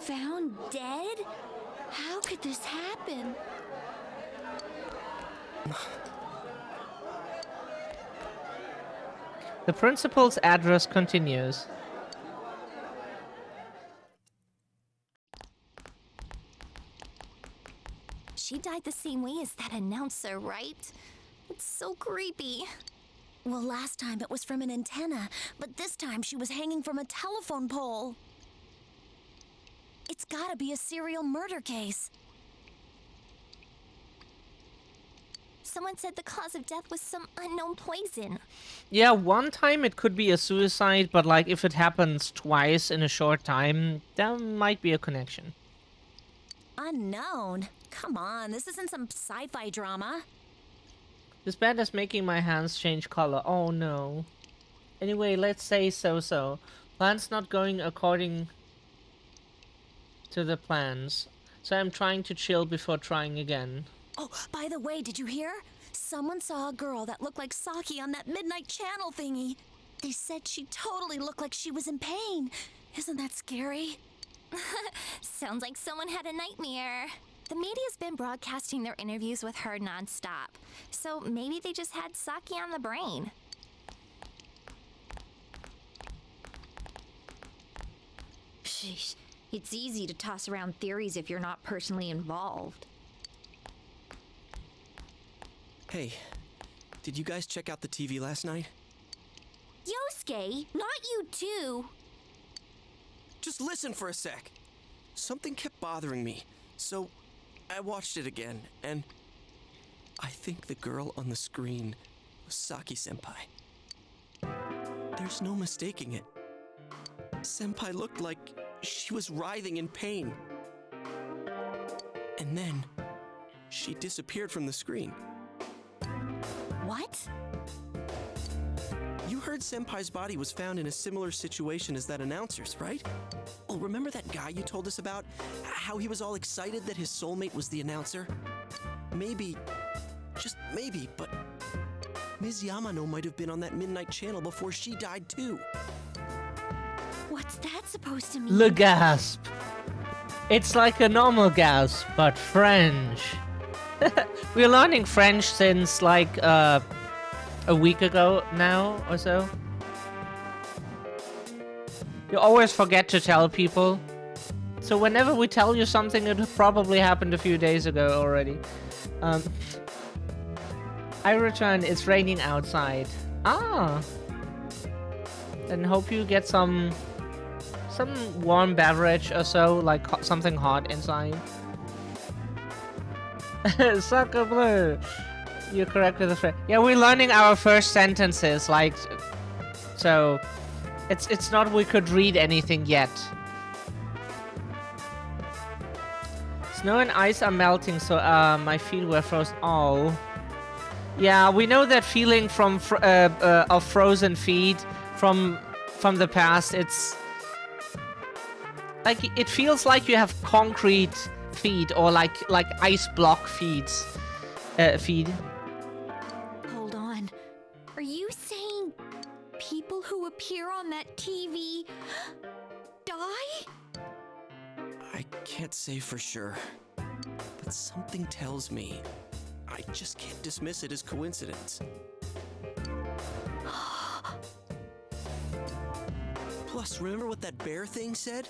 Found dead? How could this happen? The principal's address continues. She died the same way as that announcer, right? It's so creepy. Well, last time it was from an antenna, but this time she was hanging from a telephone pole. It's gotta be a serial murder case. Someone said the cause of death was some unknown poison. Yeah, one time it could be a suicide, but like if it happens twice in a short time, there might be a connection. Unknown? Come on, this isn't some sci-fi drama. This bed is making my hands change color. Oh no. Anyway, let's say so. Plans not going according to the plans. So I'm trying to chill before trying again. Oh, by the way, did you hear? Someone saw a girl that looked like Saki on that midnight channel thingy. They said she totally looked like she was in pain. Isn't that scary? Sounds like someone had a nightmare. The media's been broadcasting their interviews with her nonstop. So maybe they just had Saki on the brain. Sheesh. It's easy to toss around theories if you're not personally involved. Hey, did you guys check out the TV last night? Yosuke, not you too. Just listen for a sec. Something kept bothering me, so I watched it again, and I think the girl on the screen was Saki-senpai. There's no mistaking it. Senpai looked like she was writhing in pain. And then, she disappeared from the screen. What? heard Senpai's body was found in a similar situation as that announcer's, right? Oh, remember that guy you told us about? How he was all excited that his soulmate was the announcer? Maybe, just maybe, but Ms. Yamano might have been on that midnight channel before she died too. What's that supposed to mean? Le gasp. It's like a normal gasp, but French. We're learning French since like a week ago now or so. You always forget to tell people. So whenever we tell you something, it probably happened a few days ago already. I return, it's raining outside. Ah. Then hope you get some warm beverage or so, like something hot inside. Sucker blue. You're correct with the phrase. Yeah, we're learning our first sentences, like, so it's not we could read anything yet. Snow and ice are melting, so my feet were frozen. Oh, yeah, we know that feeling from of frozen feet from the past. It's like it feels like you have concrete feet or like ice block feet. Hold on. Are you saying people who appear on that TV die? I can't say for sure, but something tells me I just can't dismiss it as coincidence. Plus, remember what that bear thing said?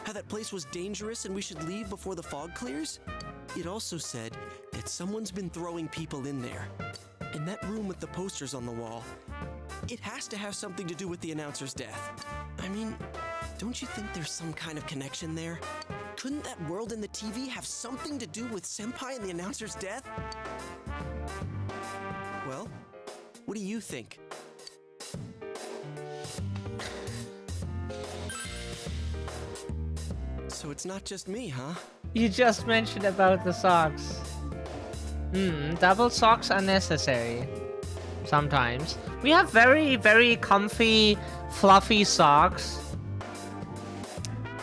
How that place was dangerous and we should leave before the fog clears? It also said that someone's been throwing people in there. In that room with the posters on the wall, it has to have something to do with the announcer's death. I mean, don't you think there's some kind of connection there? Couldn't that world in the TV have something to do with Senpai and the announcer's death? Well, what do you think? So it's not just me, huh? You just mentioned about the socks. Double socks are necessary. Sometimes. We have very, very comfy, fluffy socks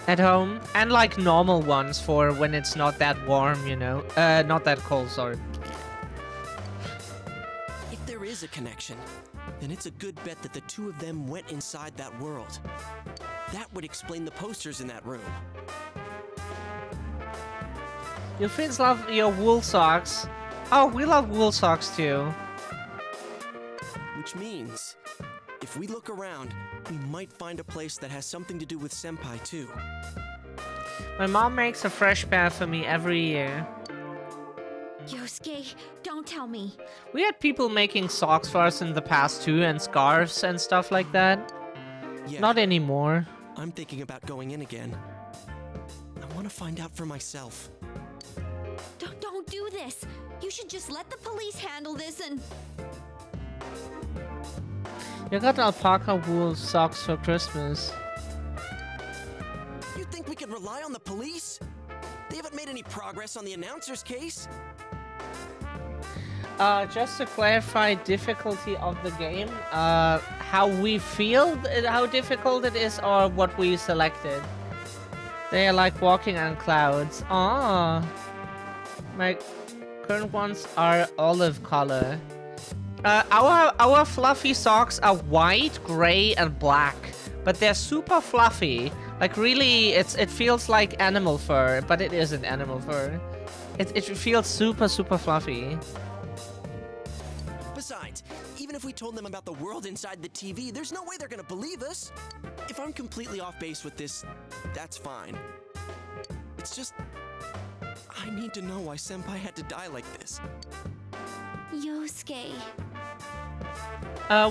at home. And like normal ones for when it's not that warm, you know. Not that cold, sorry. If there is a connection, then it's a good bet that the two of them went inside that world. That would explain the posters in that room. Your friends love your wool socks. Oh, we love wool socks too. Which means, if we look around, we might find a place that has something to do with Senpai too. My mom makes a fresh pair for me every year. Yosuke, don't tell me. We had people making socks for us in the past too, and scarves and stuff like that. Yeah, not anymore. I'm thinking about going in again. I want to find out for myself. Don't do this. You should just let the police handle this and... You got alpaca wool socks for Christmas. You think we can rely on the police? They haven't made any progress on the announcer's case. Just to clarify difficulty of the game, how we feel, how difficult it is, or what we selected. They are like walking on clouds. Ah, my current ones are olive color. Our fluffy socks are white, gray, and black, but they're super fluffy. Like really, it feels like animal fur, but it isn't animal fur. It feels super fluffy. Besides, even if we told them about the world inside the TV, there's no way they're gonna believe us. If I'm completely off base with this, that's fine. It's just, I need to know why Senpai had to die like this. Yosuke.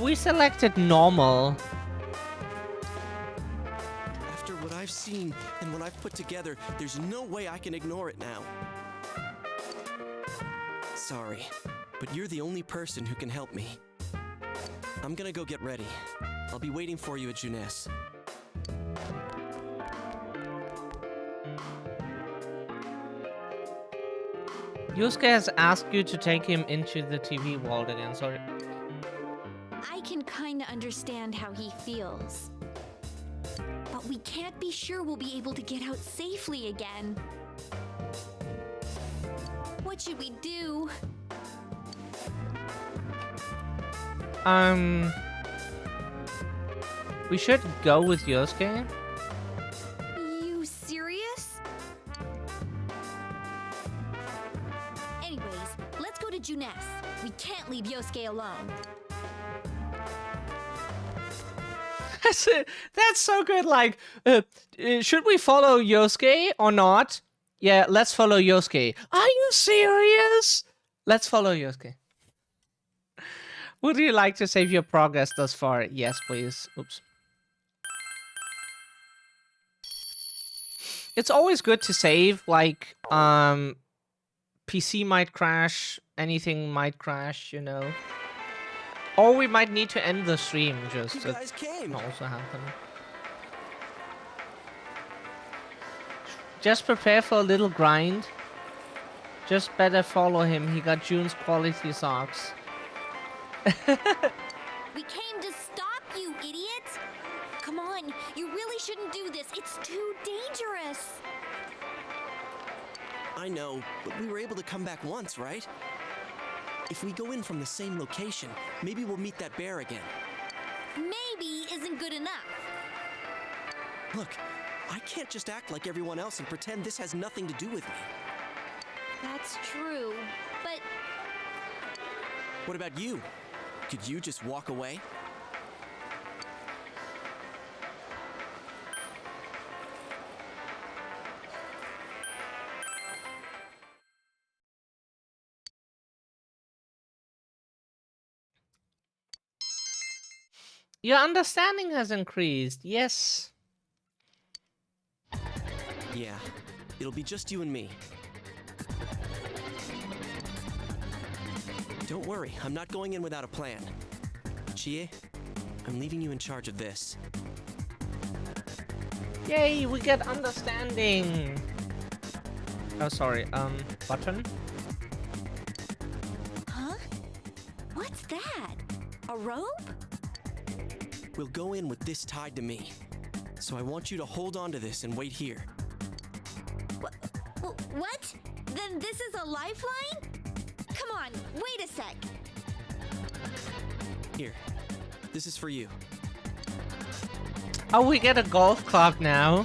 We selected normal. After what I've seen and what I've put together, there's no way I can ignore it now. Sorry, but you're the only person who can help me. I'm gonna go get ready. I'll be waiting for you at Jeunesse. Yusuke has asked you to take him into the TV world again, sorry. I can kinda understand understand how he feels. But we can't be sure we'll be able to get out safely again. What should we do? We should go with Yosuke. You serious? Anyways, let's go to Junes. We can't leave Yosuke alone. That's so good. Like, should we follow Yosuke or not? Yeah, let's follow Yosuke. Are you serious? Let's follow Yosuke. Would you like to save your progress thus far? Yes, please. Oops. It's always good to save. Like, PC might crash. Anything might crash, you know. Or we might need to end the stream. Just You guys came. can also happen. Just prepare for a little grind. Just better follow him. He got June's quality socks. We came to stop you, idiot! Come on, you really shouldn't do this. It's too dangerous. I know, but we were able to come back once, right? If we go in from the same location, maybe we'll meet that bear again. Maybe isn't good enough. Look, I can't just act like everyone else and pretend this has nothing to do with me. That's true, but What about you? Could you just walk away? Your understanding has increased. Yes. Yeah, it'll be just you and me. Don't worry, I'm not going in without a plan. Chie, I'm leaving you in charge of this. Yay, we get understanding. Oh, sorry. Button. Huh? What's that? A rope? We'll go in with this tied to me. So I want you to hold on to this and wait here. What? Then this is a lifeline? Come on, wait a sec. Here, this is for you. Oh, we get a golf club now.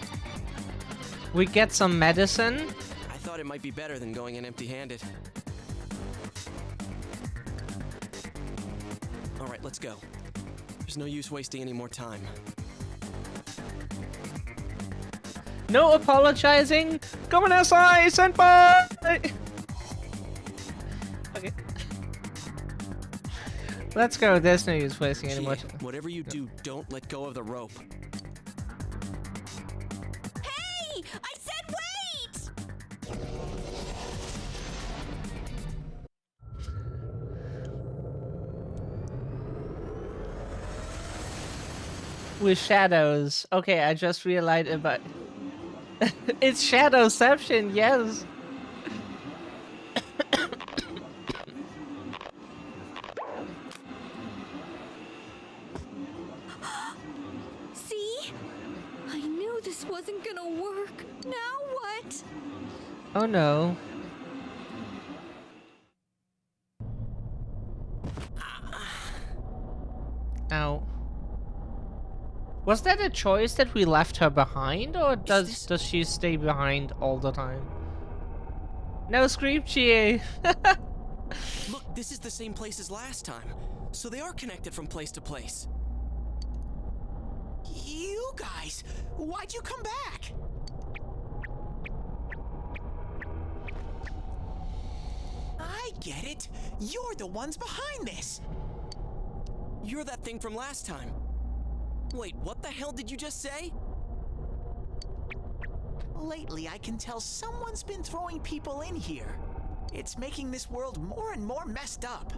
We get some medicine. I thought it might be better than going in empty-handed. All right, let's go. There's no use wasting any more time. No apologizing. Come on, SI, senpai. Okay. Let's go. There's no use wasting any more Chie, time. whatever you do, don't let go of the rope. Hey! I said wait! With shadows. Okay, I just realized about... It's Shadowception, yes. See? I knew this wasn't gonna work. Now what? Oh no. Ow. Was that a choice that we left her behind, or does she stay behind all the time? No scream, Chie. Look, this is the same place as last time. So they are connected from place to place. You guys, why'd you come back? I get it. You're the ones behind this. You're that thing from last time. Wait, what the hell did you just say? Lately, I can tell someone's been throwing people in here. It's making this world more and more messed up.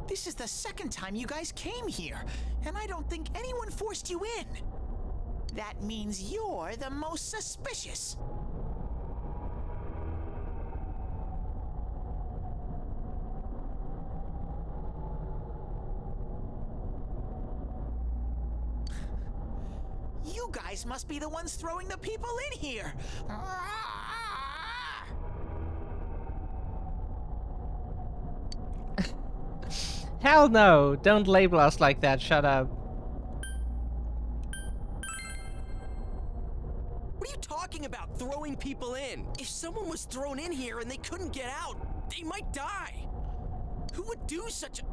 This is the second time you guys came here, and I don't think anyone forced you in. That means you're the most suspicious. You guys must be the ones throwing the people in here. Hell no! Don't label us like that. Shut up. What are you talking about, throwing people in? If someone was thrown in here and they couldn't get out, they might die. Who would do such a...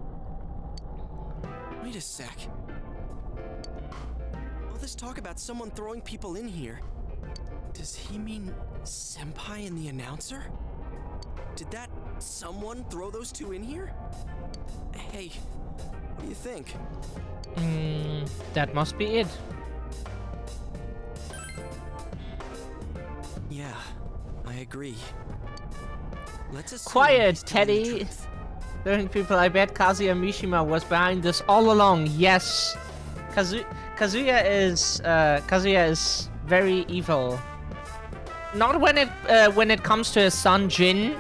Wait a sec. All this talk about someone throwing people in here. Does he mean Senpai and the announcer? Did that someone throw those two in here? Hey, what do you think? That must be it. Yeah, I agree. Let's assume Quiet, he's telling the Teddy. truth. Throwing people, I bet Kazuya Mishima was behind this all along. Yes. Kazuya is very evil. Not when it comes to his son Jin.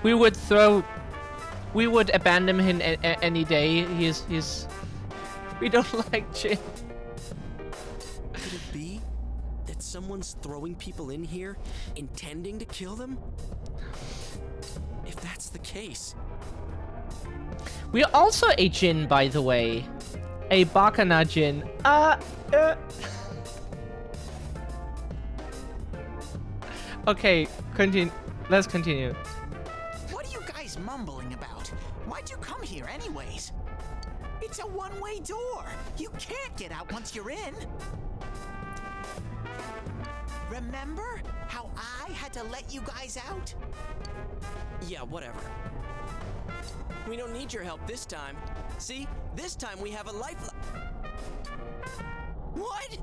We would abandon him any day. We don't like Jin. Could it be that someone's throwing people in here intending to kill them? If that's the case... We're also a Jin, by the way. A Bakana Jin. Okay, let's continue. What are you guys mumbling about? Why'd you come here anyways? It's a one-way door. You can't get out once you're in. Remember how I had to let you guys out? Yeah, whatever. We don't need your help this time. See? This time we have a lifeline. What?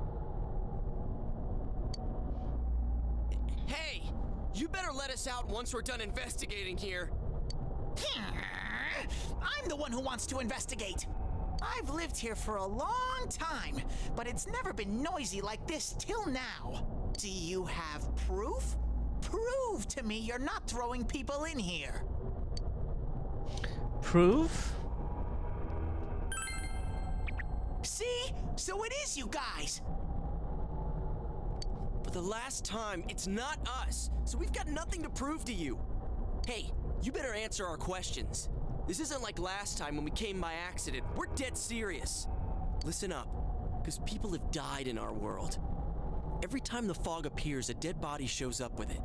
Hey! You better let us out once we're done investigating here. I'm the one who wants to investigate. I've lived here for a long time, but it's never been noisy like this till now. Do you have proof? Prove to me you're not throwing people in here. Proof? See? So it is you guys. For the last time, it's not us, so we've got nothing to prove to you. Hey, you better answer our questions. This isn't like last time when we came by accident. We're dead serious. Listen up, because people have died in our world. Every time the fog appears, a dead body shows up with it.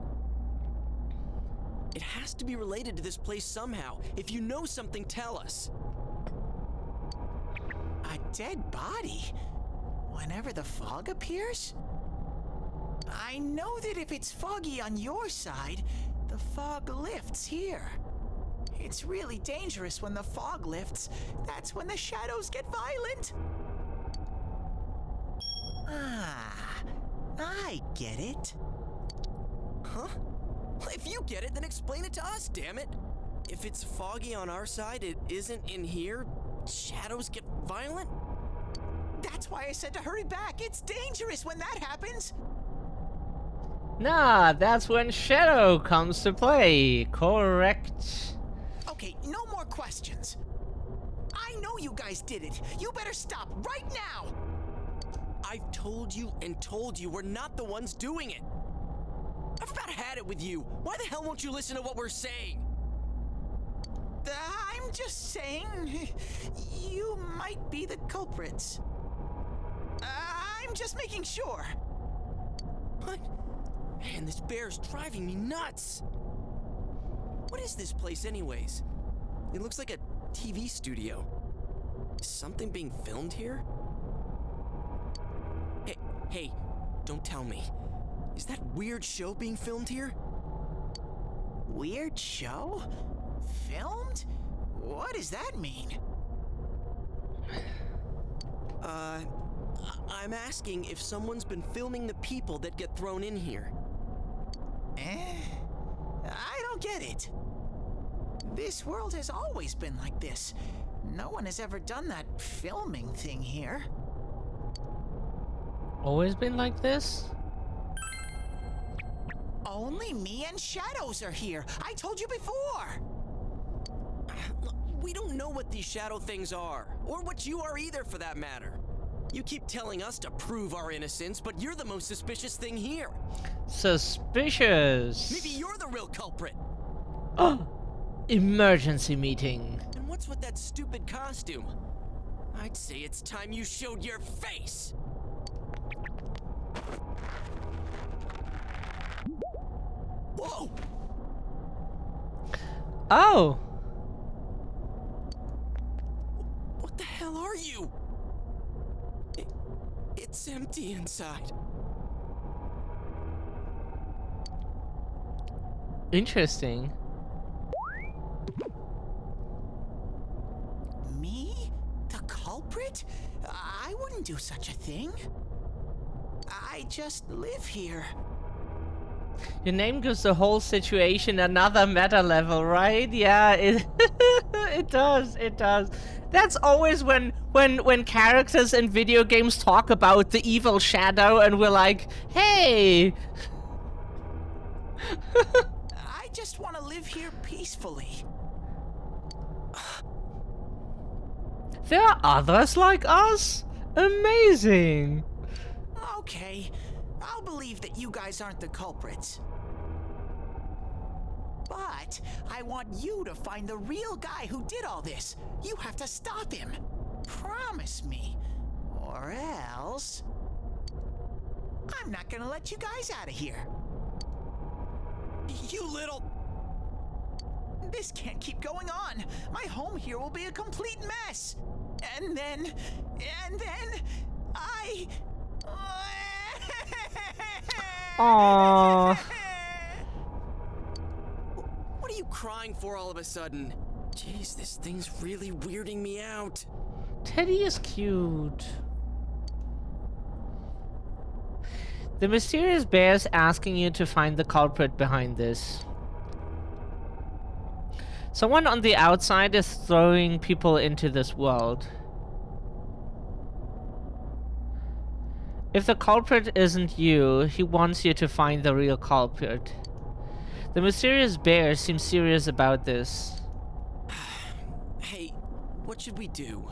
It has to be related to this place somehow. If you know something, tell us. A dead body? Whenever the fog appears? I know that if it's foggy on your side, the fog lifts here. It's really dangerous when the fog lifts. That's when the shadows get violent. Ah, I get it. Huh? Well, if you get it, then explain it to us, damn it. If it's foggy on our side, it isn't in here, shadows get violent? That's why I said to hurry back. It's dangerous when that happens. Nah, that's when Shadow comes to play. Correct. Okay, no more questions. I know you guys did it. You better stop right now. I've told you and told you we're not the ones doing it. I've about had it with you. Why the hell won't you listen to what we're saying? I'm just saying, you might be the culprits. I'm just making sure. What? Man, this bear's driving me nuts. What is this place anyways? It looks like a TV studio. Is something being filmed here? Hey, don't tell me. Is that weird show being filmed here? Weird show? Filmed? What does that mean? I'm asking if someone's been filming the people that get thrown in here. I don't get it. This world has always been like this. No one has ever done that filming thing here. Always been like this? Only me and Shadows are here. I told you before. We don't know what these shadow things are, or what you are either for that matter. You keep telling us to prove our innocence, but you're the most suspicious thing here. Suspicious. Maybe you're the real culprit. Emergency meeting. And what's with that stupid costume? I'd say it's time you showed your face. Whoa! Oh! What the hell are you? It's empty inside. Interesting. Me? The culprit? I wouldn't do such a thing. I just live here. Your name gives the whole situation another meta level, right? Yeah, it it does. It does. That's always when characters in video games talk about the evil shadow, and we're like, hey. I just want to live here peacefully. There are others like us? Amazing. Okay, I'll believe that you guys aren't the culprits. But I want you to find the real guy who did all this. You have to stop him. Promise me. Or else... I'm not gonna let you guys out of here. You little... This can't keep going on. My home here will be a complete mess. And then I... Aww. What are you crying for all of a sudden? Jeez, this thing's really weirding me out. Teddy is cute. The mysterious bear is asking you to find the culprit behind this. Someone on the outside is throwing people into this world. If the culprit isn't you, he wants you to find the real culprit. The mysterious bear seems serious about this. Hey, what should we do?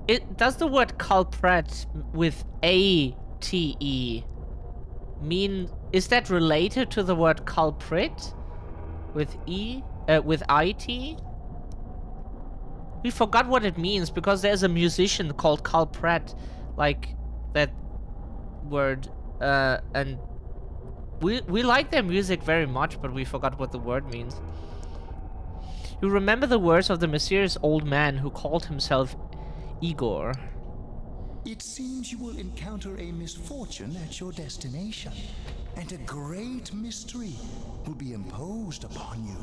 It does the word culprit with A-T-E mean, is that related to the word culprit with with I-T? We forgot what it means because there's a musician called Culprit, like that word, and we like their music very much, but we forgot what the word means. You remember the words of the mysterious old man who called himself Igor. It seems you will encounter a misfortune at your destination, and a great mystery will be imposed upon you.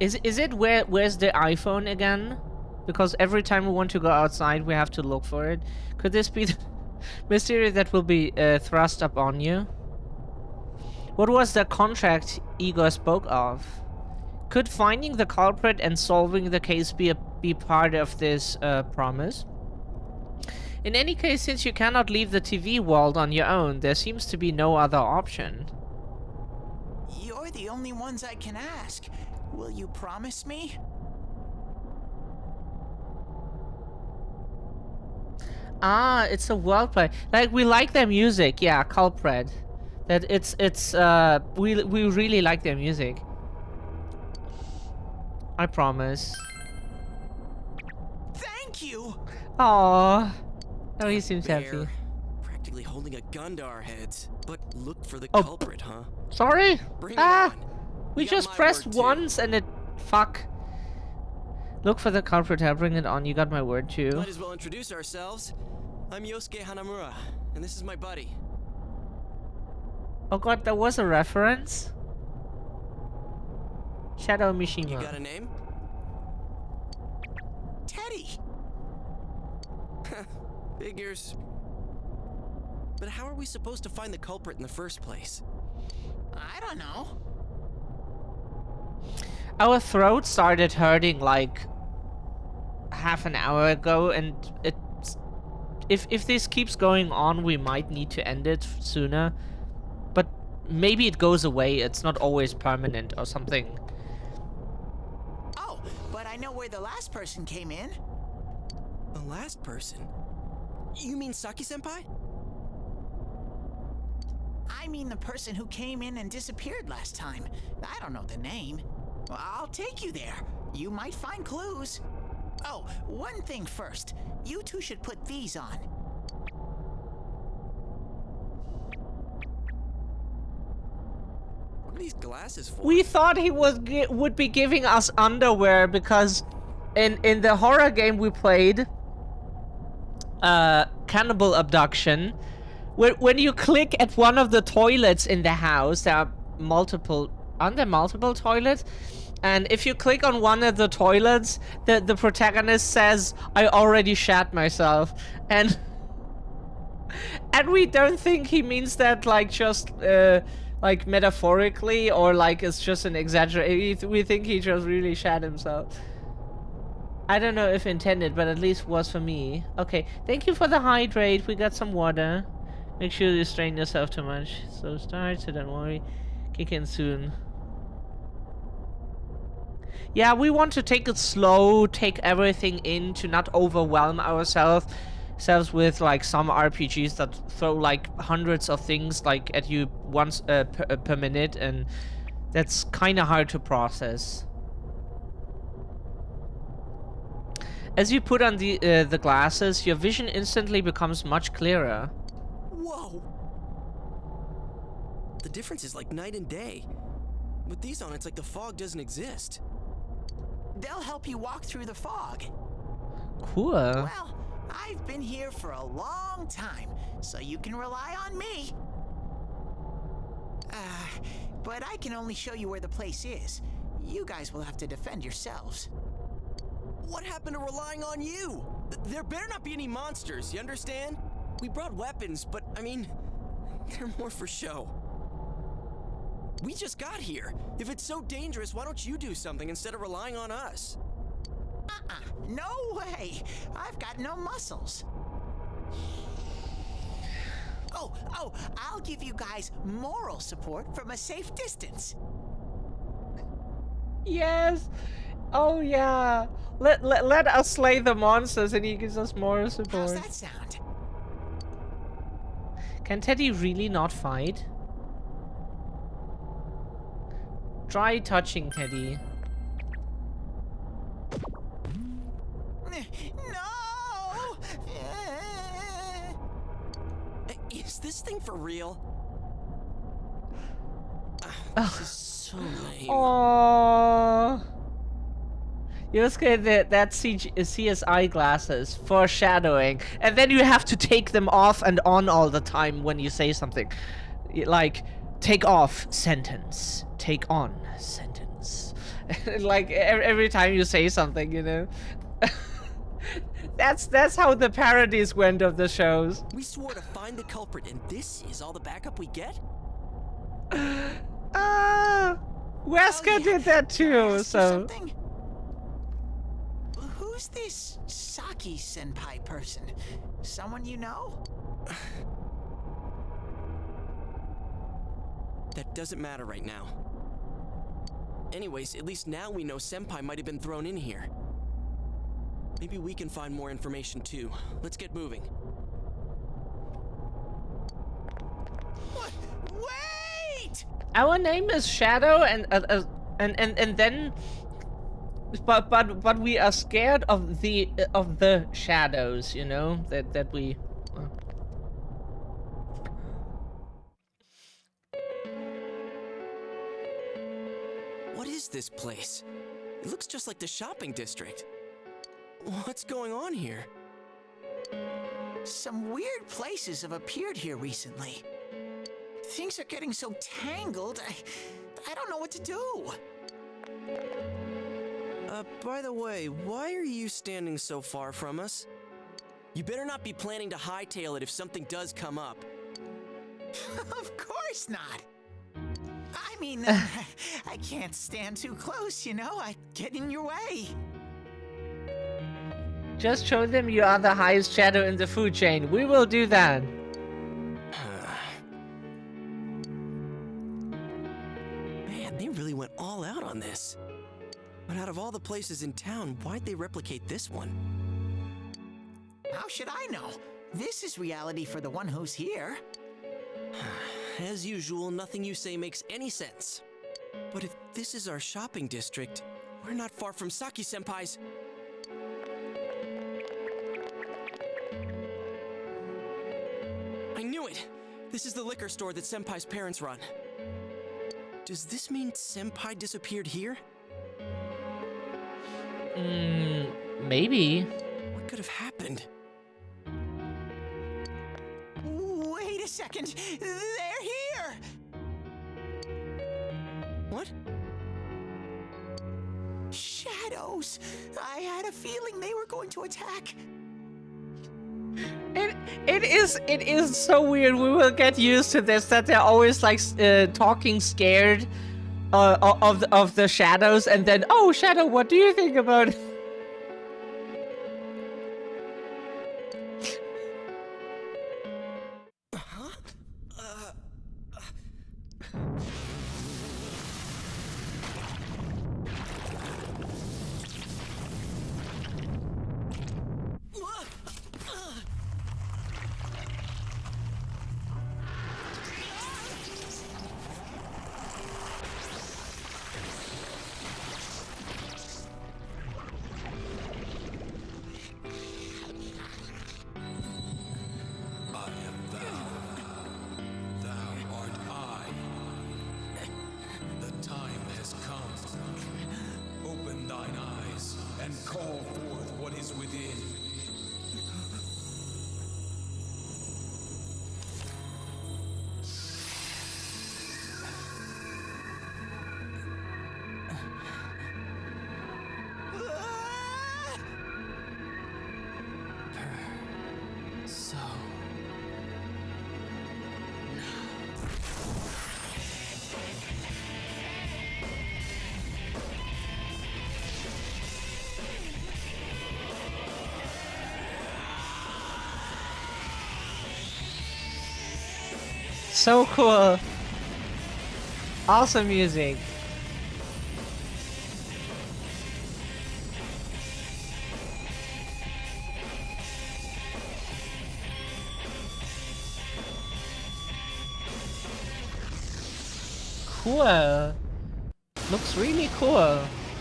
Is it where's the iPhone again? Because every time we want to go outside, we have to look for it. Could this be the mystery that will be thrust upon you? What was the contract Igor spoke of? Could finding the culprit and solving the case be part of this promise? In any case, since you cannot leave the TV world on your own, there seems to be no other option. You're the only ones I can ask. Will you promise me? Ah, it's a world play. Like, we like their music, yeah, Culprit. That we really like their music. I promise. Thank you. Aww. Oh, he seems Bear, happy. practically holding a gun to our heads. But look for the Oh. culprit, huh? Sorry? Bring it Ah! on. We You got just my pressed word, too. once and it... Fuck. Look for the culprit, I'll bring it on. You got my word too. Might as well introduce ourselves. I'm Yosuke Hanamura, and this is my buddy. Oh god, there was a reference? Shadow Mishima. You got a name? Teddy. Figures. But how are we supposed to find the culprit in the first place? I don't know. Our throat started hurting like half an hour ago, and if this keeps going on, we might need to end it sooner. But maybe it goes away. It's not always permanent or something. Oh, but I I know where the last person came in. The last person? You mean Saki-senpai? I mean the person who came in and disappeared last time. I don't know the name. Well, I'll take you there. You might find clues. Oh, one thing first. You two should put these on. What are these glasses for? We thought he would be giving us underwear because in the horror game we played, Cannibal Abduction, when you click at one of the toilets in the house, there are multiple, aren't there multiple toilets? And if you click on one of the toilets, the protagonist says, "I already shat myself," and we don't think he means that like just like metaphorically or like it's just an exaggeration. We think he just really shat himself. I don't know if intended, but at least was for me. Okay, thank you for the hydrate. We got some water. Make sure you strain yourself too much. So start, so don't worry. Kick in soon. Yeah, we want to take it slow, take everything in to not overwhelm ourselves with like some RPGs that throw like hundreds of things like at you once per minute, and that's kind of hard to process. As you put on the glasses, your vision instantly becomes much clearer. Whoa! The difference is like night and day. With these on, it's like the fog doesn't exist. They'll help you walk through the fog. Cool. Well, I've been here for a long time, so you can rely on me. But I can only show you where the place is. You guys will have to defend yourselves. What happened to relying on you? There better not be any monsters, you understand? We brought weapons, but I mean, they're more for show. We just got here. If it's so dangerous, why don't you do something instead of relying on us? No way! I've got no muscles. Oh, I'll give you guys moral support from a safe distance. Yes! Oh yeah! Let us slay the monsters and he gives us moral support. How's that sound? Can Teddy really not fight? Try touching Teddy. No! Is this thing for real? This is so lame. Aww. You just get that CSI glasses, foreshadowing, and then you have to take them off and on all the time when you say something. Like, take off, sentence. Take on, sentence. Like, every time you say something, you know? That's how the parodies went of the shows. We swore to find the culprit, and this is all the backup we get? Wesker did that too, so... Who's this Saki-senpai person? Someone you know? That doesn't matter right now. Anyways, at least now we know Senpai might have been thrown in here. Maybe we can find more information too. Let's get moving. What? Wait! Our name is Shadow, and then, but we are scared of the shadows, you know, that we. What is this place? It looks just like the shopping district. What's going on here? Some weird places have appeared here recently. Things are getting so tangled, I don't know what to do. By the way, why are you standing so far from us? You better not be planning to hightail it if something does come up. Of course not. I mean, I can't stand too close, you know? I get in your way. Just show them you are the highest shadow in the food chain. We will do that. Man, they really went all out on this. But out of all the places in town, why'd they replicate this one? How should I know? This is reality for the one who's here. As usual, nothing you say makes any sense. But if this is our shopping district, we're not far from Saki-senpai's. I knew it! This is the liquor store that Senpai's parents run. Does this mean Senpai disappeared here? Maybe. What could have happened? Wait a second! They're here! What? Shadows! I had a feeling they were going to attack. It is so weird. We will get used to this, that they're always like talking scared of the shadows, and then, oh, Shadow, what do you think about it? So cool. Awesome music. Cool. Looks really cool.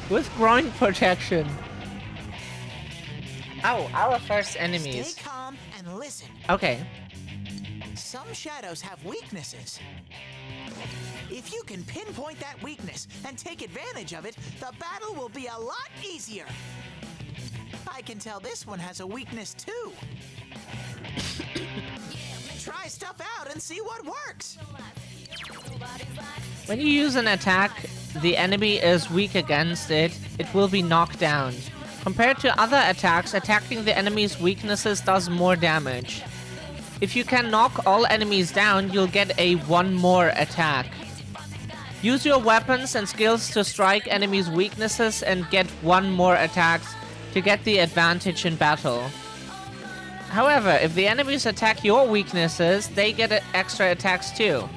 With groin protection. Oh, our first enemies. Stay calm and listen. Okay. Some shadows have weaknesses. If you can pinpoint that weakness and take advantage of it, the battle will be a lot easier. I can tell this one has a weakness too. Try stuff out and see what works. When you use an attack, the enemy is weak against it, it will be knocked down. Compared to other attacks, attacking the enemy's weaknesses does more damage. If you can knock all enemies down, you'll get a one more attack. Use your weapons and skills to strike enemies' weaknesses and get one more attacks to get the advantage in battle. However, if the enemies attack your weaknesses, they get extra attacks too.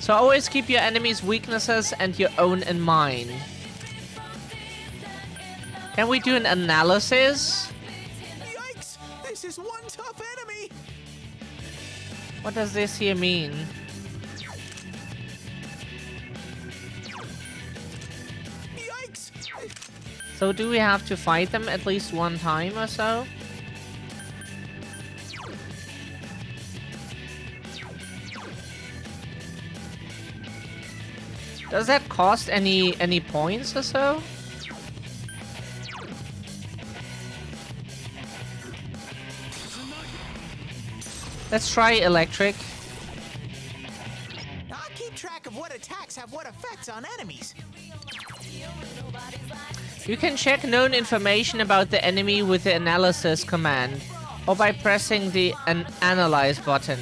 So always keep your enemies' weaknesses and your own in mind. Can we do an analysis? Yikes! This is one tough enemy! What does this here mean? Yikes! So do we have to fight them at least one time or so? Does that cost any points or so? Let's try electric. I'll keep track of what attacks have what effects on enemies. You can check known information about the enemy with the analysis command, or by pressing the analyze button.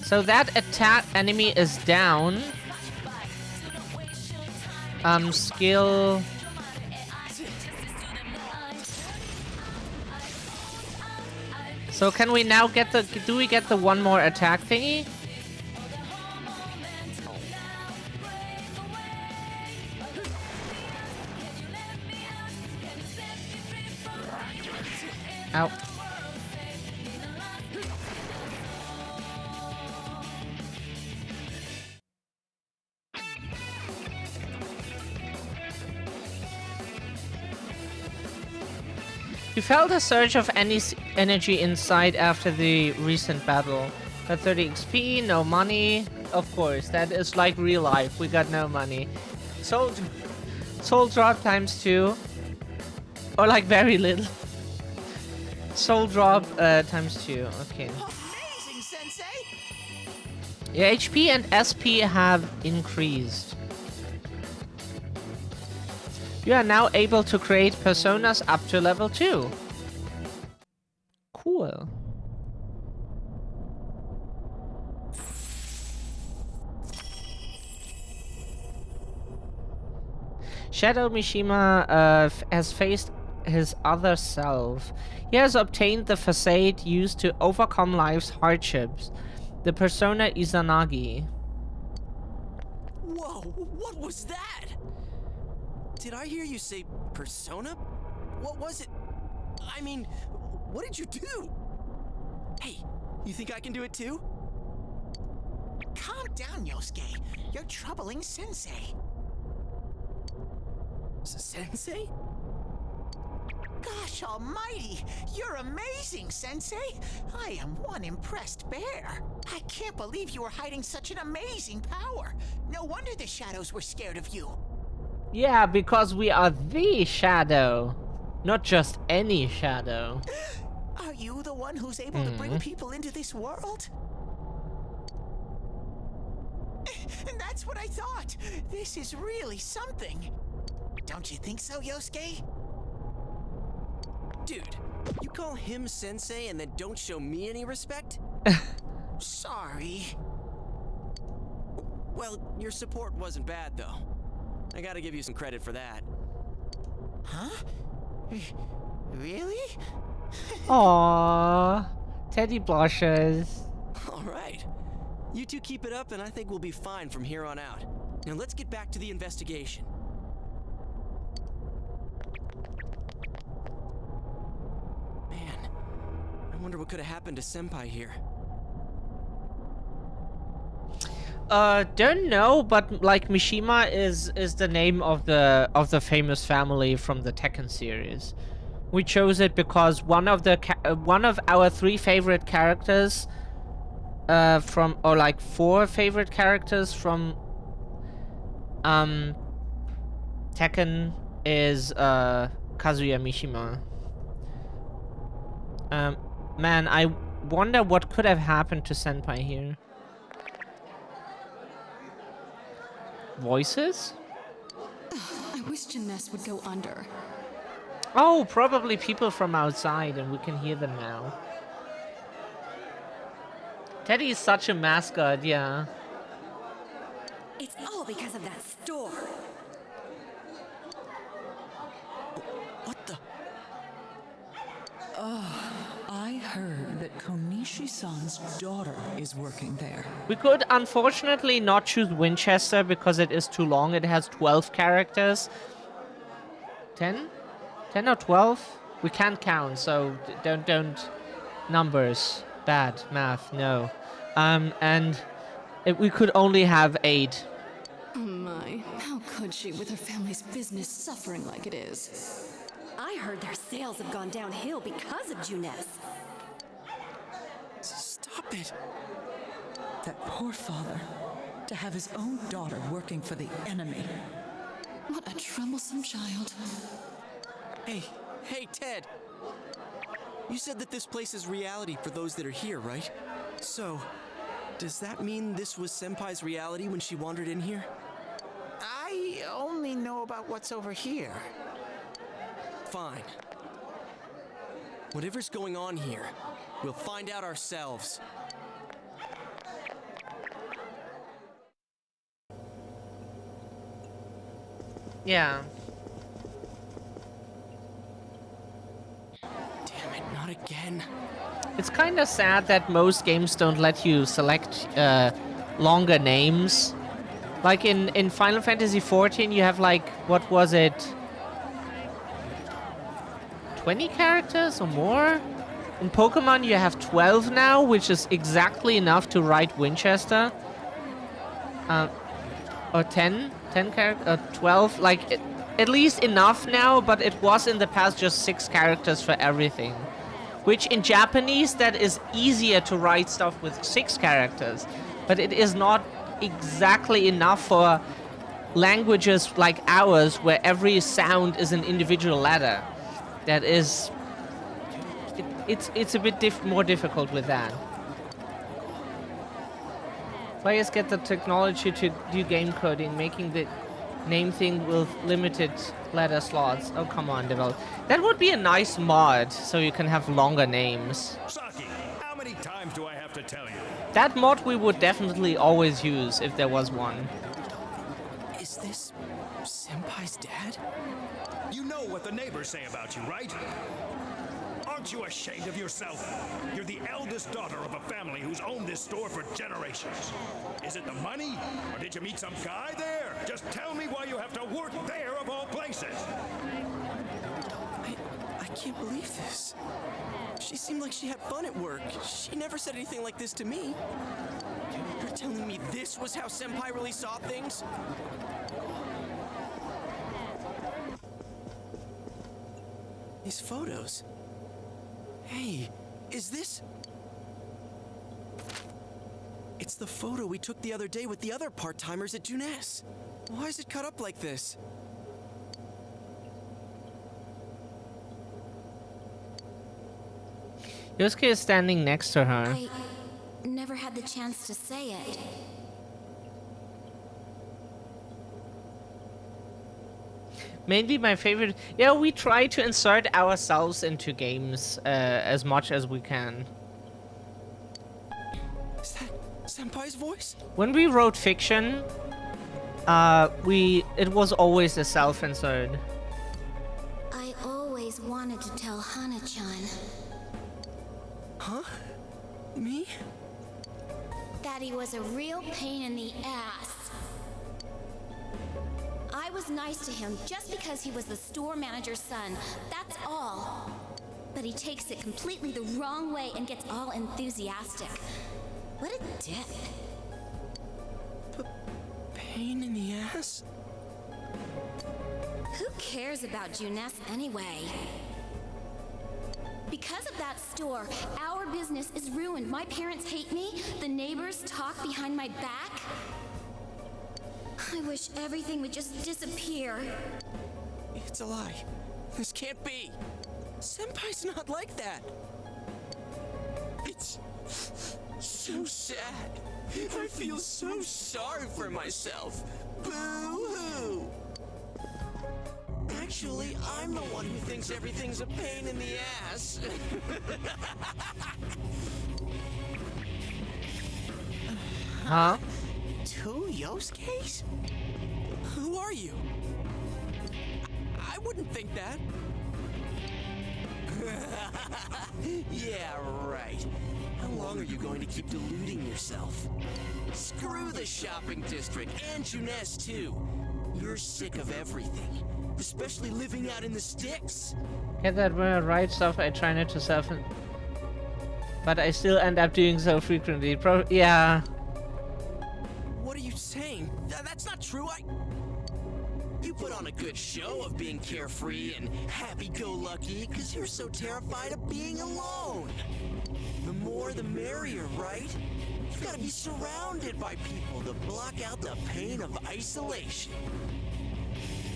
So that attack enemy is down. Skill. So can we now get the, do we get the one more attack thingy? Ow. You felt a surge of energy inside after the recent battle. Got 30 XP, no money. Of course, that is like real life. We got no money. Soul drop times 2. Or like very little. Soul drop times 2. Okay. Amazing, Sensei! Your HP and SP have increased. You are now able to create personas up to level 2. Cool. Shadow Mishima has faced his other self. He has obtained the facade used to overcome life's hardships. The persona Izanagi. Whoa, what was that? Did I hear you say persona? What was it? I mean, what did you do? Hey, you think I can do it too? Calm down, Yosuke. You're troubling Sensei. Sensei? Gosh almighty! You're amazing, Sensei! I am one impressed bear. I can't believe you were hiding such an amazing power. No wonder the shadows were scared of you. Yeah, because we are the shadow. Not just any shadow. Are you the one who's able to bring people into this world? And that's what I thought. This is really something. Don't you think so, Yosuke? Dude, you call him Sensei and then don't show me any respect? Sorry. Well, your support wasn't bad, though. I gotta give you some credit for that. Huh? Really? Aww. Teddy blushes. Alright. You two keep it up and I think we'll be fine from here on out. Now let's get back to the investigation. Man, I wonder what could have happened to Senpai here. Don't know, but like Mishima is the name of the famous family from the Tekken series. We chose it because one of our 3 favorite characters or like 4 favorite characters from Tekken is Kazuya Mishima. Man, I wonder what could have happened to Senpai here. Voices? I wish Jeunesse would go under. Oh, probably people from outside, and we can hear them now. Teddy is such a mascot, yeah. It's all because of that store. What the? I heard that Konishi-san's daughter is working there. We could unfortunately not choose Winchester because it is too long. It has 12 characters. 10? 10 or 12? We can't count, so don't numbers. Bad math, no. We could only have 8. Oh my, how could she with her family's business suffering like it is? I heard their sales have gone downhill because of Jeunesse. Stop it. That poor father, to have his own daughter working for the enemy. What a troublesome child. Hey, Ted. You said that this place is reality for those that are here, right? So, does that mean this was Senpai's reality when she wandered in here? I only know about what's over here. Fine. Whatever's going on here, we'll find out ourselves. Yeah. Damn it, not again. It's kind of sad that most games don't let you select longer names. Like in Final Fantasy XIV, you have like, what was it? 20 characters or more. In Pokemon, you have 12 now, which is exactly enough to write Winchester. Or 10 characters, 12, like, at least enough now, but it was in the past just 6 characters for everything. Which in Japanese, that is easier to write stuff with 6 characters. But it is not exactly enough for languages like ours, where every sound is an individual letter. That is... It's a bit more difficult with that. Players get the technology to do game coding, making the name thing with limited letter slots. Oh, come on, develop. That would be a nice mod, so you can have longer names. Saki, how many times do I have to tell you? That mod we would definitely always use if there was one. Is this Senpai's dad? You know what the neighbors say about you, right? Aren't you ashamed of yourself? You're the eldest daughter of a family who's owned this store for generations. Is it the money? Or did you meet some guy there? Just tell me why you have to work there of all places. I can't believe this. She seemed like she had fun at work. She never said anything like this to me. You're telling me this was how Senpai really saw things? These photos. Hey, is this... It's the photo we took the other day with the other part-timers at Junes. Why is it cut up like this? Yosuke is standing next to her. I never had the chance to say it. Mainly my favorite... Yeah, we try to insert ourselves into games as much as we can. Is that Senpai's voice? When we wrote fiction, it was always a self-insert. I always wanted to tell Hana-chan. Huh? Me? That he was a real pain in the ass. I was nice to him just because he was the store manager's son. That's all. But he takes it completely the wrong way and gets all enthusiastic. What a dick. Pain in the ass? Who cares about Junes anyway? Because of that store, our business is ruined. My parents hate me. The neighbors talk behind my back. I wish everything would just disappear. It's a lie. This can't be. Senpai's not like that. It's so sad. I feel so sorry for myself. Boo-hoo. Actually, I'm the one who thinks everything's a pain in the ass. Huh? 2 Yosuke's? Who are you? I wouldn't think that. Yeah, right. How long are you going to keep deluding yourself? Screw the shopping district and Junes too. You're sick of everything, especially living out in the sticks. Get that when I write stuff, I try not to self... But I still end up doing so frequently. Yeah. What are you saying? That's not true. You put on a good show of being carefree and happy-go-lucky because you're so terrified of being alone. The more the merrier, right? You've got to be surrounded by people to block out the pain of isolation.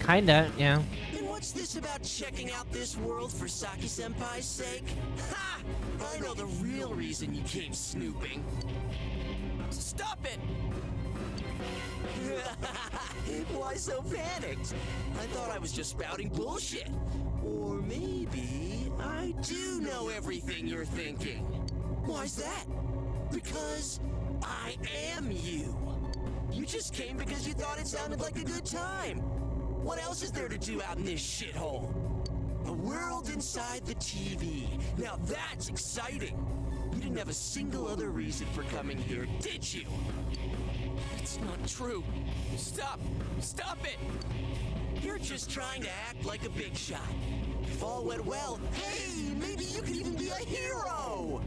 Kinda, yeah. And what's this about checking out this world for Saki-senpai's sake? Ha! I know the real reason you came snooping. Stop it! Why so panicked? I thought I was just spouting bullshit. Or maybe I do know everything you're thinking. Why's that? Because I am you. You just came because you thought it sounded like a good time. What else is there to do out in this shithole? A world inside the TV. Now that's exciting. You didn't have a single other reason for coming here, did you? It's not true. Stop! Stop it! You're just trying to act like a big shot. If all went well, hey, maybe you could even be a hero!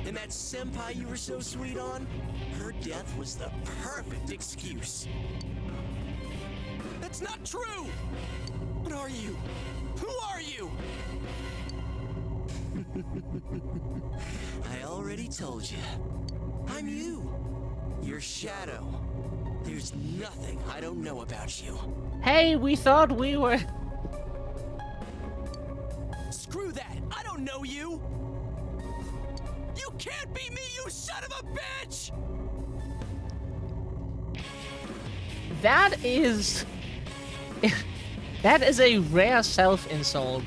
And that senpai you were so sweet on, her death was the perfect excuse. That's not true! What are you? Who are you? I already told you. I'm you. Your shadow. There's nothing I don't know about you. Hey, we thought we were... Screw that! I don't know you! You can't be me, you son of a bitch! That is... that is a rare self-insult.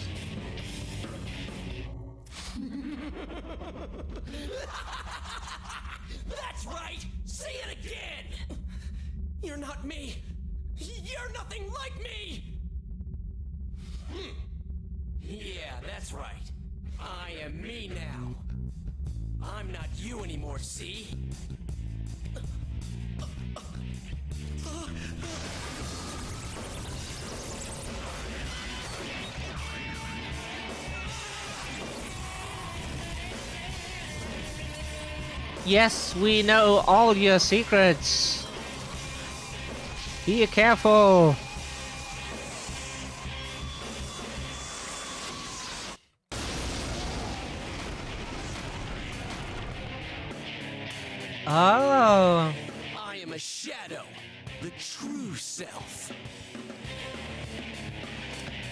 That's right! Say it again! You're not me! You're nothing like me! Yeah, that's right. I am me now. I'm not you anymore, see? Yes, we know all your secrets. Be careful. Oh. I am a shadow, the true self.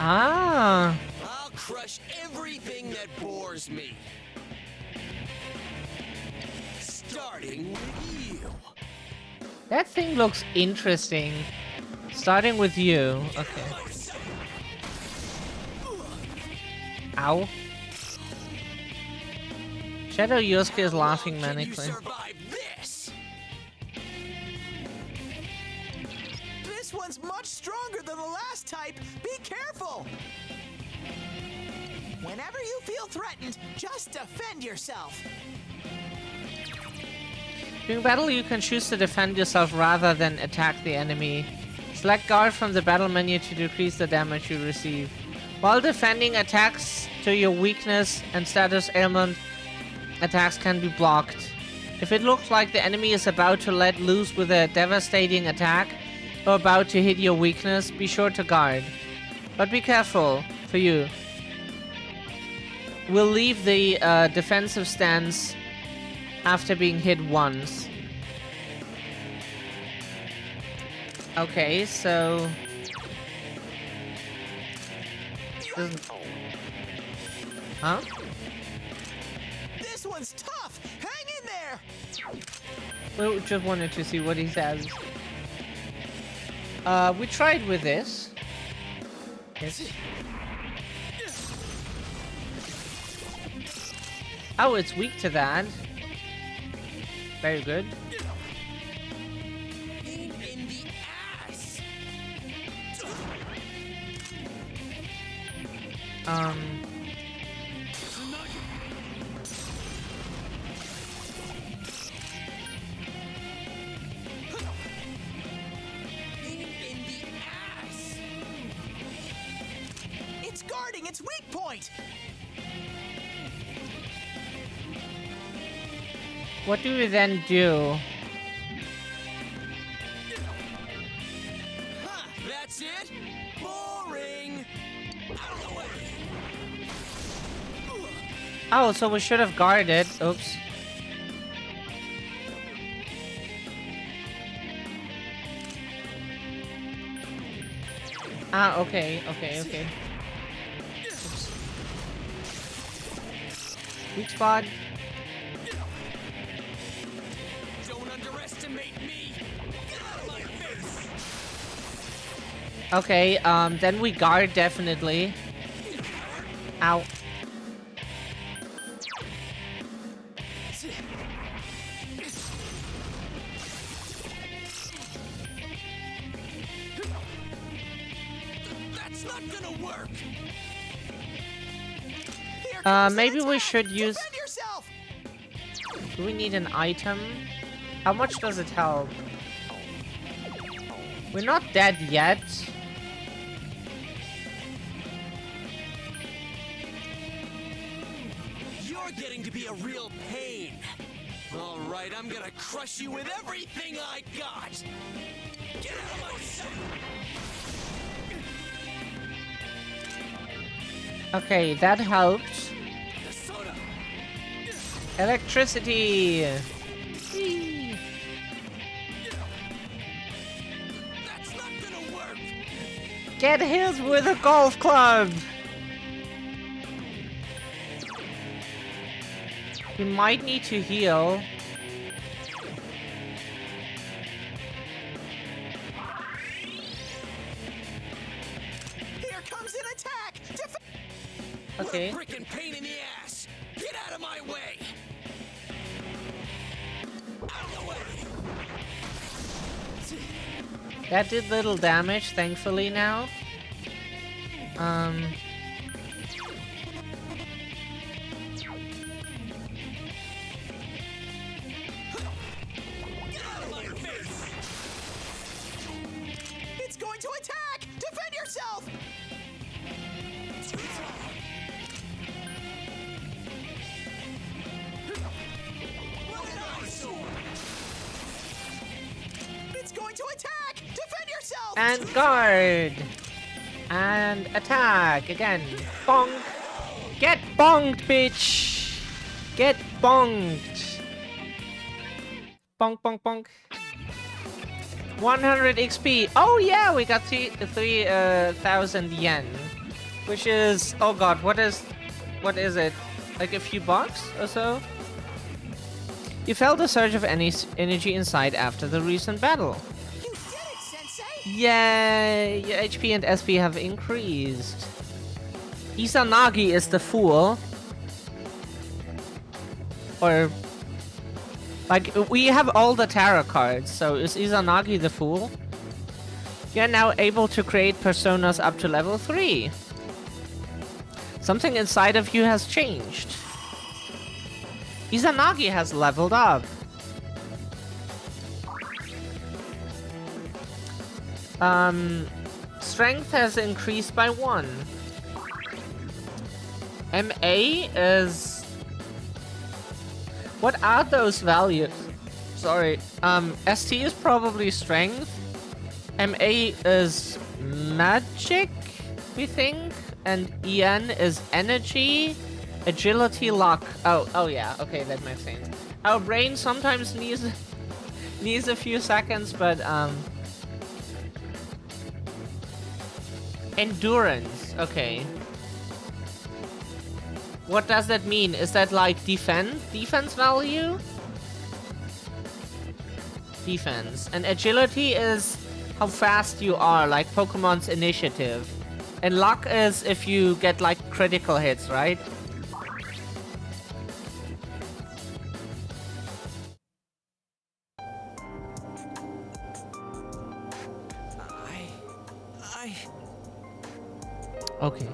Ah. I'll crush everything that bores me. Starting with you. That thing looks interesting. Starting with you. Okay. Ow. Shadow Yosuke is laughing manically. This one's much stronger than the last type. Be careful. Whenever you feel threatened, just defend yourself. During battle, you can choose to defend yourself rather than attack the enemy. Select guard from the battle menu to decrease the damage you receive. While defending, attacks to your weakness and status ailment attacks can be blocked. If it looks like the enemy is about to let loose with a devastating attack or about to hit your weakness, be sure to guard. But be careful, for you. We'll leave the defensive stance after being hit once. Okay, so... Huh? This one's tough. Hang in there. We just wanted to see what he says. We tried with this. Yes. Oh, it's weak to that. Very good. In the ass. It's guarding its weak point. What do we then do? Huh, that's it? Boring. Out of the way. Oh, so we should have guarded. Oops. Ah, okay. Oops. Weak spot. Don't underestimate me. Get out of my face. Okay, then we guard definitely. Ow. That's not gonna work. Maybe we should use... Do we need an item? How much does it help? We're not dead yet. getting to be a real pain. All right, I'm gonna crush you with everything I got. Get out of my sight! Okay, that helps. Electricity. Whee. That's not gonna work. Get hit with a golf club. You might need to heal. Here comes an attack! Okay. What a frickin' pain in the ass! Get out of my way! Out of the way! That did little damage, thankfully now. It's going to attack! Defend yourself! It's going to attack! Defend yourself! And guard! And attack again. Bonk! Get bonked, bitch! Get bonked! Bonk, bonk, bonk. 100 XP. Oh yeah, we got 3,000 yen. Which is, oh god, what is it? Like a few bucks or so? You felt a surge of energy inside after the recent battle. You did it, Sensei! Yay! Your HP and SP have increased. Izanagi is the fool. Or... like, we have all the tarot cards, so is Izanagi the fool? You're now able to create personas up to level 3. Something inside of you has changed. Izanagi has leveled up. Strength has increased by 1. MA is... what are those values? Sorry. ST is probably strength. MA is magic, we think. And EN is energy, agility, luck. Oh yeah. Okay, that makes sense. Our brain sometimes needs a few seconds, but endurance. Okay. What does that mean? Is that like defense value? Defense. And agility is how fast you are, like Pokemon's initiative. And luck is if you get like critical hits, right? Okay.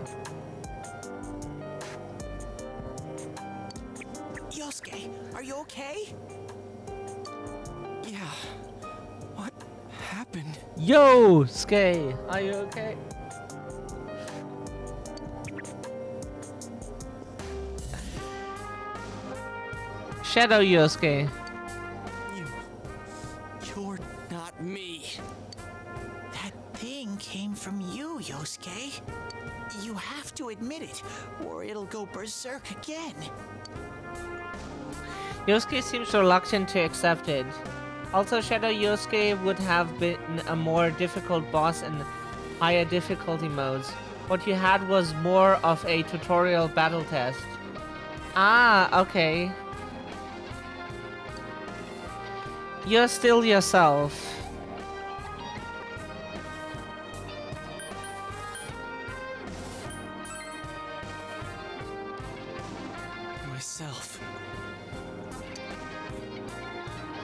Yosuke, are you okay? Yeah. What happened? Yo, Skay, are you okay? Shadow Yosuke. You're not me. That thing came from you, Yosuke. You have to admit it, or it'll go berserk again. Yosuke seems reluctant to accept it. Also, Shadow Yosuke would have been a more difficult boss in higher difficulty modes. What you had was more of a tutorial battle test. Ah, okay. You're still yourself. Myself.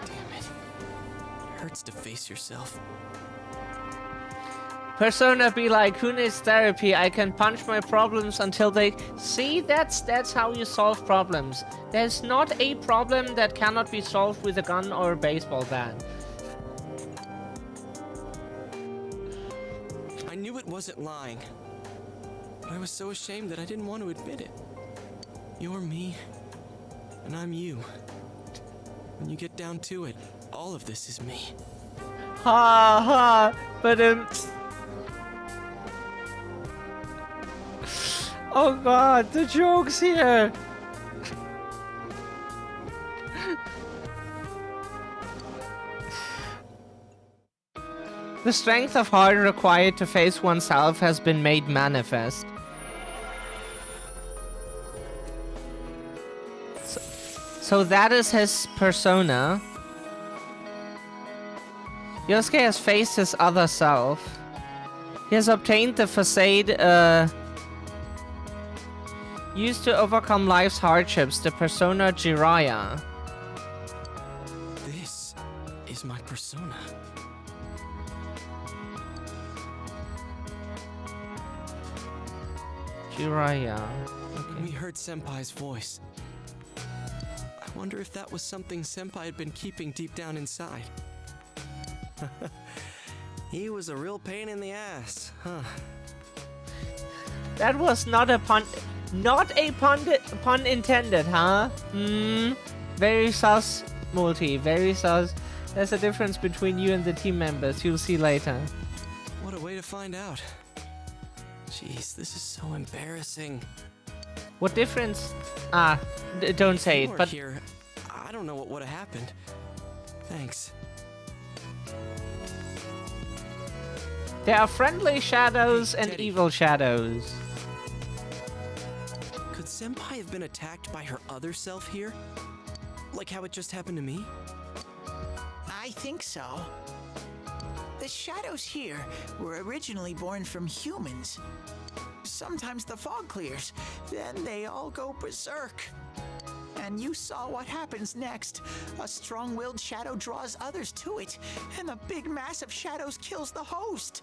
Damn it. It hurts to face yourself. Persona be like, who needs therapy? I can punch my problems until they... See, that's how you solve problems. There's not a problem that cannot be solved with a gun or a baseball bat. I knew it wasn't lying. But I was so ashamed that I didn't want to admit it. You're me, And I'm you. When you get down to it, all of this is me. Ha ha, but oh god, the jokes here. The strength of heart required to face oneself has been made manifest. So that is his persona. Yosuke has faced his other self. He has obtained the facade used to overcome life's hardships, the persona Jiraiya. This is my persona. Jiraiya. We heard Senpai's voice. I wonder if that was something Senpai had been keeping deep down inside. He was a real pain in the ass, huh? That was not a pun intended, huh? Very sus, Multi, very sus. There's a difference between you and the team members, you'll see later. What a way to find out. Jeez, this is so embarrassing. What difference? Don't say it, but... Here, I don't know what would have happened. Thanks. There are friendly shadows and evil shadows. Could Senpai have been attacked by her other self here? Like how it just happened to me? I think so. The shadows here were originally born from humans. Sometimes the fog clears, then they all go berserk. And you saw what happens next. A strong-willed shadow draws others to it, and the big mass of shadows kills the host.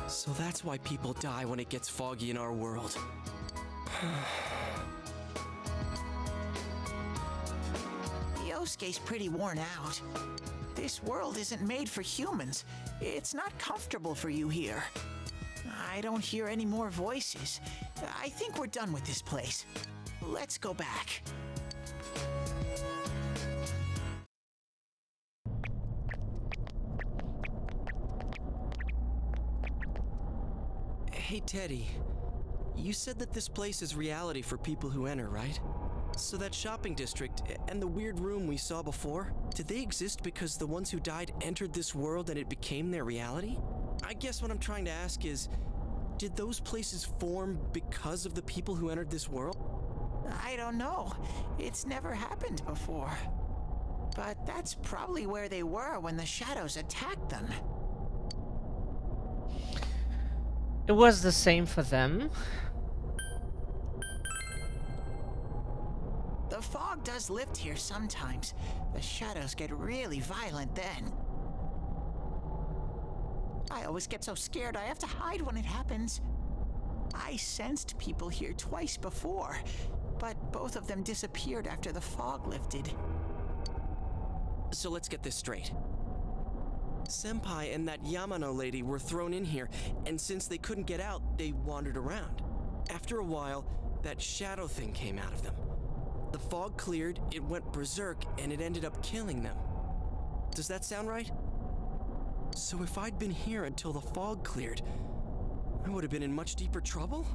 So that's why people die when it gets foggy in our world. Yosuke's pretty worn out. This world isn't made for humans. It's not comfortable for you here. I don't hear any more voices. I think we're done with this place. Let's go back. Hey, Teddy. You said that this place is reality for people who enter, right? So that shopping district and the weird room we saw before, did they exist because the ones who died entered this world and it became their reality? I guess what I'm trying to ask is, did those places form because of the people who entered this world? I don't know. It's never happened before. But that's probably where they were when the shadows attacked them. It was the same for them. The fog does lift here sometimes. The shadows get really violent then. I always get so scared I have to hide when it happens. I sensed people here twice before, but both of them disappeared after the fog lifted. So let's get this straight. Senpai and that Yamano lady were thrown in here, and since they couldn't get out, they wandered around. After a while, that shadow thing came out of them. The fog cleared, it went berserk, and it ended up killing them. Does that sound right? So if I'd been here until the fog cleared, I would have been in much deeper trouble?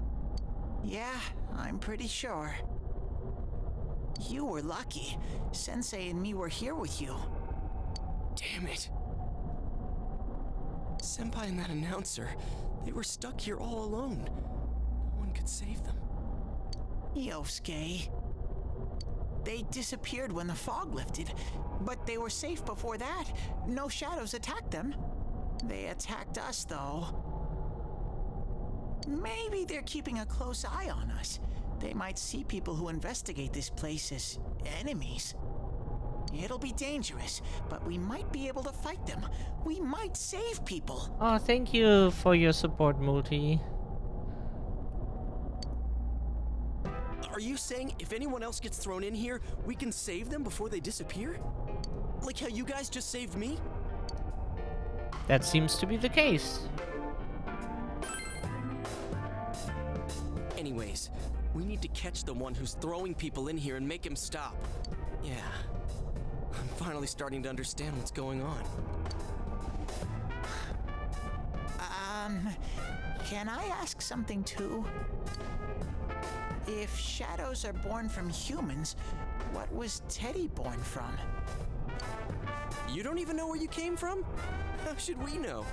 Yeah, I'm pretty sure. You were lucky. Sensei and me were here with you. Damn it. Senpai and that announcer, they were stuck here all alone. No one could save them. Yosuke. They disappeared when the fog lifted, but they were safe before that. No shadows attacked them. They attacked us, though. Maybe they're keeping a close eye on us. They might see people who investigate this place as enemies. It'll be dangerous, but we might be able to fight them. We might save people. Oh, thank you for your support, Multi. Are you saying if anyone else gets thrown in here, we can save them before they disappear? Like how you guys just saved me? That seems to be the case. Anyways, We need to catch the one who's throwing people in here and make him stop. Yeah. I'm finally starting to understand what's going on. Can I ask something too? If shadows are born from humans, what was Teddy born from? You don't even know where you came from? How should we know?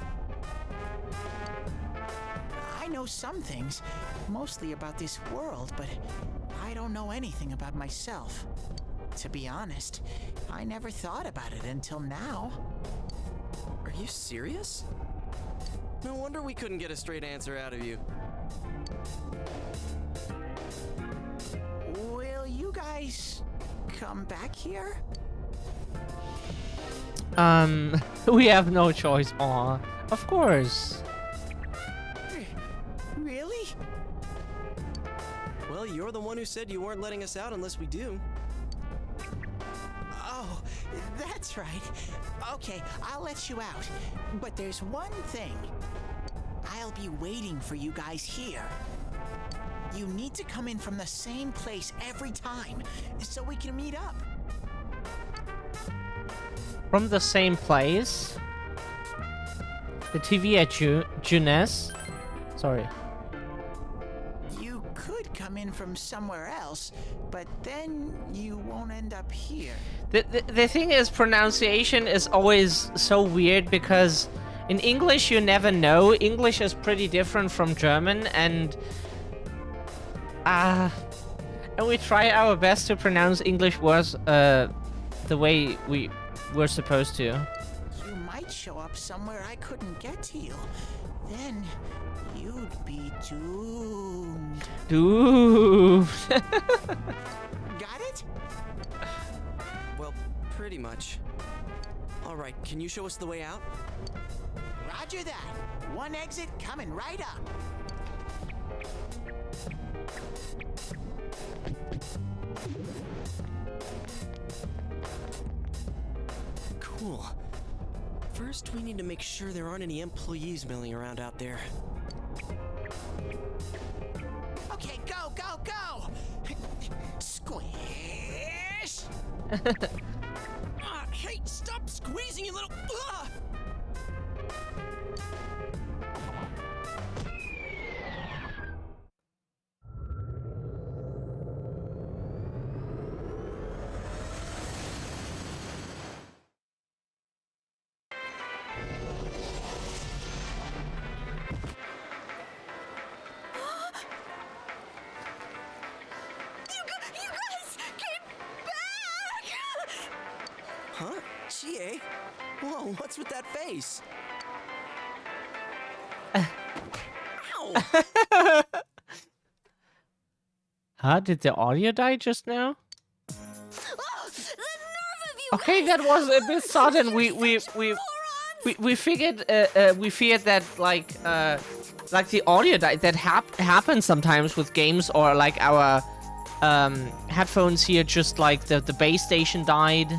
I know some things, mostly about this world, but I don't know anything about myself. To be honest, I never thought about it until now. Are you serious? No wonder we couldn't get a straight answer out of you. Will you guys come back here? We have no choice. Aw, of course. Really? Well, you're the one who said you weren't letting us out unless we do. Oh, that's right. Okay, I'll let you out. But there's one thing. I'll be waiting for you guys here. You need to come in from the same place every time, so we can meet up. From the same place? The TV at Jeunesse? Sorry. You could come in from somewhere else, but then you won't end up here. The thing is, pronunciation is always so weird because in English you never know. English is pretty different from German, and we try our best to pronounce English words the way we're supposed to. You might show up somewhere I couldn't get to you. Then you'd be doomed. Doomed. Got it? Well, pretty much. All right, can you show us the way out? Roger that. One exit coming right up. Cool. First, we need to make sure there aren't any employees milling around out there. Okay, go, go, go! Squish! Hey, stop squeezing, you little... Huh? Chie? Whoa, what's with that face? Ow! Huh? Did the audio die just now? Okay, that was a bit sudden. We figured that like the audio died. That happens sometimes with games, or like our headphones here. Just like the base station died.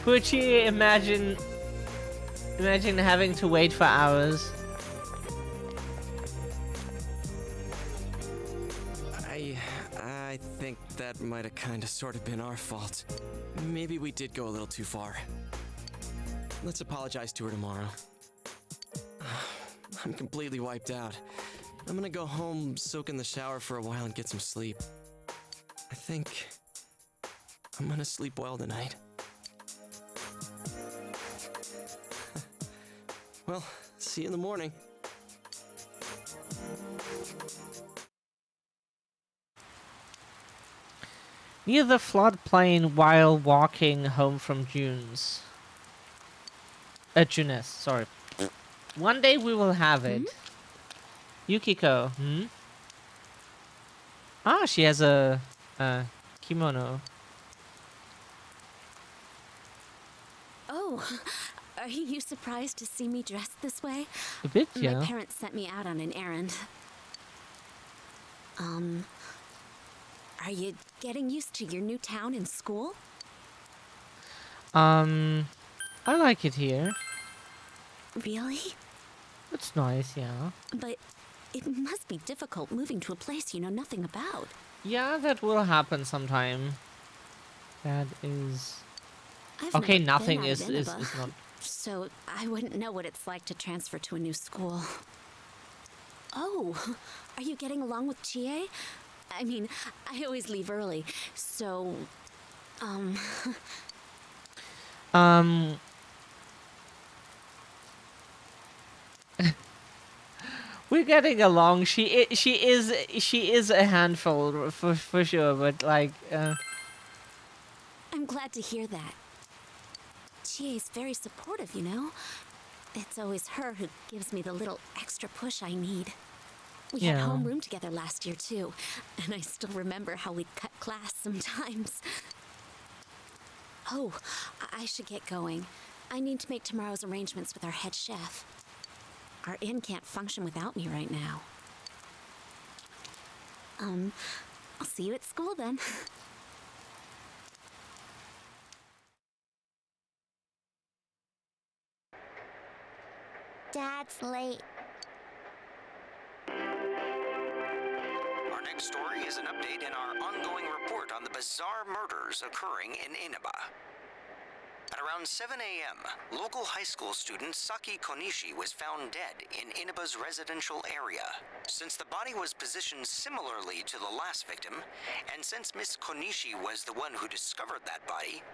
Pucci, imagine having to wait for hours. I think that might have kind of sort of been our fault. Maybe we did go a little too far. Let's apologize to her tomorrow. I'm completely wiped out. I'm gonna go home, soak in the shower for a while, and get some sleep. I think I'm gonna sleep well tonight. Well, see you in the morning. Near the floodplain while walking home from June's. Jeunesse, sorry. One day we will have it. Yukiko, Ah, she has a kimono. Oh, Are you surprised to see me dressed this way? A bit, My yeah. parents sent me out on an errand. Are you getting used to your new town and school? I like it here. Really? It's nice, yeah. But it must be difficult moving to a place you know nothing about. Yeah, that will happen sometime. That is... I've okay, never nothing been out is of Inaba, not... so I wouldn't know what it's like to transfer to a new school. Oh, are you getting along with Chie? I mean, I always leave early, so... We're getting along. She is a handful for sure, but like I'm glad to hear that. Chie's very supportive, you know? It's always her who gives me the little extra push I need. We had Yeah. homeroom together last year, too, and I still remember how we'd cut class sometimes. Oh, I should get going. I need to make tomorrow's arrangements with our head chef. Our inn can't function without me right now. I'll see you at school then. Dad's late. Our next story is an update in our ongoing report on the bizarre murders occurring in Inaba. At around 7 a.m., local high school student Saki Konishi was found dead in Inaba's residential area. Since the body was positioned similarly to the last victim, and since Miss Konishi was the one who discovered that body,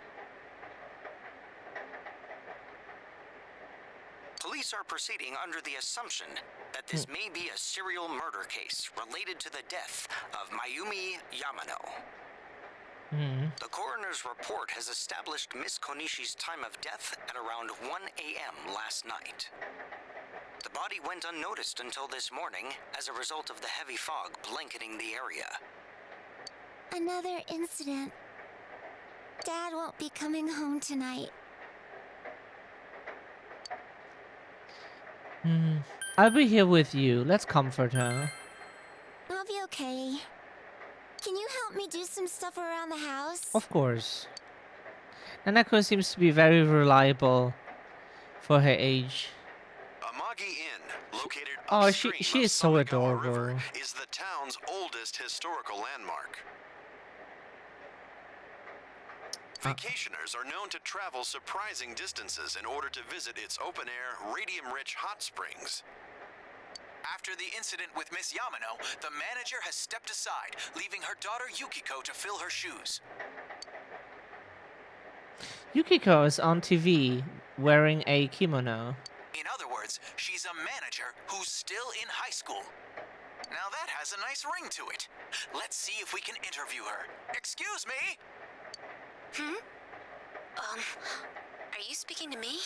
police are proceeding under the assumption that this may be a serial murder case related to the death of Mayumi Yamano. The coroner's report has established Miss Konishi's time of death at around 1 a.m. last night. The body went unnoticed until this morning as a result of the heavy fog blanketing the area. Another incident. Dad won't be coming home tonight. I'll be here with you. Let's comfort her. I'll be okay. Can you help me do some stuff around the house? Of course. Nanako seems to be very reliable for her age. Amagi Inn, located Oh, upstream she of is so Samagawa adorable. River, is the town's oldest historical landmark. Vacationers are known to travel surprising distances in order to visit its open-air, radium-rich hot springs. After the incident with Miss Yamano, the manager has stepped aside, leaving her daughter Yukiko to fill her shoes. Yukiko is on TV wearing a kimono. In other words, she's a manager who's still in high school. Now that has a nice ring to it. Let's see if we can interview her. Excuse me? Are you speaking to me?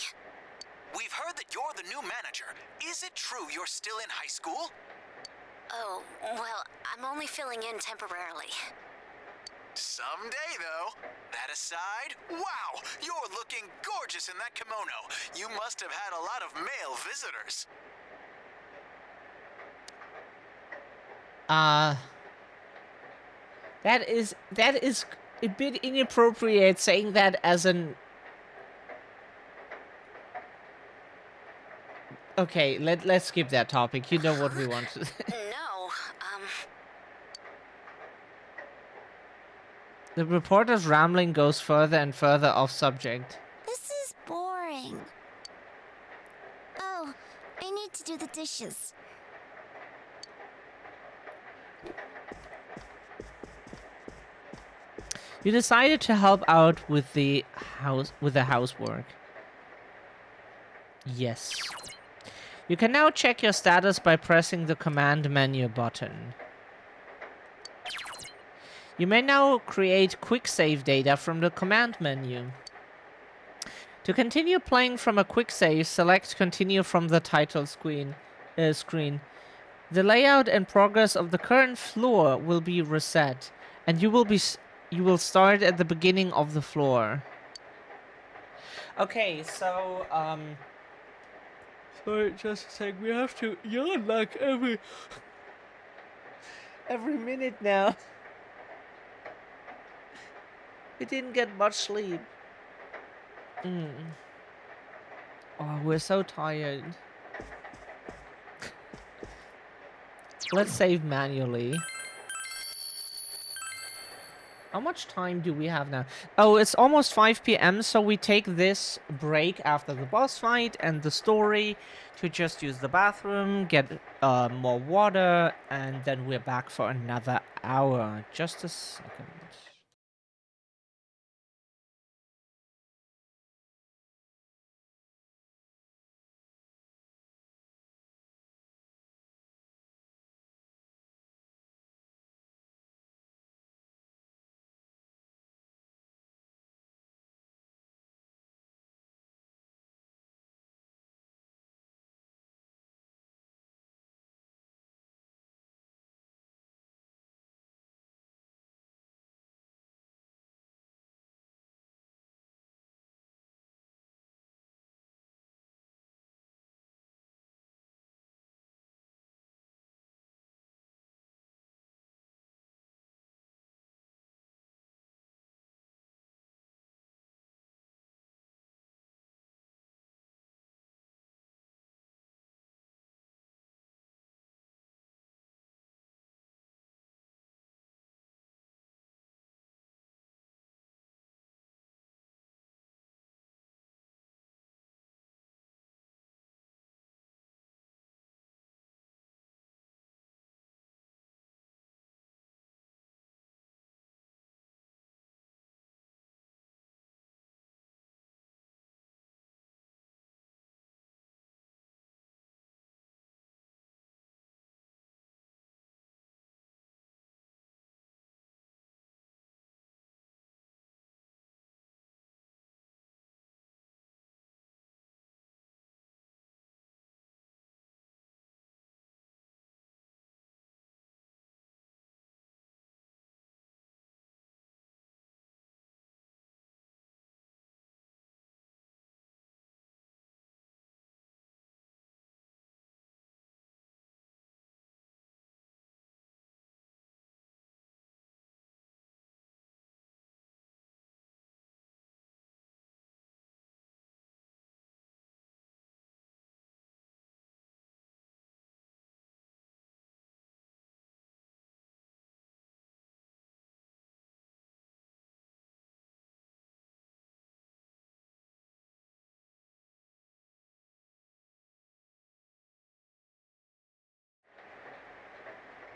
We've heard that you're the new manager. Is it true you're still in high school? Oh, well, I'm only filling in temporarily. Someday, though. That aside, wow, you're looking gorgeous in that kimono. You must have had a lot of male visitors. That is a bit inappropriate saying that as an... Okay, let's skip that topic. You know what we want to... No, The reporter's rambling goes further and further off subject. This is boring. Oh, I need to do the dishes. You decided to help out with the housework. Yes. You can now check your status by pressing the command menu button. You may now create quick save data from the command menu. To continue playing from a quick save, select continue from the title screen. The layout and progress of the current floor will be reset, and you will start at the beginning of the floor. Okay, so sorry, just a sec. We have to yawn like every minute now. We didn't get much sleep. Oh, we're so tired. Let's save manually. How much time do we have now? Oh, it's almost 5 p.m. So we take this break after the boss fight and the story to just use the bathroom, get more water, and then we're back for another hour. Just a second.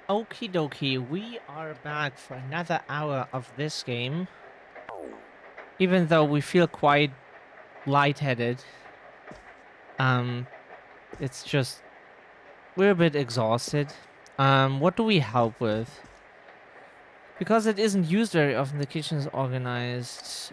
Okie dokie, we are back for another hour of this game. Even though we feel quite lightheaded. It's just we're a bit exhausted. What do we help with? Because it isn't used very often, the kitchen is organized.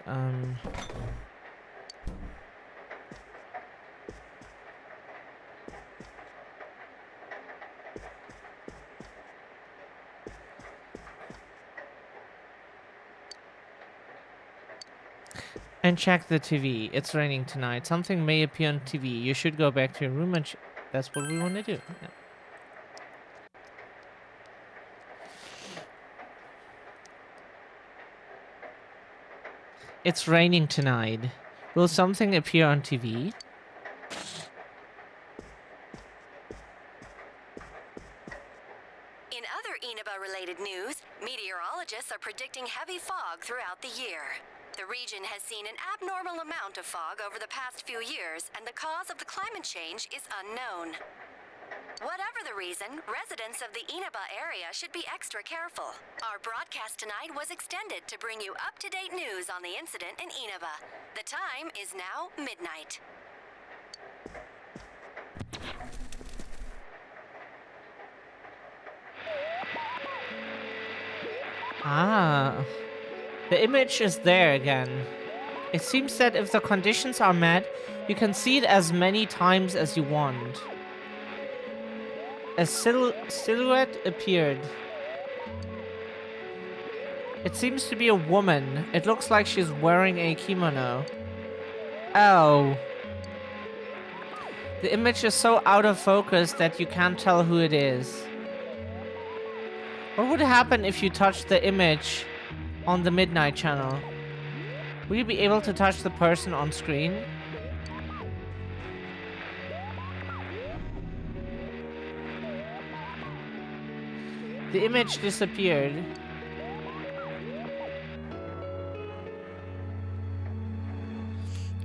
And check the TV. It's raining tonight. Something may appear on TV. You should go back to your room and that's what we want to do. Yeah. It's raining tonight. Will something appear on TV? In other Inaba-related news, meteorologists are predicting heavy fog throughout the year. The region has seen an abnormal amount of fog over the past few years, and the cause of the climate change is unknown. Whatever the reason, residents of the Inaba area should be extra careful. Our broadcast tonight was extended to bring you up-to-date news on the incident in Inaba. The time is now midnight. Ah, the image is there again. It seems that if the conditions are met, you can see it as many times as you want. A silhouette appeared. It seems to be a woman. It looks like she's wearing a kimono. Oh. The image is so out of focus that you can't tell who it is. What would happen if you touched the image on the Midnight Channel? Will you be able to touch the person on screen? The image disappeared.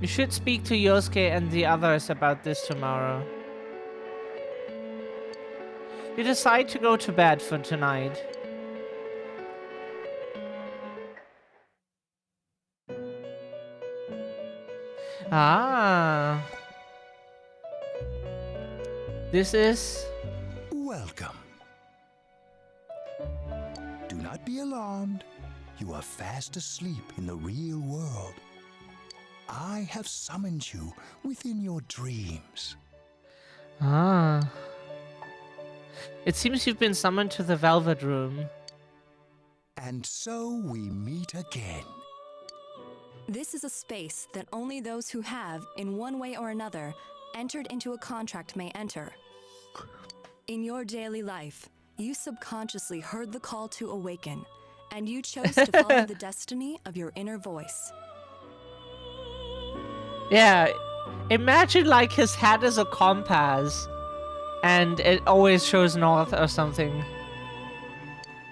You should speak to Yosuke and the others about this tomorrow. You decide to go to bed for tonight. Ah. This is... Welcome. Do not be alarmed. You are fast asleep in the real world. I have summoned you within your dreams. Ah. It seems you've been summoned to the Velvet Room. And so we meet again. This is a space that only those who have, in one way or another, entered into a contract may enter. In your daily life, you subconsciously heard the call to awaken, and you chose to follow the destiny of your inner voice. Yeah, imagine like his hat is a compass and it always shows north or something.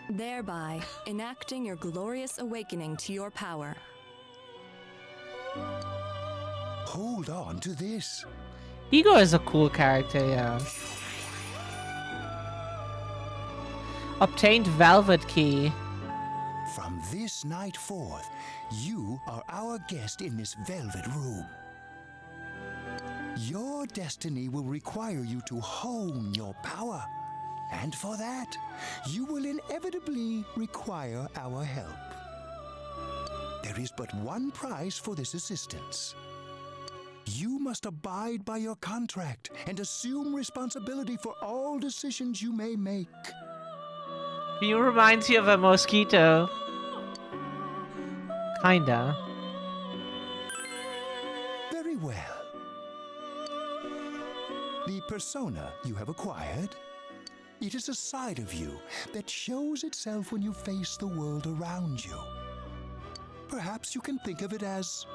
Thereby enacting your glorious awakening to your power. Hold on to this. Ego is a cool character, yeah. Obtained Velvet Key. From this night forth, you are our guest in this Velvet Room. Your destiny will require you to hone your power. And for that, you will inevitably require our help. There is but one price for this assistance. You must abide by your contract and assume responsibility for all decisions you may make. He reminds you of a mosquito. Kinda. Very well. The persona you have acquired, it is a side of you that shows itself when you face the world around you. Perhaps you can think of it as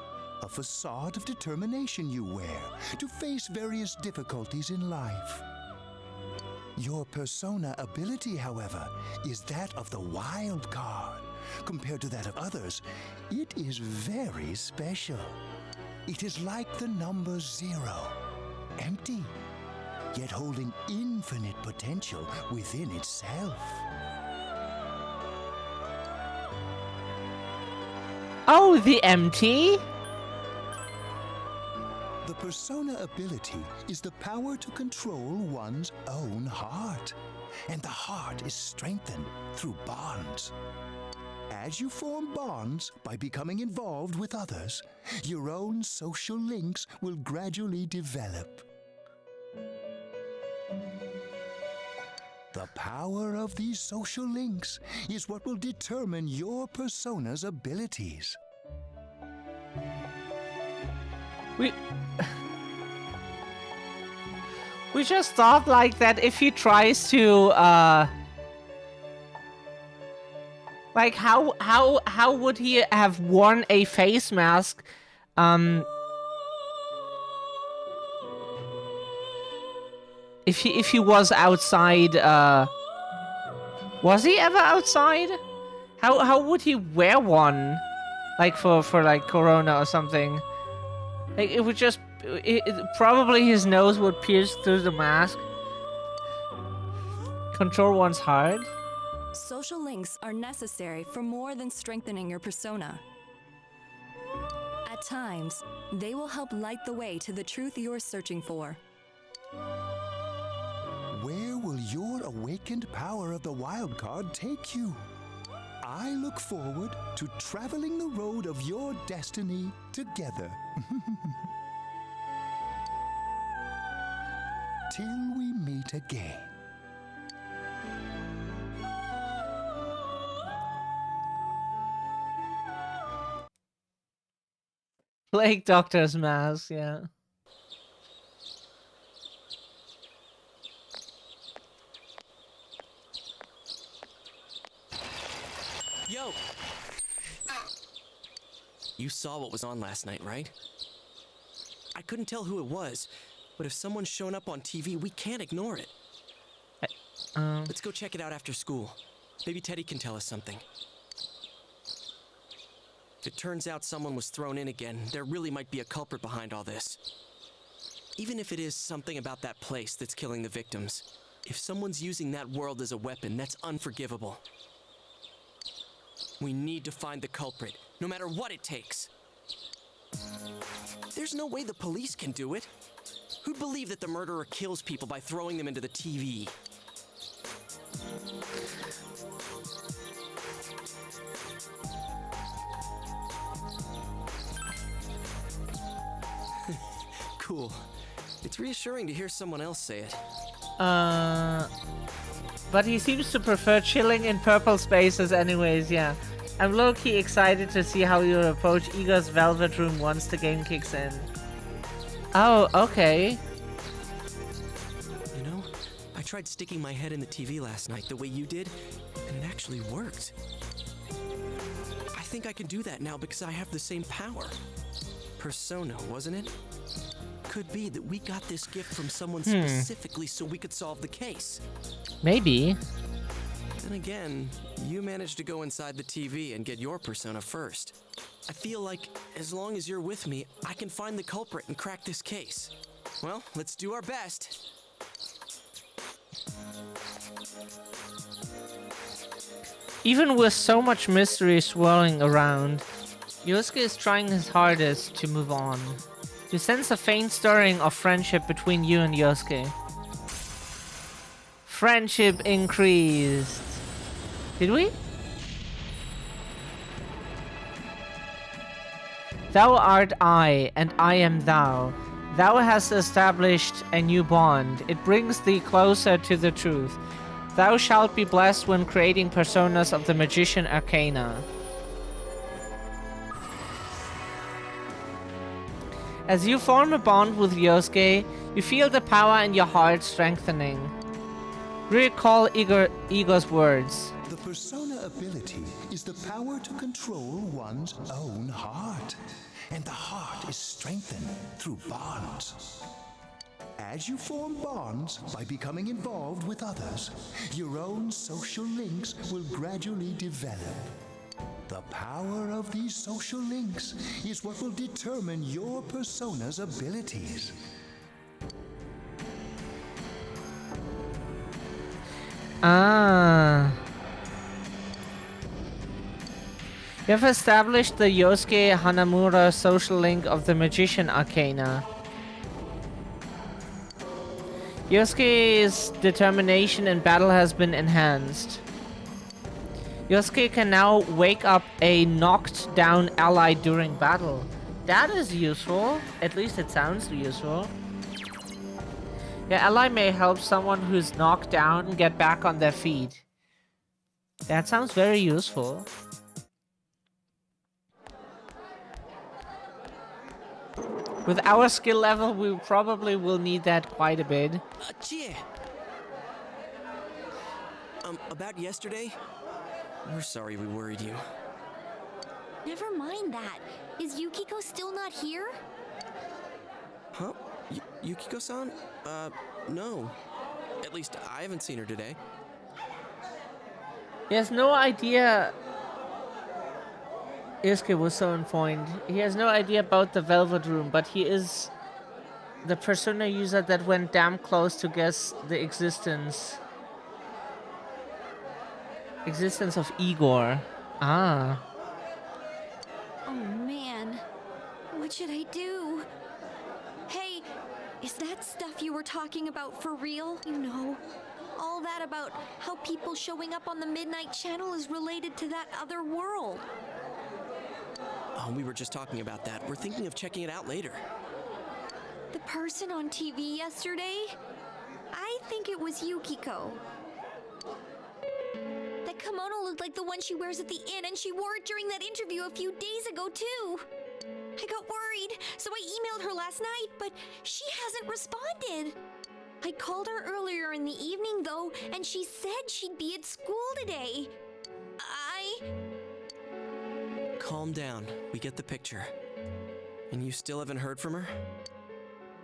a facade of determination you wear to face various difficulties in life. Your persona ability, however, is that of the wild card. Compared to that of others, it is very special. It is like the number 0, empty, yet holding infinite potential within itself. Oh, the MT? The persona ability is the power to control one's own heart. And the heart is strengthened through bonds. As you form bonds by becoming involved with others, your own social links will gradually develop. The power of these social links is what will determine your persona's abilities. We just thought like that if he tries to like how would he have worn a face mask if he was outside? Was he ever outside? How would he wear one? Like for like Corona or something? Like it would just probably his nose would pierce through the mask. Control one's heart. Social links are necessary for more than strengthening your persona. At times, they will help light the way to the truth you're searching for. Where will your awakened power of the wild card take you? I look forward to traveling the road of your destiny together. Till we meet again. Plague Doctor's mask, yeah. Yo! You saw what was on last night, right? I couldn't tell who it was, but if someone's shown up on TV, we can't ignore it. Let's go check it out after school. Maybe Teddy can tell us something. If it turns out someone was thrown in again, there really might be a culprit behind all this. Even if it is something about that place that's killing the victims, if someone's using that world as a weapon, that's unforgivable. We need to find the culprit, no matter what it takes. There's no way the police can do it. Who'd believe that the murderer kills people by throwing them into the TV? Cool. It's reassuring to hear someone else say it. But he seems to prefer chilling in purple spaces anyways, yeah. I'm low-key excited to see how you'll approach Igor's Velvet Room once the game kicks in. Oh, okay. You know, I tried sticking my head in the TV last night the way you did, and it actually worked. I think I can do that now because I have the same power. Persona, wasn't it? Could be that we got this gift from someone specifically so we could solve the case. Maybe. Then again, you managed to go inside the TV and get your persona first. I feel like as long as you're with me, I can find the culprit and crack this case. Well, let's do our best. Even with so much mystery swirling around, Yosuke is trying his hardest to move on. You sense a faint stirring of friendship between you and Yosuke. Friendship increased. Did we? Thou art I, and I am thou. Thou hast established a new bond. It brings thee closer to the truth. Thou shalt be blessed when creating personas of the Magician Arcana. As you form a bond with Yosuke, you feel the power in your heart strengthening. Recall Igor's words. The persona ability is the power to control one's own heart. And the heart is strengthened through bonds. As you form bonds by becoming involved with others, your own social links will gradually develop. The power of these social links is what will determine your persona's abilities. Ah. You have established the Yosuke Hanamura social link of the Magician Arcana. Yosuke's determination in battle has been enhanced. Yosuke can now wake up a knocked down ally during battle. That is useful. At least it sounds useful. Your ally may help someone who's knocked down get back on their feet. That sounds very useful. With our skill level, we probably will need that quite a bit. Chie! About yesterday? We're sorry we worried you. Never mind that. Is Yukiko still not here? Huh? Yukiko-san? No. At least I haven't seen her today. He has no idea. Yosuke was so informed. He has no idea about the Velvet Room, but he is the persona user that went damn close to guess the existence of Igor. Ah. Oh man, what should I do? Hey, is that stuff you were talking about for real? You know, all that about how people showing up on the Midnight Channel is related to that other world. Oh, we were just talking about that. We're thinking of checking it out later. The person on TV yesterday? I think it was Yukiko. That kimono looked like the one she wears at the inn, and she wore it during that interview a few days ago, too. I got worried. worried, so I emailed her last night, but she hasn't responded. I called her earlier in the evening, though, and she said she'd be at school today. Calm down. We get the picture. And you still haven't heard from her?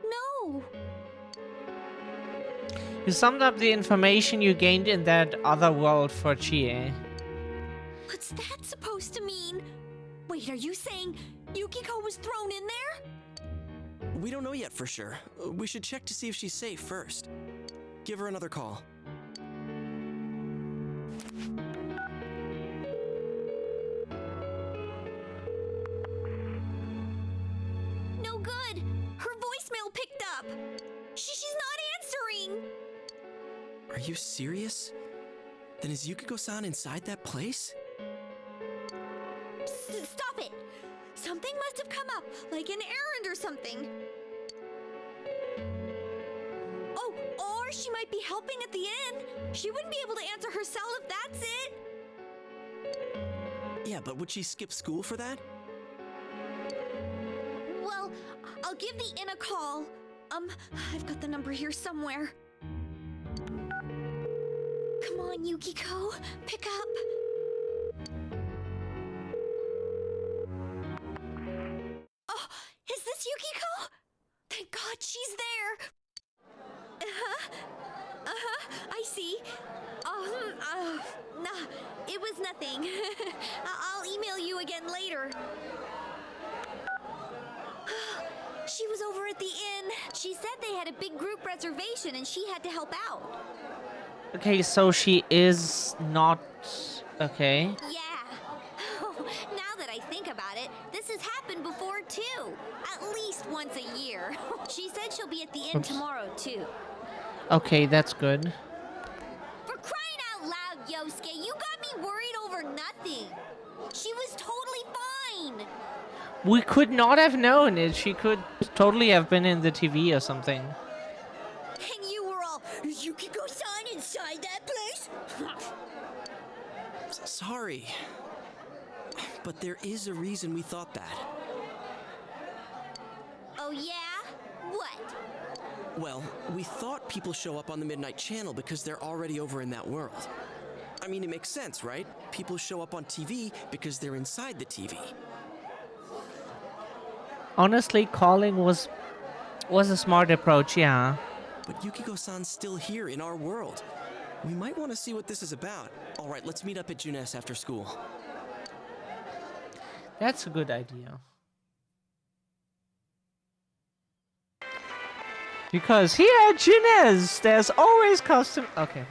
No. You summed up the information you gained in that other world for Chie. What's that supposed to mean? Wait, are you saying Yukiko was thrown in there? We don't know yet for sure. We should check to see if she's safe first. Give her another call. No good. Her voicemail picked up. She's not answering. Are you serious? Then is Yukiko-san inside that place? Stop it! Something must have come up, like an errand or something. Oh, or she might be helping at the inn. She wouldn't be able to answer herself if that's it. Yeah, but would she skip school for that? Well, I'll give the inn a call. I've got the number here somewhere. Come on, Yukiko. Pick up. Oh, is this Yukiko? Thank God she's there. I see. Nah, it was nothing. I'll email you again later. She was over at the inn. She said they had a big group reservation and she had to help out. Okay, so she is not... Okay. Yeah. Now that I think about it, this has happened before too. At least once a year. She said she'll be at the inn Oops. tomorrow too. Okay, that's good. For crying out loud, Yosuke, you got me worried over nothing. She was totally fine. We could not have known it. She could totally have been in the TV or something. And you were all, is Yukiko-san inside that place? Sorry. But there is a reason we thought that. Oh yeah? What? Well, we thought people show up on the Midnight Channel because they're already over in that world. I mean, it makes sense, right? People show up on TV because they're inside the TV. Honestly, calling was a smart approach, yeah. But Yukiko-san's still here in our world. We might want to see what this is about. All right, let's meet up at Junes after school. That's a good idea. Because here at Junes, there's always custom... Okay.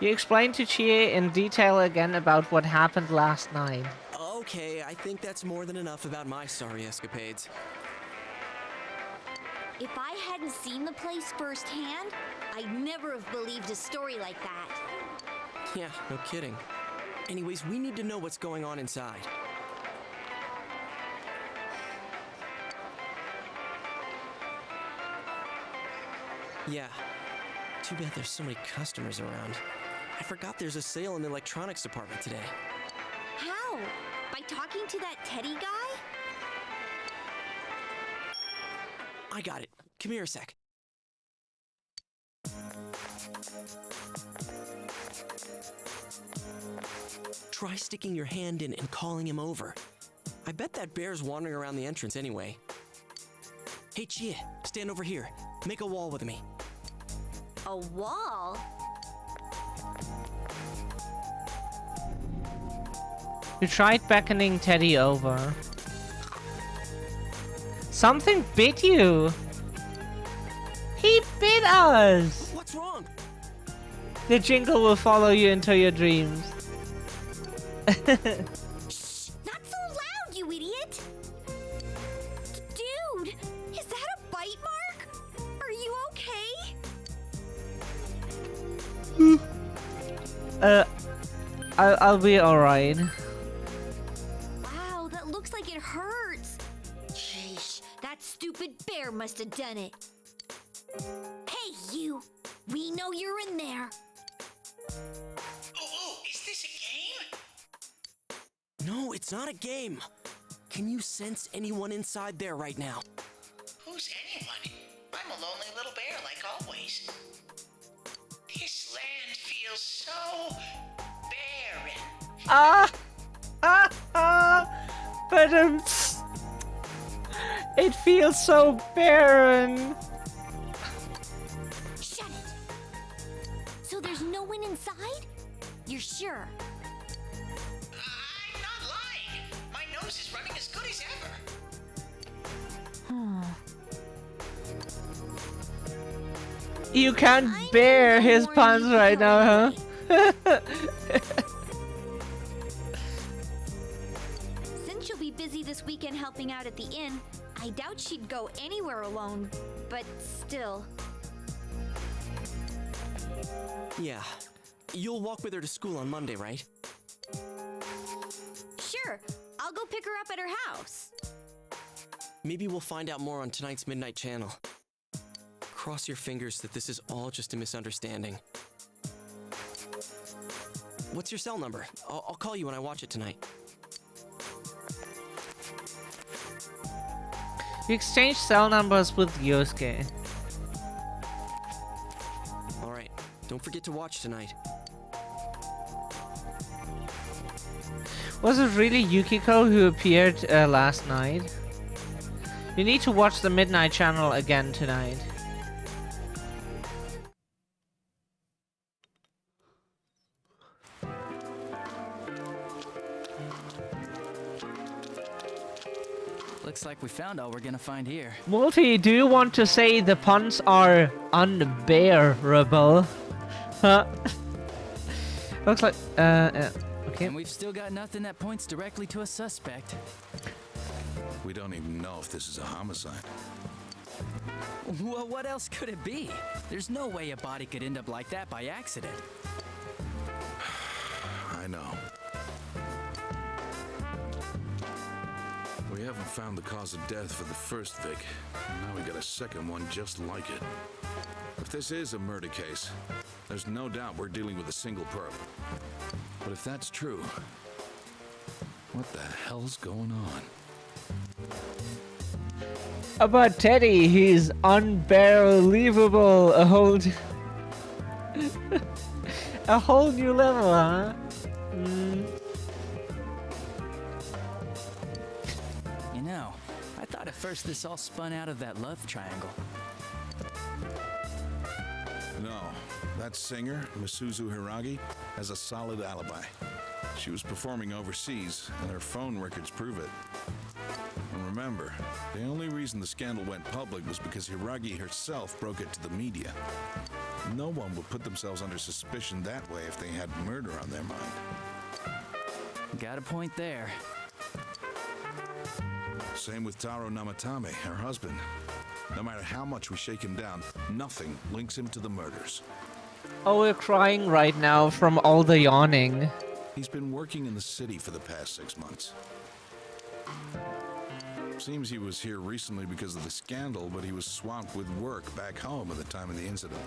You explained to Chie in detail again about what happened last night. Okay, I think that's more than enough about my sorry escapades. If I hadn't seen the place firsthand, I'd never have believed a story like that. Yeah, no kidding. Anyways, we need to know what's going on inside. Yeah. Too bad there's so many customers around. I forgot there's a sale in the electronics department today. How? By talking to that Teddy guy? I got it. Come here a sec. Try sticking your hand in and calling him over. I bet that bear's wandering around the entrance anyway. Hey, Chie, stand over here. Make a wall with me. A wall? You tried beckoning Teddy over. Something bit you. He bit us. What's wrong? The jingle will follow you into your dreams. Shh! Not so loud, you idiot! Dude, is that a bite mark? Are you okay? I'll be alright. Wow, that looks like it hurts. Sheesh, that stupid bear must have done it. Hey, you! We know you're in there. Oh, is this a game? No, it's not a game. Can you sense anyone inside there right now? Who's anyone? I'm a lonely little bear like always. This land feels so barren. But it feels so barren. Shut it! So there's no one inside? You're sure? I'm not lying. My nose is running as good as ever. You can't bear his puns right now, huh? Since she'll be busy this weekend helping out at the inn, I doubt she'd go anywhere alone. But still. Yeah. You'll walk with her to school on Monday, right? Sure, I'll go pick her up at her house. Maybe we'll find out more on tonight's Midnight Channel. Cross your fingers that this is all just a misunderstanding. What's your cell number? I'll call you when I watch it tonight. You exchange cell numbers with Yosuke. Alright, don't forget to watch tonight. Was it really Yukiko who appeared last night? You need to watch the Midnight Channel again tonight. Looks like we found all we're gonna find here. Multi, do you want to say the puns are unbearable? Huh? Looks like, okay. And we've still got nothing that points directly to a suspect. We don't even know if this is a homicide. Well, what else could it be? There's no way a body could end up like that by accident. I know. We haven't found the cause of death for the first Vic, and now we got a second one just like it. If this is a murder case, there's no doubt we're dealing with a single perp. But if that's true, what the hell's going on? About Teddy, he's unbelievable. A whole new level, huh? You know, I thought at first this all spun out of that love triangle. No, that singer, Misuzu Hiragi, has a solid alibi. She was performing overseas, and her phone records prove it. And remember, the only reason the scandal went public was because Hiragi herself broke it to the media. No one would put themselves under suspicion that way if they had murder on their mind. Got a point there. Same with Taro Namatame, her husband. No matter how much we shake him down, nothing links him to the murders. Oh, we're crying right now from all the yawning. He's been working in the city for the past 6 months. Seems he was here recently because of the scandal, but he was swamped with work back home at the time of the incident.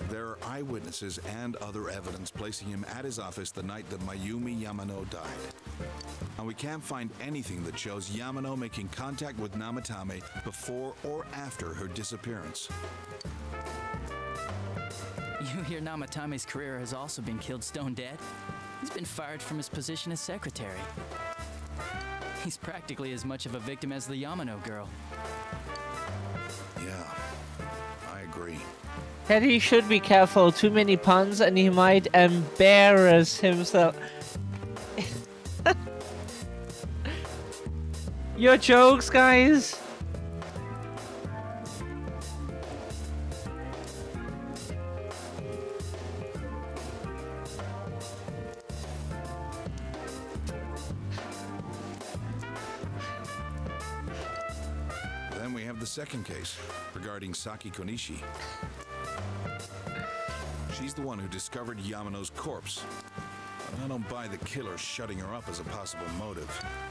There are eyewitnesses and other evidence placing him at his office the night that Mayumi Yamano died. And we can't find anything that shows Yamano making contact with Namatame before or after her disappearance. You hear Namatame's career has also been killed stone dead? He's been fired from his position as secretary. He's practically as much of a victim as the Yamano girl. Yeah, I agree. Teddy should be careful. Too many puns and he might embarrass himself. Your jokes, guys. Then we have the second case regarding Saki Konishi. She's the one who discovered Yamano's corpse. But I don't buy the killer shutting her up as a possible motive.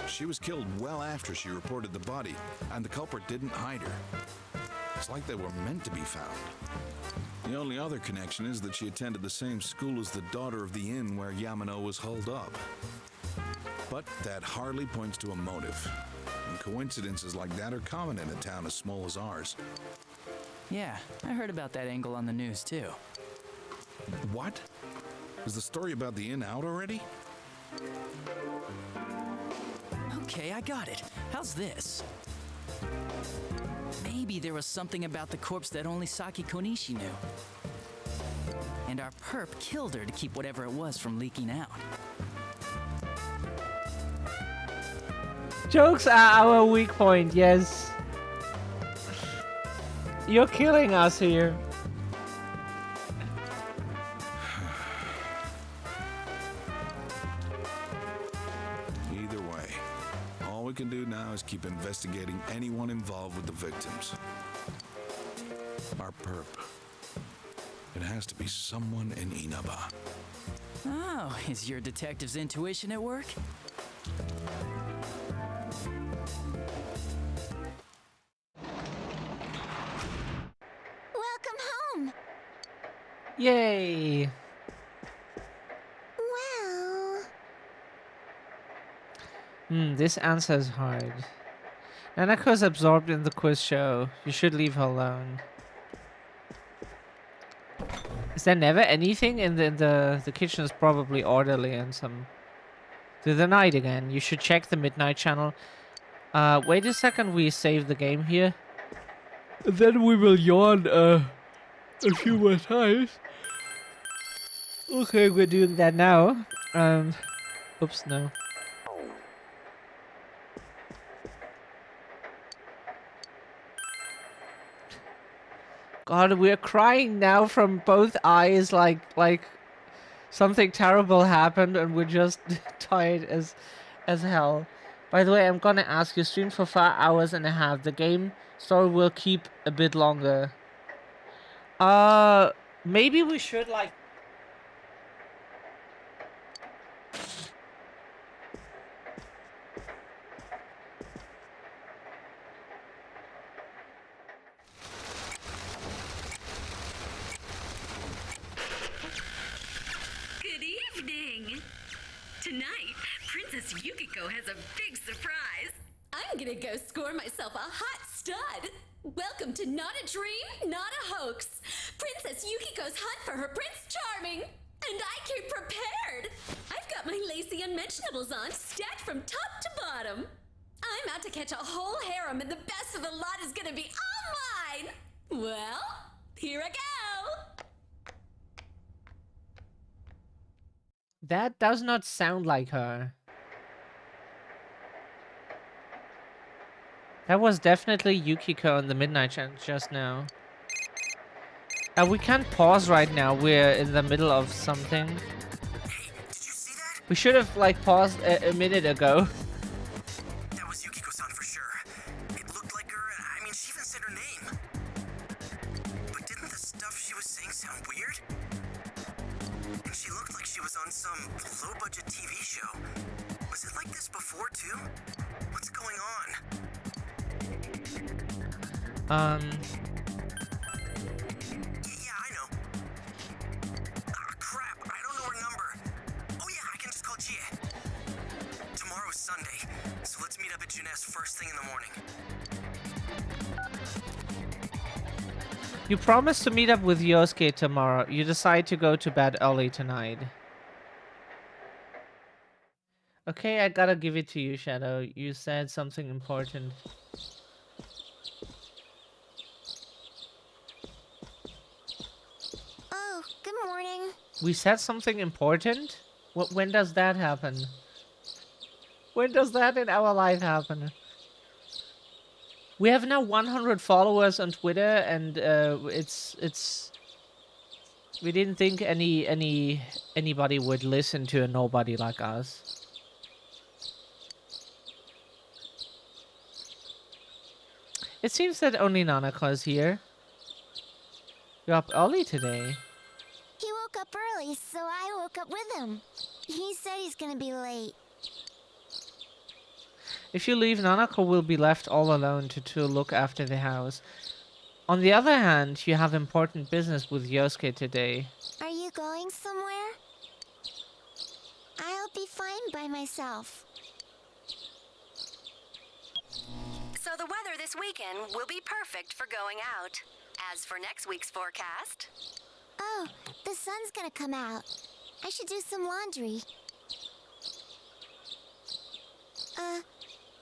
She was killed well after she reported the body, and the culprit didn't hide her. It's like they were meant to be found. The only other connection is that she attended the same school as the daughter of the inn where Yamano was holed up. But that hardly points to a motive. And coincidences like that are common in a town as small as ours. Yeah, I heard about that angle on the news too. What? Is the story about the inn out already? Okay, I got it. How's this? Maybe there was something about the corpse that only Saki Konishi knew. And our perp killed her to keep whatever it was from leaking out. Jokes are our weak point, yes. You're killing us here. Either way, all we can do now is keep investigating anyone involved with the victims. Our perp. It has to be someone in Inaba. Oh, is your detective's intuition at work? Welcome home. Yay. Well, This answer is hard. Nanako's absorbed in the quiz show. You should leave her alone. Is there never anything in the kitchen is probably orderly and some through the night again. You should check the midnight channel. Wait a second, we save the game here. Then we will yawn a few more times. Okay, we're doing that now. Oops, no. God, we're crying now from both eyes like something terrible happened and we're just tired as hell. By the way, I'm gonna ask you, stream for 4.5 hours. The game story will keep a bit longer. Maybe we should like Good evening. Tonight, Princess Yukiko has a big surprise. I'm gonna go score myself a hot stud. Welcome to Not a Dream, Not a Hoax. Princess Yukiko's hunt for her Prince Charming. And I came prepared. I've got my lacy unmentionables on, stacked from top to bottom. I'm out to catch a whole harem, and the best of the lot is gonna be all mine. Well, here I go. that does not sound like her. That was definitely Yukiko in the midnight channel just now. We can't pause right now. We're in the middle of something. We should have like paused a minute ago. That was Yukiko-san for sure. It looked like her, and I mean, she even said her name. But didn't the stuff she was saying sound weird? And she looked like she was on some low-budget TV show. Was it like this before, too? What's going on? Yeah, I know. Crap, I don't know her number. Oh yeah, I can just call Chie. Tomorrow's Sunday, so let's meet up at Juness first thing in the morning. You promised to meet up with Yosuke tomorrow. You decide to go to bed early tonight. Okay, I gotta give it to you, Shadow. You said something important. oh, good morning. We said something important? When does that happen? When does that in our life happen? We have now 100 followers on Twitter, and it's. We didn't think anybody would listen to a nobody like us. It seems that only Nanako is here. You're up early today. He woke up early, so I woke up with him. He said he's gonna be late. If you leave, Nanako will be left all alone to look after the house. On the other hand, you have important business with Yosuke today. Are you going somewhere? I'll be fine by myself. the weather this weekend will be perfect for going out. As for next week's forecast... Oh, the sun's gonna come out. I should do some laundry.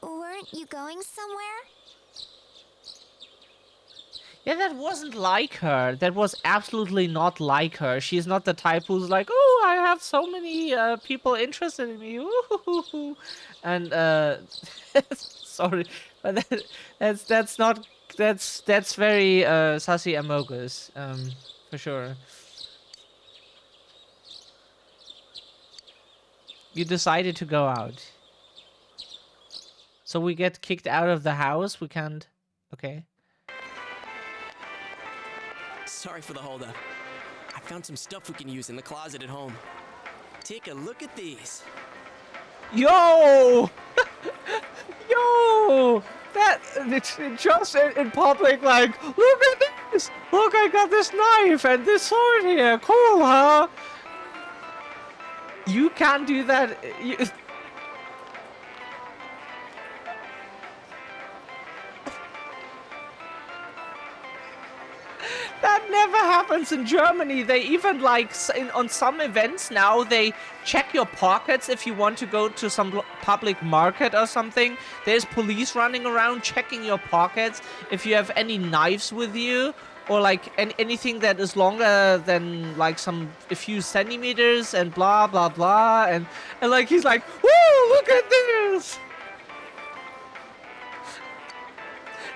Weren't you going somewhere? Yeah, that wasn't like her. That was absolutely not like her. She's not the type who's like, oh, I have so many people interested in me. Ooh. And sorry, but that's very sassy amogus, for sure. You decided to go out. So we get kicked out of the house. We can't. Okay. Sorry for the holdup. I found some stuff we can use in the closet at home. Take a look at these. Yo! Yo! That it's just in public, like, look at this! Look, I got this knife and this sword here. Cool, huh? You can't do that. That never happens in Germany. They even, like, on some events now, they check your pockets if you want to go to some public market or something. There's police running around checking your pockets if you have any knives with you, or, like, anything that is longer than, like, a few centimeters, and blah, blah, blah. And like, he's like, woo, look at this!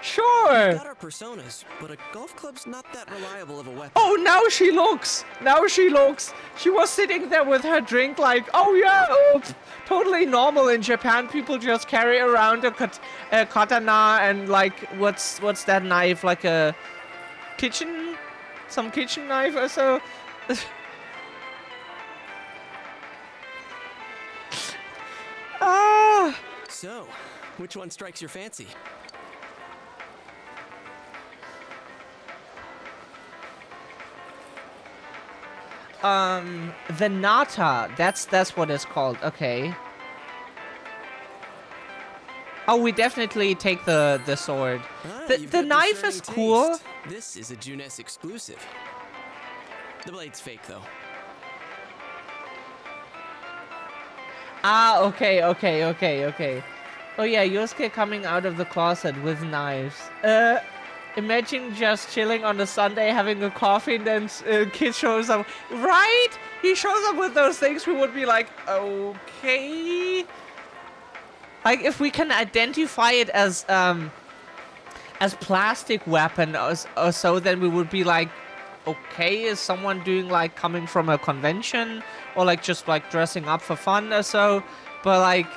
Sure. We've got our personas, but a golf club's not that reliable of a weapon. Oh, now she looks. Now she looks. She was sitting there with her drink like, oh yeah, totally normal in Japan. People just carry around a katana and like, what's that knife? Like a some kitchen knife or so. So, which one strikes your fancy? The nata. That's what it's called. Okay. Oh, we definitely take the sword. The knife is cool. Taste. This is a Junes exclusive. The blade's fake, though. Ah, okay. Oh yeah, Yosuke coming out of the closet with knives. Imagine just chilling on a Sunday, having a coffee, and then kid shows up. Right? He shows up with those things, we would be like, okay. Like, if we can identify it as plastic weapon or so, then we would be like, okay, is someone doing, like, coming from a convention? Or, like, just, like, dressing up for fun or so? But, like,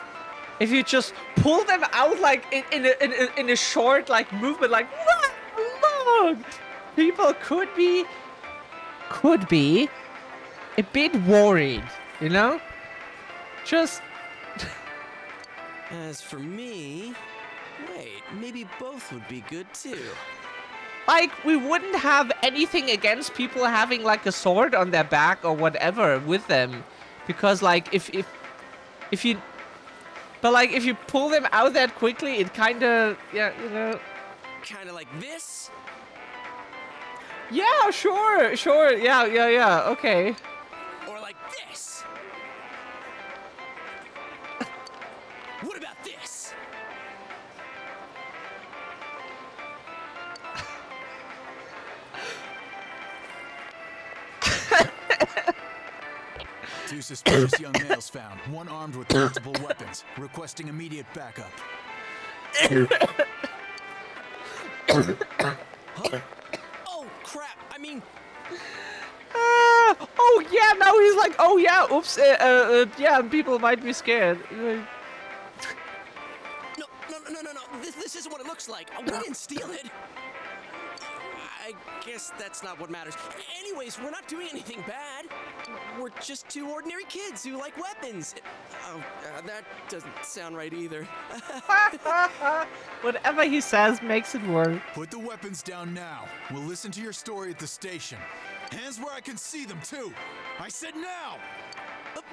if you just pull them out, like, in a short, like, movement, like, what? Look! People could be a bit worried, you know? Just... As for me... Wait, maybe both would be good, too. Like, we wouldn't have anything against people having, like, a sword on their back or whatever with them. Because, like, if you... But, like, if you pull them out that quickly, it kinda... Yeah, you know... Kinda like this? Yeah, sure, yeah, okay. Or like this? What about this? Two suspicious young males found, one armed with multiple weapons, requesting immediate backup. Huh? Oh, crap, I mean... Oh, yeah, now he's like, oh, yeah, oops, yeah, people might be scared. No, this isn't what it looks like. We didn't steal it. I guess that's not what matters. Anyways, we're not doing anything bad. We're just two ordinary kids who like weapons. Oh, that doesn't sound right either. Whatever he says makes it work. Put the weapons down now. We'll listen to your story at the station. Hands where I can see them, too. I said now! But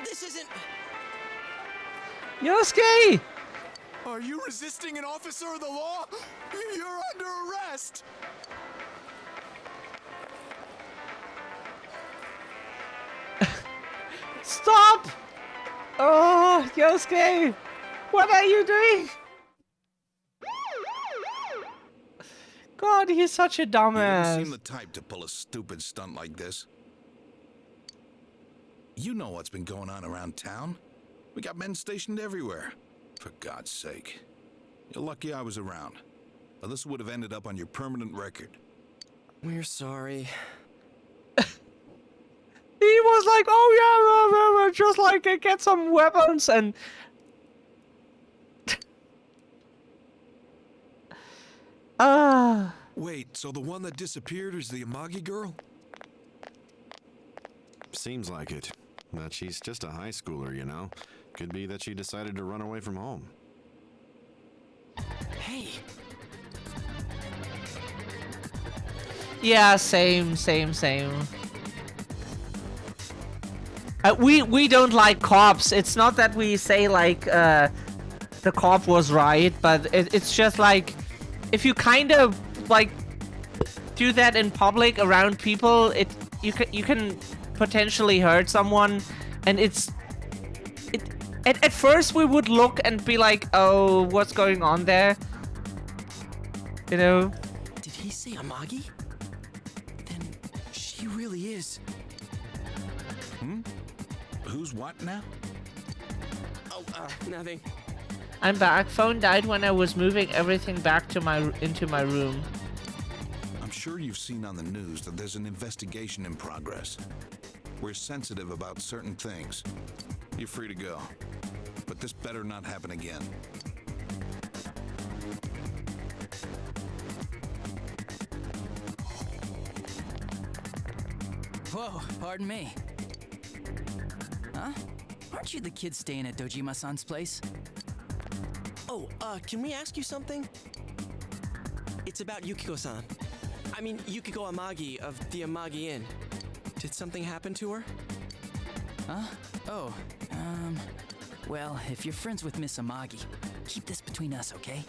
this isn't... Yosuke! Are you resisting an officer of the law? You're under arrest! Stop! Oh, Yosuke! What are you doing? God, he's such a You didn't dumbass. seem the type to pull a stupid stunt like this. You know what's been going on around town. We got men stationed everywhere. For God's sake. You're lucky I was around. Or this would have ended up on your permanent record. We're sorry. He was like, oh yeah, just like get some weapons and... Wait, so the one that disappeared is the Amagi girl? Seems like it. But she's just a high schooler, you know. Could be that she decided to run away from home. Hey. Yeah, same. We don't like cops. It's not that we say like the cop was right, but it's just like if you kind of like do that in public around people, you can potentially hurt someone, and at first we would look and be like, oh, what's going on there? You know? Did he say Amagi? Then she really is. Who's what now? Oh, nothing. I'm back. Phone died when I was moving everything back to into my room. I'm sure you've seen on the news that there's an investigation in progress. We're sensitive about certain things. You're free to go. But this better not happen again. Whoa, pardon me. Huh? Aren't you the kid staying at Dojima-san's place? Oh, can we ask you something? It's about Yukiko-san. I mean, Yukiko Amagi of the Amagi Inn. Did something happen to her? Huh? Oh, well, if you're friends with Miss Amagi, keep this between us, okay?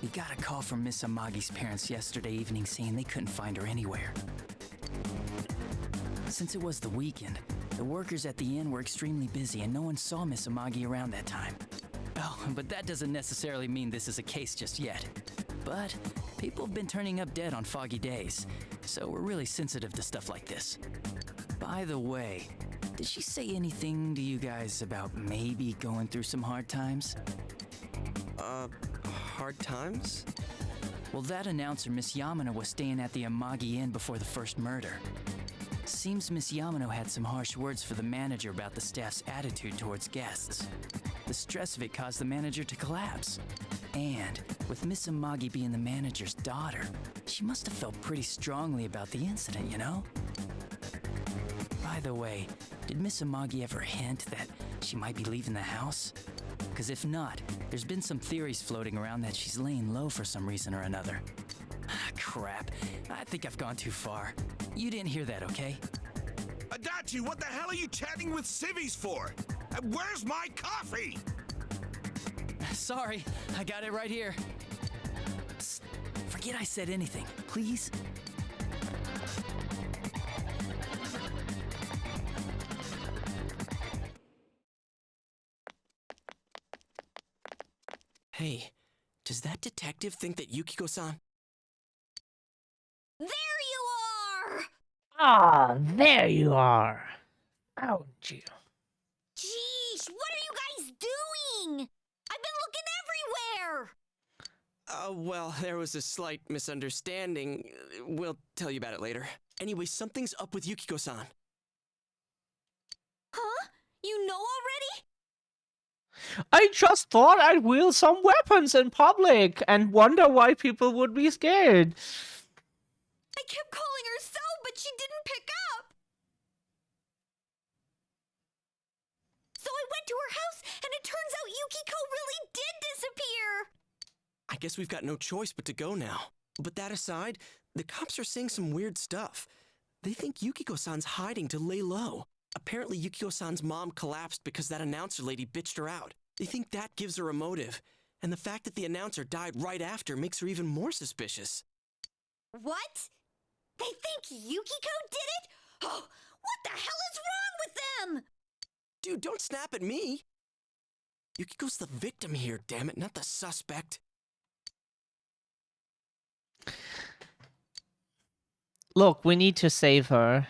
We got a call from Miss Amagi's parents yesterday evening saying they couldn't find her anywhere. Since it was the weekend, the workers at the inn were extremely busy and no one saw Miss Amagi around that time. Oh, but that doesn't necessarily mean this is a case just yet. But people have been turning up dead on foggy days, so we're really sensitive to stuff like this. By the way, did she say anything to you guys about maybe going through some hard times? Hard times? Well, that announcer, Miss Yamano, was staying at the Amagi Inn before the first murder. Seems Miss Yamano had some harsh words for the manager about the staff's attitude towards guests. The stress of it caused the manager to collapse. And with Miss Amagi being the manager's daughter, she must have felt pretty strongly about the incident, you know? By the way, did Miss Amagi ever hint that she might be leaving the house? Because if not, there's been some theories floating around that she's laying low for some reason or another. Ah, crap. I think I've gone too far. You didn't hear that, okay? Adachi, what the hell are you chatting with civvies for? Where's my coffee? Sorry, I got it right here. Psst, forget I said anything, please. Hey, does that detective think that Yukiko-san... There you are! Ah, there you are. Found you. Jeez, what are you guys doing? I've been looking everywhere! Well, there was a slight misunderstanding. We'll tell you about it later. Anyway, something's up with Yukiko-san. Huh? You know already? I just thought I'd wield some weapons in public and wonder why people would be scared. I kept calling her so, but she didn't pick up. So I went to her house, and it turns out Yukiko really did disappear. I guess we've got no choice but to go now. But that aside, the cops are saying some weird stuff. They think Yukiko-san's hiding to lay low. Apparently, Yukiko-san's mom collapsed because that announcer lady bitched her out. They think that gives her a motive. And the fact that the announcer died right after makes her even more suspicious. What? They think Yukiko did it? Oh, what the hell is wrong with them? Dude, don't snap at me. Yukiko's the victim here, damn it, not the suspect. Look, we need to save her.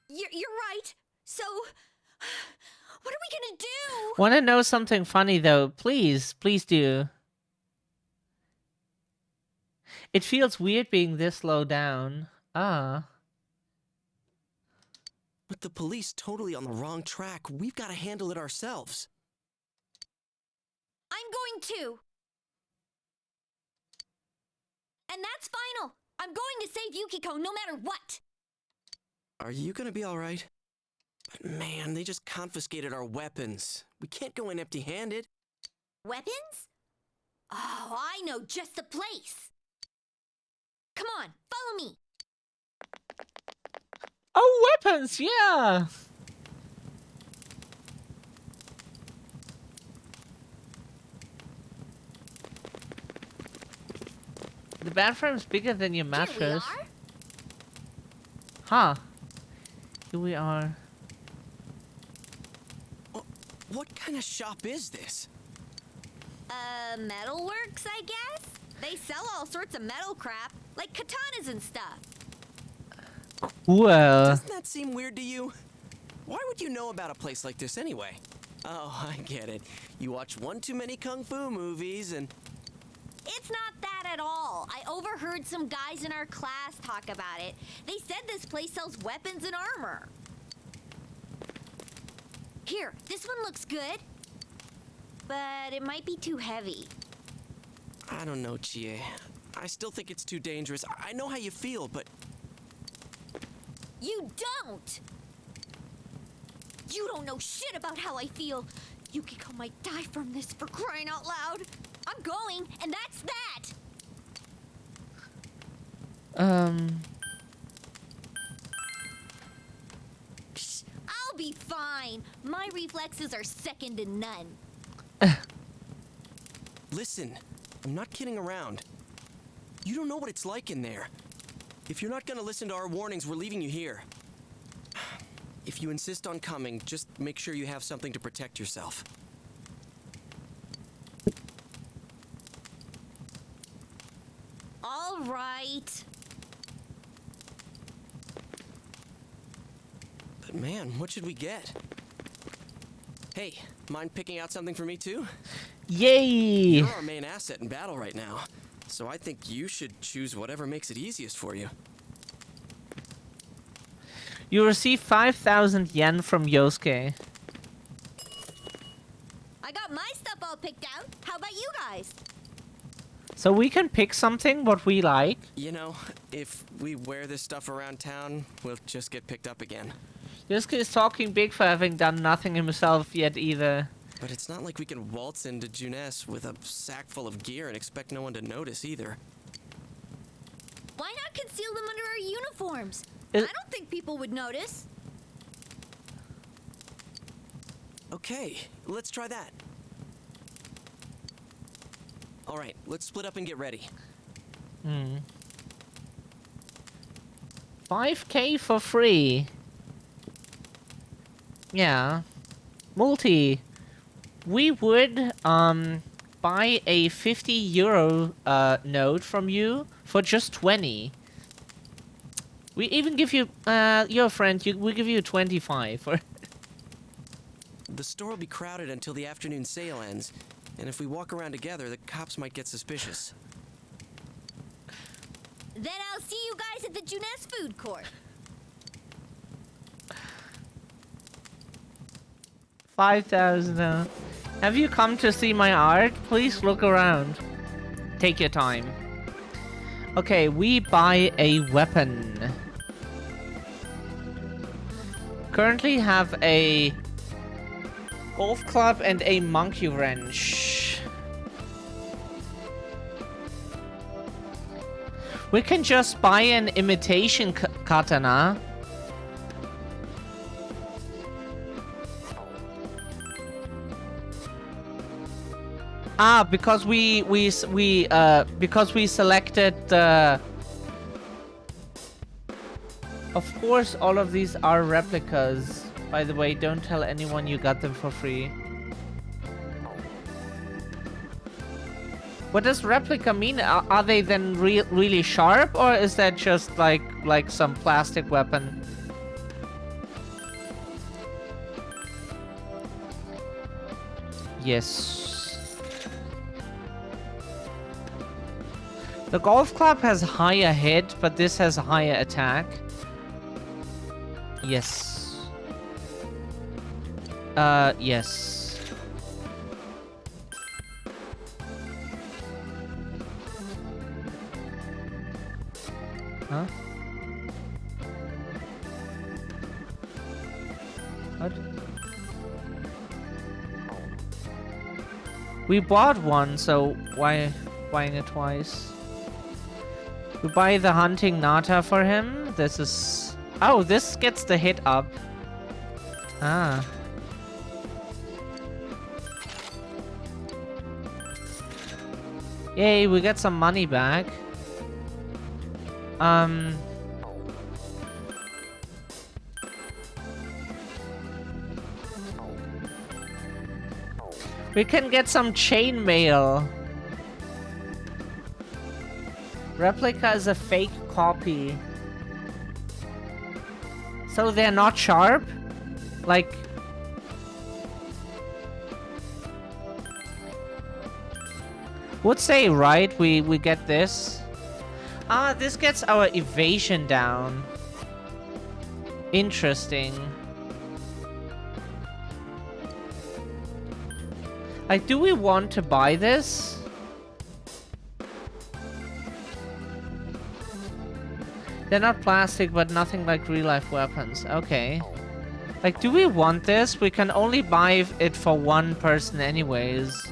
You're right. So, what are we gonna do? Want to know something funny though? Please, please do. It feels weird being this low down. Ah. With the police totally on the wrong track, we've got to handle it ourselves. I'm going to. And that's final. I'm going to save Yukiko no matter what. Are you gonna be alright? But man, they just confiscated our weapons. We can't go in empty-handed. Weapons? Oh, I know just the place. Come on, follow me. Oh, weapons, yeah. The bathroom's bigger than your mattress. Here we are. Huh. Here we are. What kind of shop is this? Metalworks, I guess? They sell all sorts of metal crap, like katanas and stuff. Well. Doesn't that seem weird to you? Why would you know about a place like this anyway? Oh, I get it. You watch one too many kung fu movies and... It's not that at all. I overheard some guys in our class talk about it. They said this place sells weapons and armor. Here, this one looks good. But it might be too heavy. I don't know, Chie. I still think it's too dangerous. I know how you feel, but... You don't! You don't know shit about how I feel. Yukiko might die from this, for crying out loud. I'm going, and that's that! Psh, I'll be fine. My reflexes are second to none. Listen, I'm not kidding around. You don't know what it's like in there. If you're not gonna listen to our warnings, we're leaving you here. If you insist on coming, just make sure you have something to protect yourself. All right. But man, what should we get? Hey, mind picking out something for me too? Yay! You're our main asset in battle right now, so I think you should choose whatever makes it easiest for you. You receive 5,000 yen from Yosuke. I got my stuff all picked out. How about you guys? So we can pick something what we like. You know, if we wear this stuff around town, we'll just get picked up again. Yosuke is talking big for having done nothing himself yet either. But it's not like we can waltz into Junes with a sack full of gear and expect no one to notice either. Why not conceal them under our uniforms? I don't think people would notice. Okay, let's try that. All right, let's split up and get ready. 5K for free. Yeah. Multi. We would buy a 50 euro note from you for just 20. We even give you your friend, we give you 25 for. The store will be crowded until the afternoon sale ends, and if we walk around together, the cops might get suspicious. Then I'll see you guys at the Junes food court. 5,000. Have you come to see my art? Please look around. Take your time. Okay, we buy a weapon. Currently have a golf club and a monkey wrench. We can just buy an imitation katana. Because we selected the. Of course, all of these are replicas. By the way, don't tell anyone you got them for free. What does replica mean? Are they then really sharp, or is that just like some plastic weapon? Yes. The golf club has higher hit, but this has higher attack. Yes. Yes. Huh? What? We bought one, so why buying it twice? We buy the hunting Nata for him. This is... Oh, this gets the hit up. Ah. Yay, we get some money back. We can get some chainmail. Replica is a fake copy. So they're not sharp? Like... Would say, right? We get this. Ah, this gets our evasion down. Interesting. Like, do we want to buy this? They're not plastic, but nothing like real-life weapons. Okay. Like, do we want this? We can only buy it for one person anyways.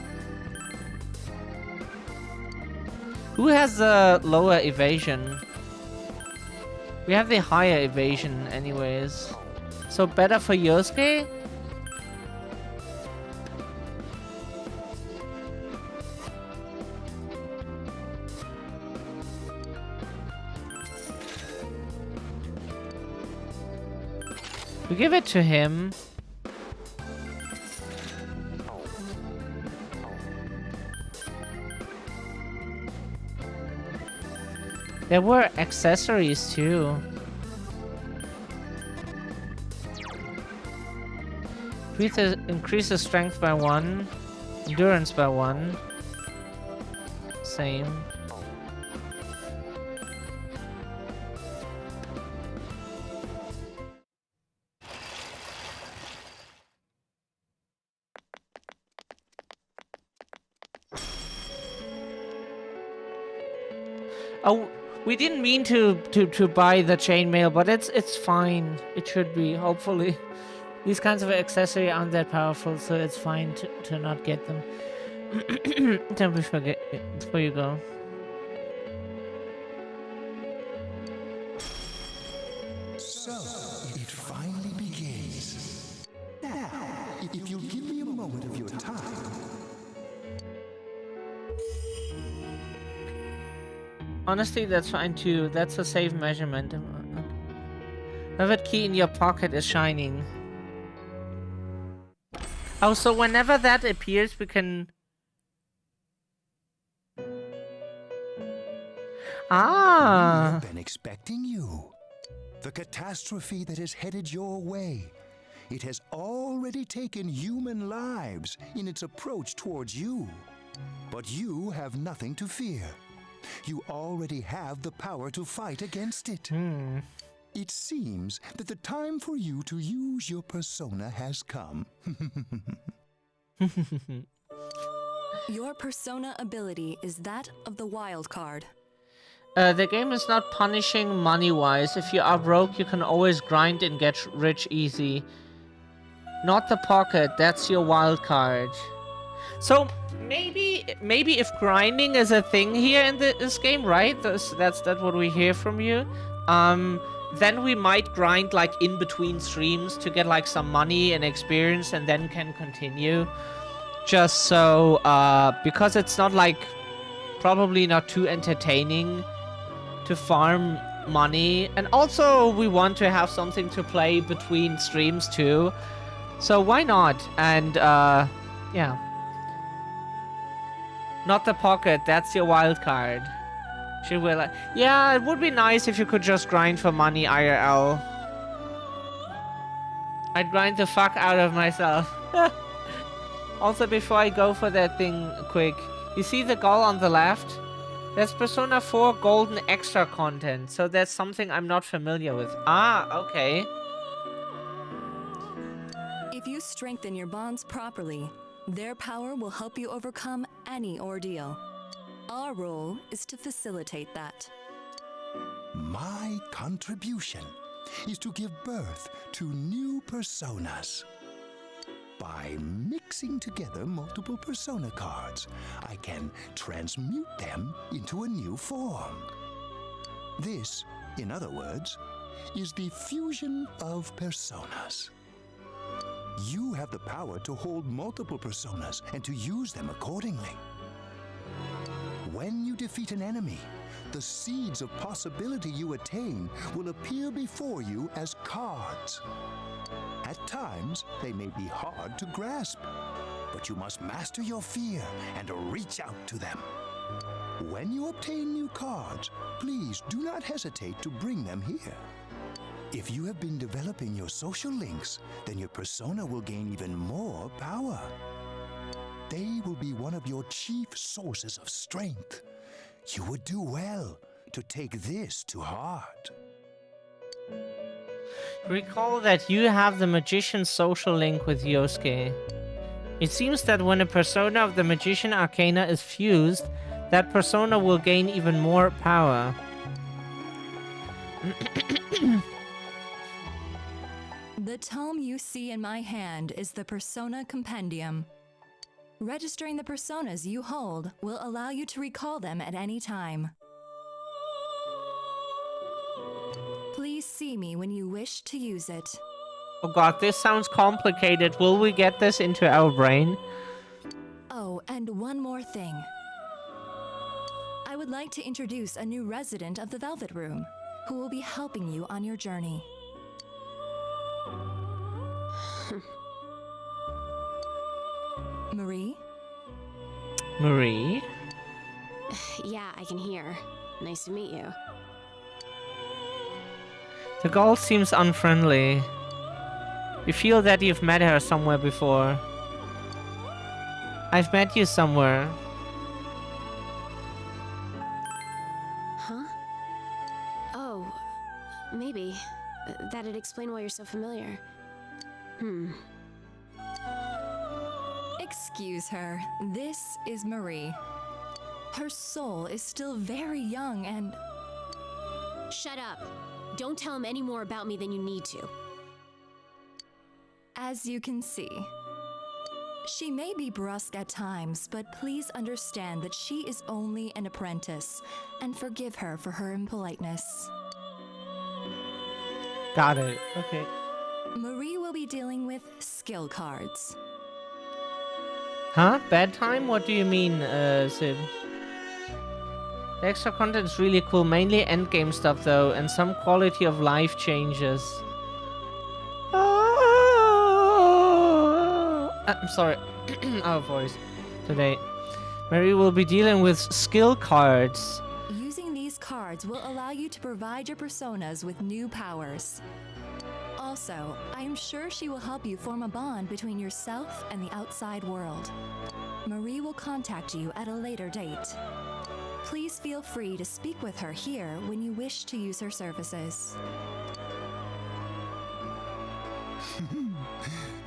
Who has the lower evasion? We have the higher evasion anyways. So better for Yosuke? We give it to him. There were accessories too. Increases strength by 1, endurance by 1. Same. Oh, we didn't mean to buy the chainmail, but it's fine. It should be, hopefully. These kinds of accessories aren't that powerful, so it's fine to not get them. Don't forget before you go. So, it finally begins. Now, if you'll give me a moment of your time. Honestly, that's fine too. That's a safe measurement. Private key in your pocket is shining. Oh, so whenever that appears, we can... Ah! We've been expecting you. The catastrophe that is headed your way. It has already taken human lives in its approach towards you. But you have nothing to fear. You already have the power to fight against it. It seems that the time for you to use your persona has come. Your persona ability is that of the wild card. The game is not punishing money-wise. If you are broke, you can always grind and get rich easy. Not the pocket, that's your wild card. So maybe if grinding is a thing here in this game, right? That's what we hear from you. Then we might grind like in between streams to get like some money and experience, and then can continue. just so because it's not like probably not too entertaining to farm money, and also we want to have something to play between streams too, so why not? And yeah, not the pocket, that's your wild card. She will yeah, it would be nice if you could just grind for money IRL. I'd grind the fuck out of myself. Also, before I go for that thing quick, you see the goal on the left? There's Persona 4 golden extra content, so that's something I'm not familiar with. Ah, okay. If you strengthen your bonds properly, their power will help you overcome any ordeal. Our role is to facilitate that. My contribution is to give birth to new personas. By mixing together multiple persona cards, I can transmute them into a new form. This, in other words, is the fusion of personas. You have the power to hold multiple personas and to use them accordingly. When you defeat an enemy, the seeds of possibility you attain will appear before you as cards. At times, they may be hard to grasp, but you must master your fear and reach out to them. When you obtain new cards, please do not hesitate to bring them here. If you have been developing your social links, then your persona will gain even more power. They will be one of your chief sources of strength. You would do well to take this to heart. Recall that you have the magician's social link with Yosuke. It seems that when a persona of the magician arcana is fused, that persona will gain even more power. The tome you see in my hand is the Persona Compendium. Registering the personas you hold will allow you to recall them at any time. Please see me when you wish to use it. Oh god, this sounds complicated. Will we get this into our brain? Oh, and one more thing. I would like to introduce a new resident of the Velvet Room, who will be helping you on your journey. Marie? Marie? Yeah, I can hear. Nice to meet you. The girl seems unfriendly. You feel that you've met her somewhere before. I've met you somewhere. Huh? Oh, maybe. That'd explain why you're so familiar. Excuse her. This is Marie. Her soul is still very young and... Shut up. Don't tell him any more about me than you need to. As you can see, she may be brusque at times, but please understand that she is only an apprentice, and forgive her for her impoliteness. Got it. Okay. Marie will be dealing with skill cards. Huh? Bad time? What do you mean, Sid? The extra content is really cool, mainly endgame stuff though, and some quality of life changes. I'm sorry, our voice today. Marie will be dealing with skill cards. Using these cards will allow you to provide your personas with new powers. Also, I am sure she will help you form a bond between yourself and the outside world. Marie will contact you at a later date. Please feel free to speak with her here when you wish to use her services.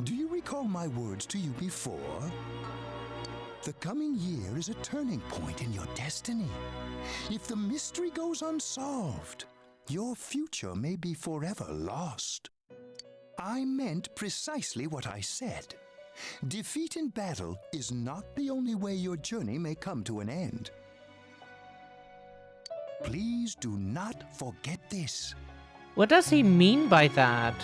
Do you recall my words to you before? The coming year is a turning point in your destiny. If the mystery goes unsolved, your future may be forever lost. I meant precisely what I said. Defeat in battle is not the only way your journey may come to an end. Please do not forget this. What does he mean by that?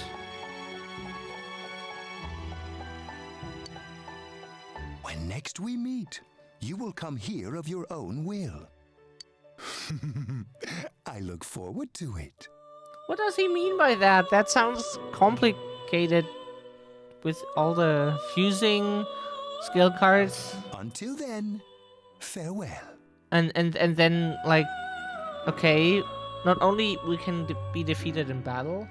When When next we meet, you will come here of your own will. I look forward to it. What does he mean by that? That sounds complicated with all the fusing skill cards. Until then, farewell. And then, like, okay, not only we can be defeated in battle,